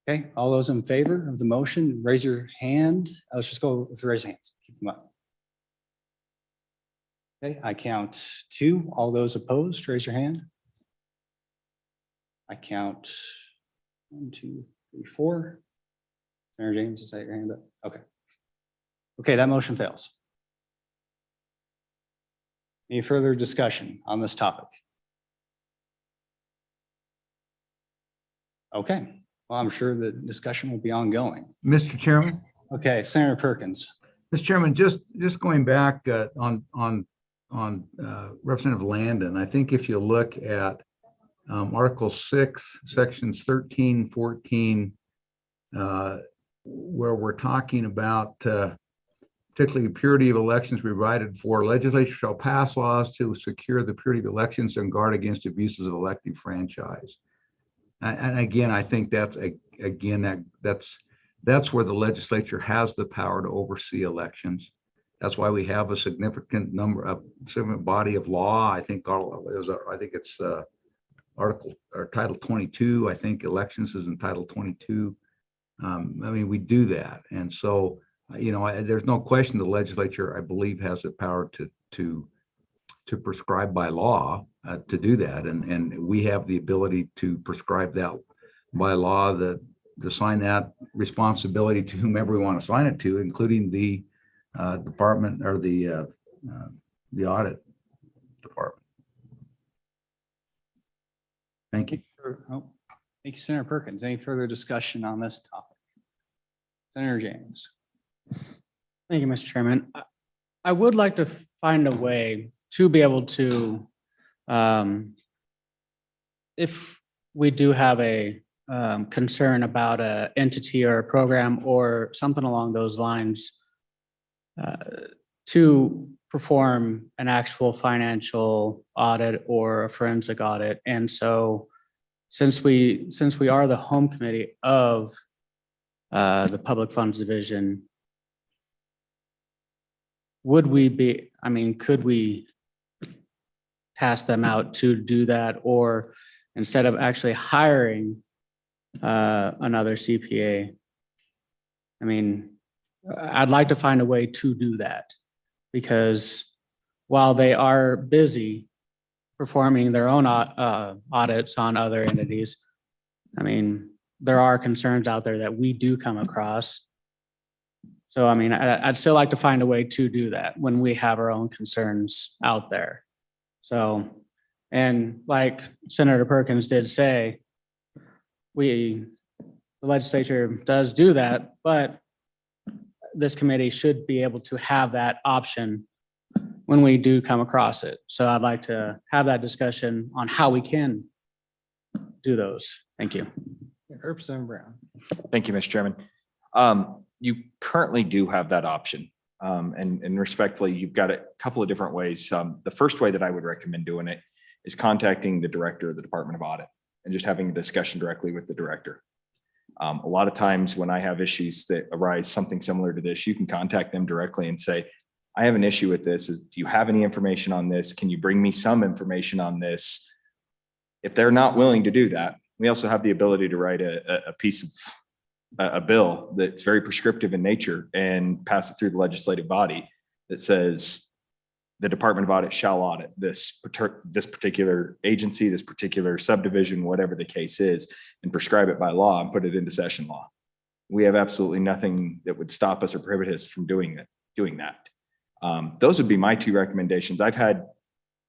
Speaker 2: Okay, all those in favor of the motion, raise your hand. Let's just go with raise hands. Keep them up. Okay, I count 2. All those opposed, raise your hand. I count 1, 2, 3, 4. Senator James, is that your hand up? Okay. Okay, that motion fails. Any further discussion on this topic? Okay. Well, I'm sure the discussion will be ongoing.
Speaker 6: Mr. Chairman?
Speaker 2: Okay, Senator Perkins.
Speaker 6: Mr. Chairman, just going back on Representative Landon, I think if you look at Article 6, Sections 13, 14, where we're talking about particularly purity of elections provided for, legislature shall pass laws to secure the purity of elections and guard against abuses of elective franchise. And again, I think that's where the legislature has the power to oversee elections. That's why we have a significant body of law. I think it's Article or Title 22. I think elections is in Title 22. I mean, we do that, and so there's no question the legislature, I believe, has the power to prescribe by law to do that, and we have the ability to prescribe that by law, to assign that responsibility to whomever we want to assign it to, including the department or the audit department. Thank you.
Speaker 2: Thank you, Senator Perkins. Any further discussion on this topic? Senator James.
Speaker 12: Thank you, Mr. Chairman. I would like to find a way to be able to, if we do have a concern about an entity or a program or something along those lines, to perform an actual financial audit or a forensic audit. And so since we are the home committee of the Public Funds Division, could we task them out to do that? Or instead of actually hiring another CPA, I'd like to find a way to do that, because while they are busy performing their own audits on other entities, there are concerns out there that we do come across. So, I'd still like to find a way to do that when we have our own concerns out there. So, and like Senator Perkins did say, the legislature does do that, but this committee should be able to have that option when we do come across it. So I'd like to have that discussion on how we can do those. Thank you.
Speaker 2: Representative Brown.
Speaker 5: Thank you, Mr. Chairman. You currently do have that option. And respectfully, you've got a couple of different ways. The first way that I would recommend doing it is contacting the director of the Department of Audit and just having a discussion directly with the director. A lot of times when I have issues that arise something similar to this, you can contact them directly and say, I have an issue with this. Do you have any information on this? Can you bring me some information on this? If they're not willing to do that, we also have the ability to write a piece of a bill that's very prescriptive in nature and pass it through the legislative body that says the Department of Audit shall audit this particular agency, this particular subdivision, whatever the case is, and prescribe it by law and put it into session law. We have absolutely nothing that would stop us or prohibit us from doing that. Those would be my two recommendations. I've had,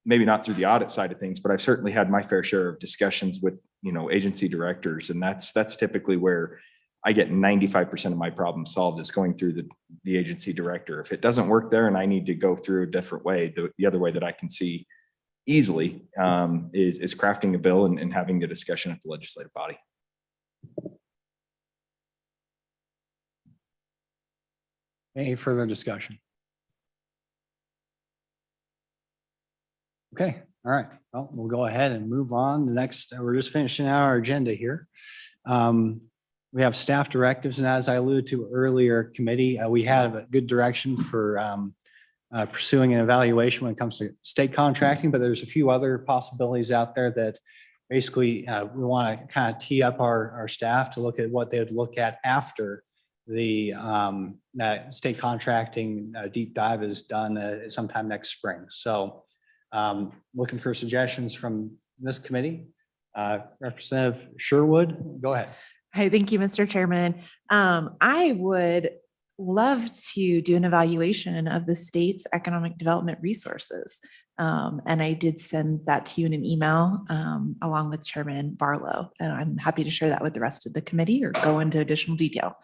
Speaker 5: maybe not through the audit side of things, but I've certainly had my fair share of discussions with, agency directors. And that's typically where I get 95% of my problem solved, is going through the agency director. If it doesn't work there and I need to go through a different way, the other way that I can see easily is crafting a bill and having the discussion at the legislative body.
Speaker 2: Any further discussion? Okay, all right. Well, we'll go ahead and move on. The next, we're just finishing out our agenda here. We have staff directives, and as I alluded to earlier, committee, we have a good direction for pursuing an evaluation when it comes to state contracting, but there's a few other possibilities out there that basically we want to kind of tee up our staff to look at what they would look at after the that state contracting deep dive is done sometime next spring. So looking for suggestions from this committee. Representative Sherwood, go ahead.
Speaker 9: Hi, thank you, Mr. Chairman. I would love to do an evaluation of the state's economic development resources. And I did send that to you in an email along with Chairman Barlow. And I'm happy to share that with the rest of the committee or go into additional detail.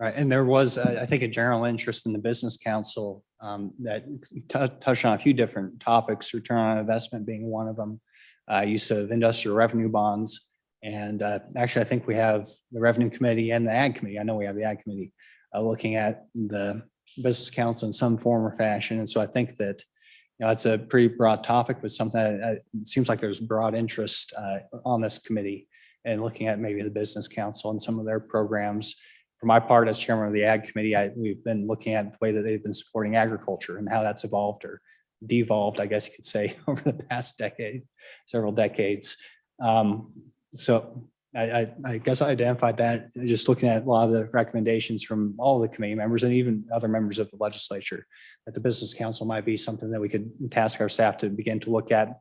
Speaker 2: Right, and there was, I think, a general interest in the Business Council that touched on a few different topics, return on investment being one of them, use of industrial revenue bonds. And actually, I think we have the Revenue Committee and the Ag Committee. I know we have the Ag Committee looking at the Business Council in some form or fashion. And so I think that, that's a pretty broad topic, but something that it seems like there's broad interest on this committee and looking at maybe the Business Council and some of their programs. For my part, as chairman of the Ag Committee, we've been looking at the way that they've been supporting agriculture and how that's evolved or devolved, I guess you could say, over the past decade, several decades. So I guess I identified that just looking at a lot of the recommendations from all the committee members and even other members of the legislature, that the Business Council might be something that we could task our staff to begin to look at,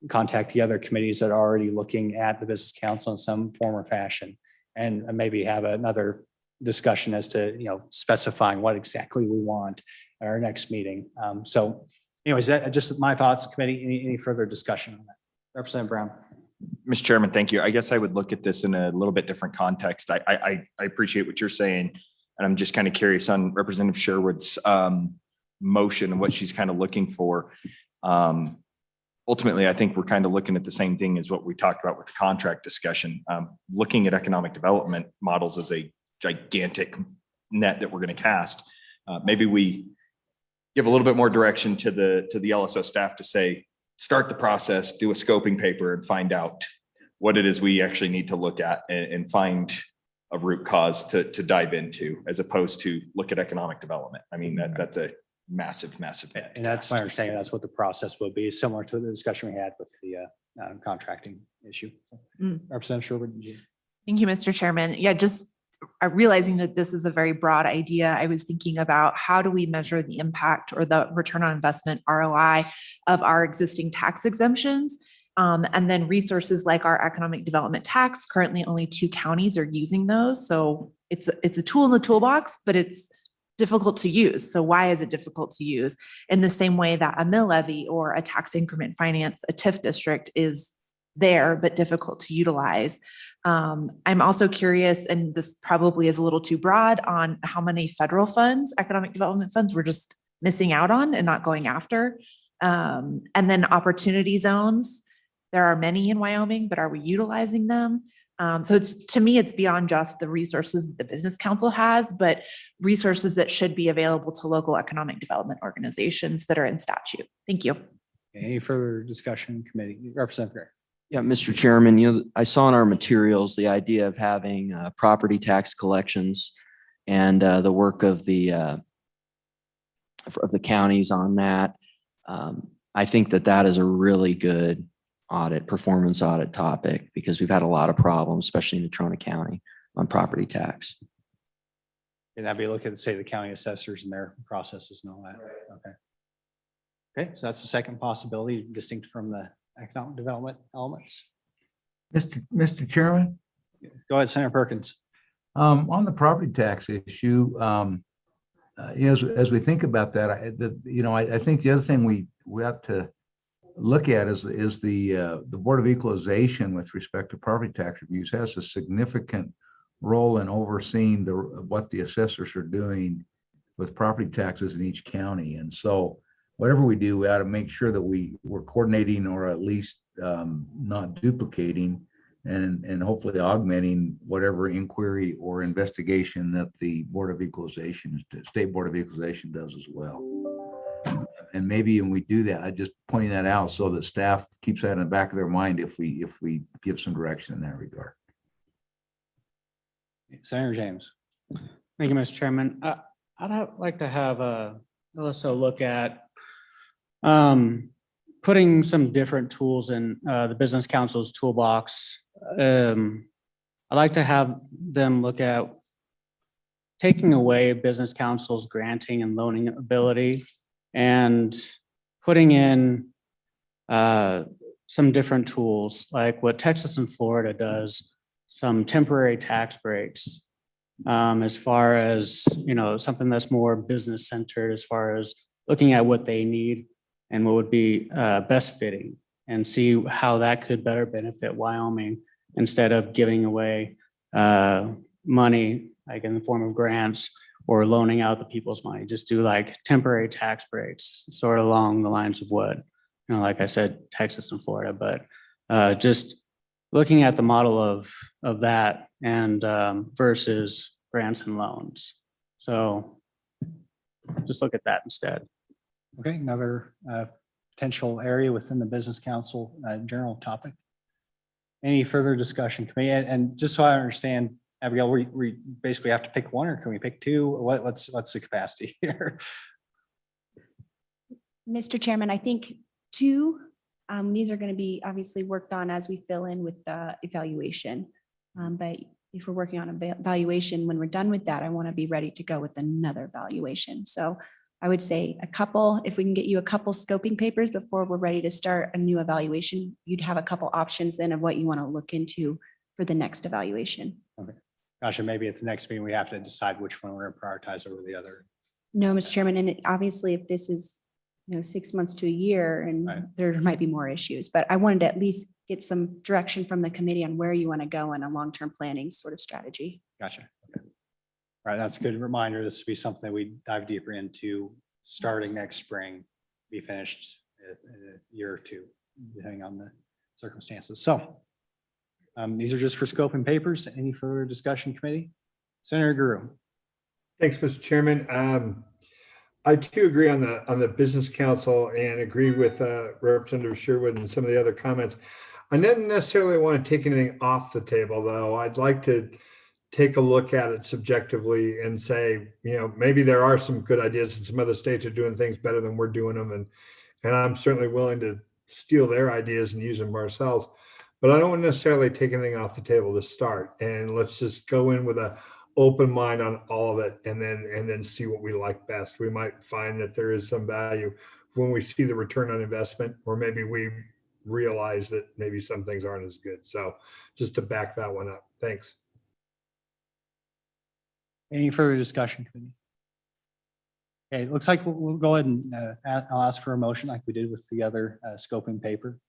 Speaker 2: contact the other committees that are already looking at the Business Council in some form or fashion, and maybe have another discussion as to, specifying what exactly we want at our next meeting. So anyways, that just my thoughts, committee. Any further discussion on that? Representative Brown.
Speaker 5: Mr. Chairman, thank you. I guess I would look at this in a little bit different context. I appreciate what you're saying, and I'm just kind of curious on Representative Sherwood's motion and what she's kind of looking for. Ultimately, I think we're kind of looking at the same thing as what we talked about with the contract discussion. Looking at economic development models as a gigantic net that we're going to cast. Maybe we give a little bit more direction to the LSO staff to say, start the process, do a scoping paper and find out what it is we actually need to look at and find a root cause to dive into, as opposed to look at economic development. I mean, that's a massive.
Speaker 2: And that's my understanding. That's what the process will be, similar to the discussion we had with the contracting issue. Representative Sherwood.
Speaker 9: Thank you, Mr. Chairman. Yeah, just realizing that this is a very broad idea, I was thinking about how do we measure the impact or the return on investment ROI of our existing tax exemptions. And then resources like our economic development tax. Currently, only 2 counties are using those. So it's a tool in the toolbox, but it's difficult to use. So why is it difficult to use? In the same way that a mill levy or a tax increment finance, a TIF district is there, but difficult to utilize. I'm also curious, and this probably is a little too broad, on how many federal funds, economic development funds, we're just missing out on and not going after. And then opportunity zones. There are many in Wyoming, but are we utilizing them? So to me, it's beyond just the resources that the Business Council has, but resources that should be available to local economic development organizations that are in statute. Thank you.
Speaker 2: Any further discussion, committee? Representative Gray.
Speaker 8: Yeah, Mr. Chairman, I saw in our materials the idea of having property tax collections and the work of the counties on that. I think that is a really good performance audit topic, because we've had a lot of problems, especially in Natrona County, on property tax.
Speaker 2: And that'd be looking at, say, the county assessors and their processes and all that. Okay. Okay, so that's the second possibility, distinct from the economic development elements.
Speaker 6: Mr. Chairman?
Speaker 2: Go ahead, Senator Perkins.
Speaker 6: On the property tax issue, as we think about that, I think the other thing we have to look at is the Board of Equalization with respect to property tax reviews has a significant role in overseeing what the assessors are doing with property taxes in each county. And so whatever we do, we ought to make sure that we're coordinating, or at least not duplicating, and hopefully augmenting whatever inquiry or investigation that the State Board of Equalization does as well. And maybe when we do that, I just pointing that out so that staff keeps that in the back of their mind if we give some direction in that regard.
Speaker 2: Senator James.
Speaker 12: Thank you, Mr. Chairman. I'd like to have also look at putting some different tools in the Business Council's toolbox. I'd like to have them look at taking away Business Council's granting and loaning ability and putting in some different tools, like what Texas and Florida does, some temporary tax breaks, as far as, something that's more business centered, as far as looking at what they need and what would be best fitting, and see how that could better benefit Wyoming, instead of giving away money like in the form of grants or loaning out the people's money. Just do like temporary tax breaks, sort of along the lines of what, like I said, Texas and Florida, but just looking at the model of that and versus grants and loans. So just look at that instead.
Speaker 2: Okay, another potential area within the business council general topic. Any further discussion, committee? And just so I understand, Abigail, we basically have to pick one, or can we pick two? Or what's the capacity here?
Speaker 1: Mr. Chairman, I think two, these are going to be obviously worked on as we fill in with the evaluation. But if we're working on a evaluation, when we're done with that, I want to be ready to go with another evaluation. So I would say a couple, if we can get you a couple scoping papers before we're ready to start a new evaluation, you'd have a couple options then of what you want to look into for the next evaluation.
Speaker 2: Okay. Gosh, and maybe at the next meeting, we have to decide which one we're going to prioritize over the other.
Speaker 1: No, Mr. Chairman, and obviously if this is, 6 months to a year and
Speaker 2: Right.
Speaker 1: there might be more issues, but I wanted to at least get some direction from the committee on where you want to go in a long-term planning sort of strategy.
Speaker 2: Gotcha. Okay. All right, that's a good reminder. This will be something we dive deeper into starting next spring, be finished in a year or two, depending on the circumstances. So these are just for scope and papers. Any further discussion, committee? Senator Guru.
Speaker 11: Thanks, Mr. Chairman. I too agree on the business council and agree with Representative Sherwood and some of the other comments. I didn't necessarily want to take anything off the table, though. I'd like to take a look at it subjectively and say, maybe there are some good ideas and some other states are doing things better than we're doing them. And I'm certainly willing to steal their ideas and use them ourselves. But I don't want to necessarily take anything off the table to start. And let's just go in with an open mind on all of it and then see what we like best. We might find that there is some value when we see the return on investment, or maybe we realize that maybe some things aren't as good. So just to back that one up. Thanks.
Speaker 2: Any further discussion, committee? Okay, it looks like we'll go ahead and I'll ask for a motion like we did with the other scoping paper.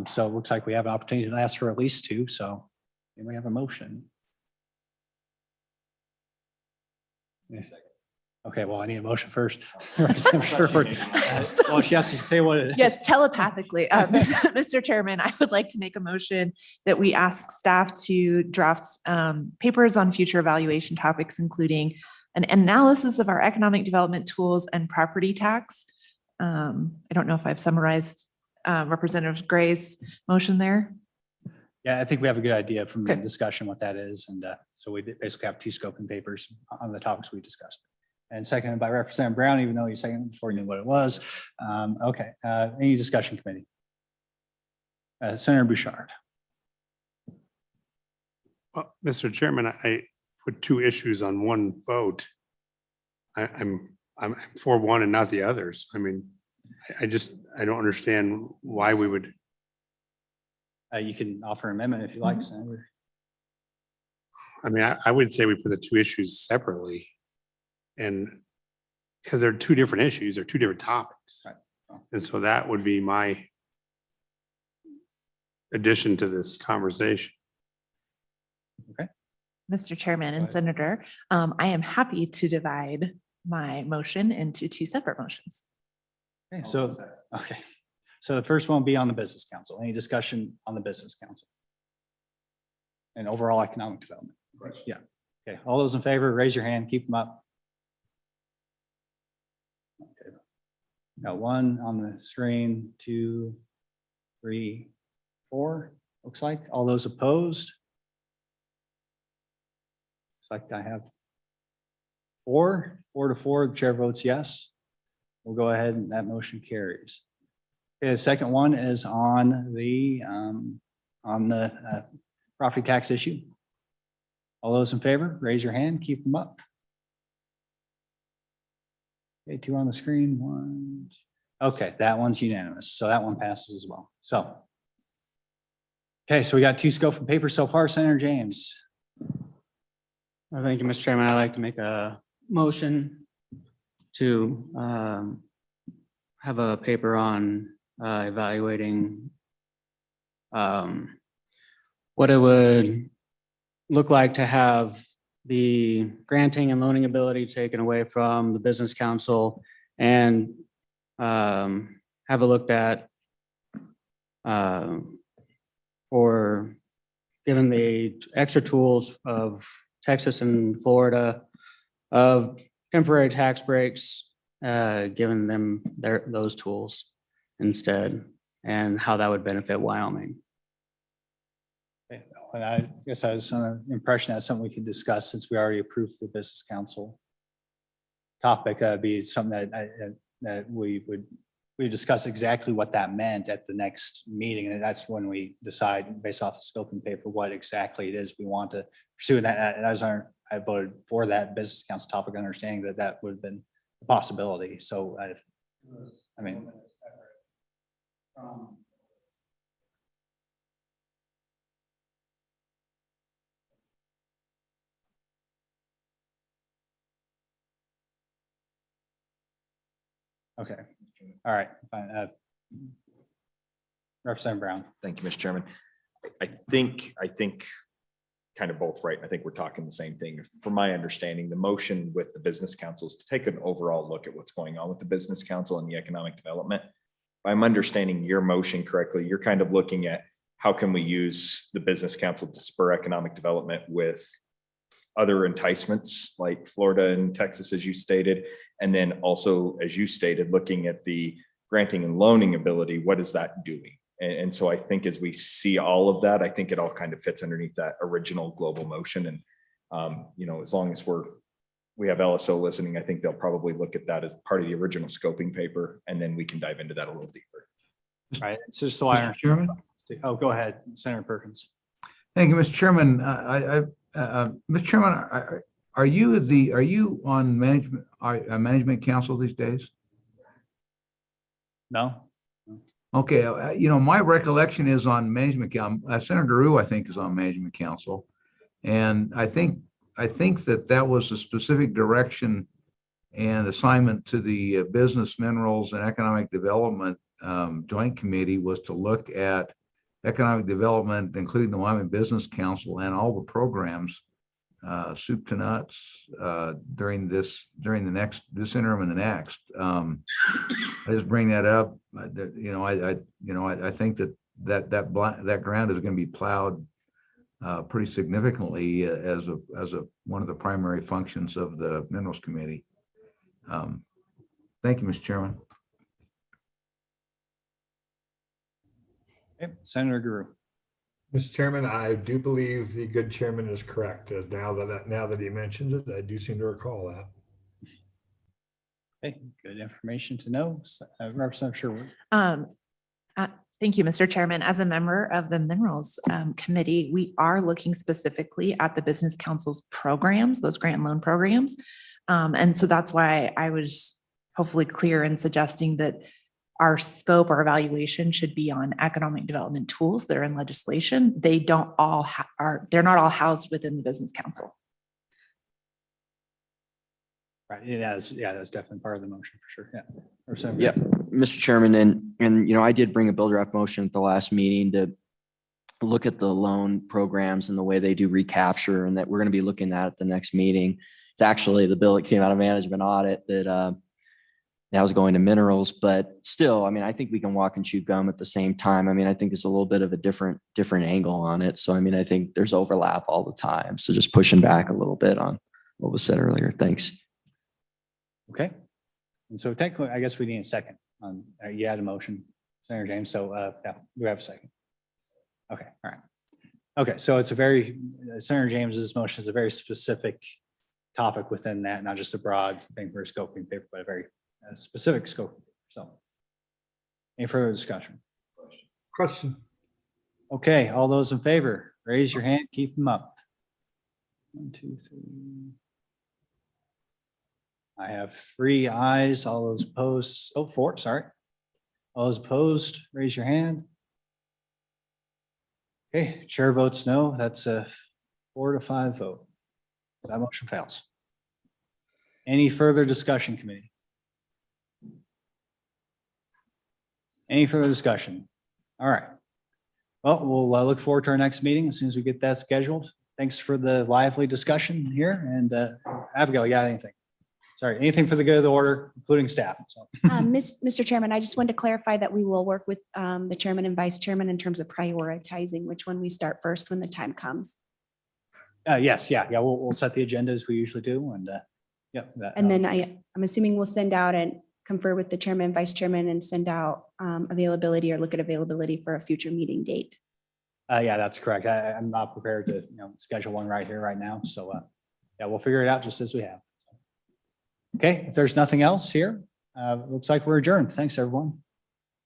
Speaker 2: So it looks like we have an opportunity to ask for at least two. So we have a motion. Okay, well, I need a motion first. I'm sure. Well, she has to say what it is.
Speaker 9: Yes, telepathically. Mr. Chairman, I would like to make a motion that we ask staff to draft papers on future evaluation topics, including an analysis of our economic development tools and property tax. I don't know if I've summarized Representative Gray's motion there.
Speaker 2: Yeah, I think we have a good idea from the discussion what that is. And so we basically have two scoping papers on the topics we discussed. And seconded by Representative Brown, even though you seconded before you knew what it was. Okay, any discussion, committee? Senator Bouchard.
Speaker 7: Well, Mr. Chairman, I put two issues on one vote. I'm for one and not the others. I mean, I don't understand why we would.
Speaker 2: You can offer an amendment if you like, Senator.
Speaker 7: I mean, I would say we put the two issues separately. And because they're two different issues, they're two different topics.
Speaker 2: Right.
Speaker 7: And so that would be my addition to this conversation.
Speaker 2: Okay.
Speaker 9: Mr. Chairman and Senator, I am happy to divide my motion into two separate motions.
Speaker 2: Okay, so the first one will be on the business council. Any discussion on the business council? And overall economic development? Yeah. Okay, all those in favor, raise your hand, keep them up. Okay. Got one on the screen, 2, 3, 4, looks like. All those opposed? Looks like I have 4 to 4, the chair votes yes. We'll go ahead and that motion carries. Okay, the second one is on the property tax issue. All those in favor, raise your hand, keep them up. Okay, 2 on the screen, 1. Okay, that one's unanimous. So that one passes as well. So. Okay, so we got 2 scope and papers so far, Senator James.
Speaker 12: Thank you, Mr. Chairman. I'd like to make a motion to have a paper on evaluating what it would look like to have the granting and loaning ability taken away from the business council and have a look at or given the extra tools of Texas and Florida of temporary tax breaks, giving them those tools instead, and how that would benefit Wyoming.
Speaker 2: And I guess I was under the impression that's something we could discuss since we already approved the business council topic. Be something that we discuss exactly what that meant at the next meeting. And that's when we decide based off the scoping paper, what exactly it is we want to pursue. And that, as I voted for that business council topic, understanding that that would have been a possibility. So I mean, okay. All right. Fine. Representative Brown.
Speaker 5: Thank you, Mr. Chairman. I think kind of both right. I think we're talking the same thing. From my understanding, the motion with the business council is to take an overall look at what's going on with the business council and the economic development. If I'm understanding your motion correctly, you're kind of looking at how can we use the business council to spur economic development with other enticements like Florida and Texas, as you stated. And then also, as you stated, looking at the granting and loaning ability, what is that doing? And so I think as we see all of that, I think it all kind of fits underneath that original global motion. And, you know, as long as we have LSO listening, I think they'll probably look at that as part of the original scoping paper, and then we can dive into that a little deeper.
Speaker 2: All right. So just so I
Speaker 6: Mr. Chairman?
Speaker 2: Oh, go ahead, Senator Perkins.
Speaker 6: Thank you, Mr. Chairman. Mr. Chairman, are you on management council these days?
Speaker 2: No.
Speaker 6: Okay, you know, my recollection is on management council. Senator Rue, I think, is on management council. And I think that was a specific direction and assignment to the Business, Minerals, and Economic Development Joint Committee was to look at economic development, including the Wyoming Business Council and all the programs, soup to nuts, during this interim and the next. I just bring that up. I think that ground is going to be plowed pretty significantly as one of the primary functions of the Minerals Committee. Thank you, Mr. Chairman.
Speaker 2: Okay. Senator Guru.
Speaker 11: Mr. Chairman, I do believe the good chairman is correct. Now that he mentions it, I do seem to recall that.
Speaker 2: Okay, good information to know. Representative Sherwood.
Speaker 9: Thank you, Mr. Chairman. As a member of the Minerals Committee, we are looking specifically at the Business Council's programs, those grant and loan programs. And so that's why I was hopefully clear in suggesting that our scope, our evaluation should be on economic development tools that are in legislation. They don't all they're not all housed within the Business Council.
Speaker 2: Right. That's definitely part of the motion for sure. Yeah.
Speaker 8: Yeah, Mr. Chairman, and you know, I did bring a bill draft motion at the last meeting to look at the loan programs and the way they do recapture, and that we're going to be looking at the next meeting. It's actually the bill that came out of management audit that now is going to minerals, but still, I mean, I think we can walk and chew gum at the same time. I mean, I think it's a little bit of a different angle on it. So, I mean, I think there's overlap all the time. So just pushing back a little bit on what was said earlier. Thanks.
Speaker 2: Okay. And so technically, I guess we need a second on, you had a motion, Senator James. So yeah, we have a second. Okay. All right. Okay. So it's Senator James's motion is a very specific topic within that, not just a broad thing for a scoping paper, but a very specific scope. So any further discussion?
Speaker 11: Question.
Speaker 2: Okay. All those in favor, raise your hand, keep them up. 1, 2, 3. I have 3 ayes. All those opposed, 4, sorry. All those opposed, raise your hand. Okay, chair votes no. That's a 4 to 5 vote. That motion fails. Any further discussion, committee? Any further discussion? All right. Well, we'll look forward to our next meeting as soon as we get that scheduled. thanks for the lively discussion here. And Abigail, you got anything? Sorry, anything for the good of the order, including staff. So.
Speaker 1: Mr. Chairman, I just wanted to clarify that we will work with the chairman and vice chairman in terms of prioritizing which one we start first when the time comes.
Speaker 2: Yes, yeah, we'll set the agenda as we usually do. And yeah.
Speaker 1: And then I'm assuming we'll send out and confer with the chairman and vice chairman and send out availability or look at availability for a future meeting date.
Speaker 2: Yeah, that's correct. I'm not prepared to, schedule one right here, right now. So yeah, we'll figure it out just as we have. Okay, if there's nothing else here, looks like we're adjourned. Thanks, everyone.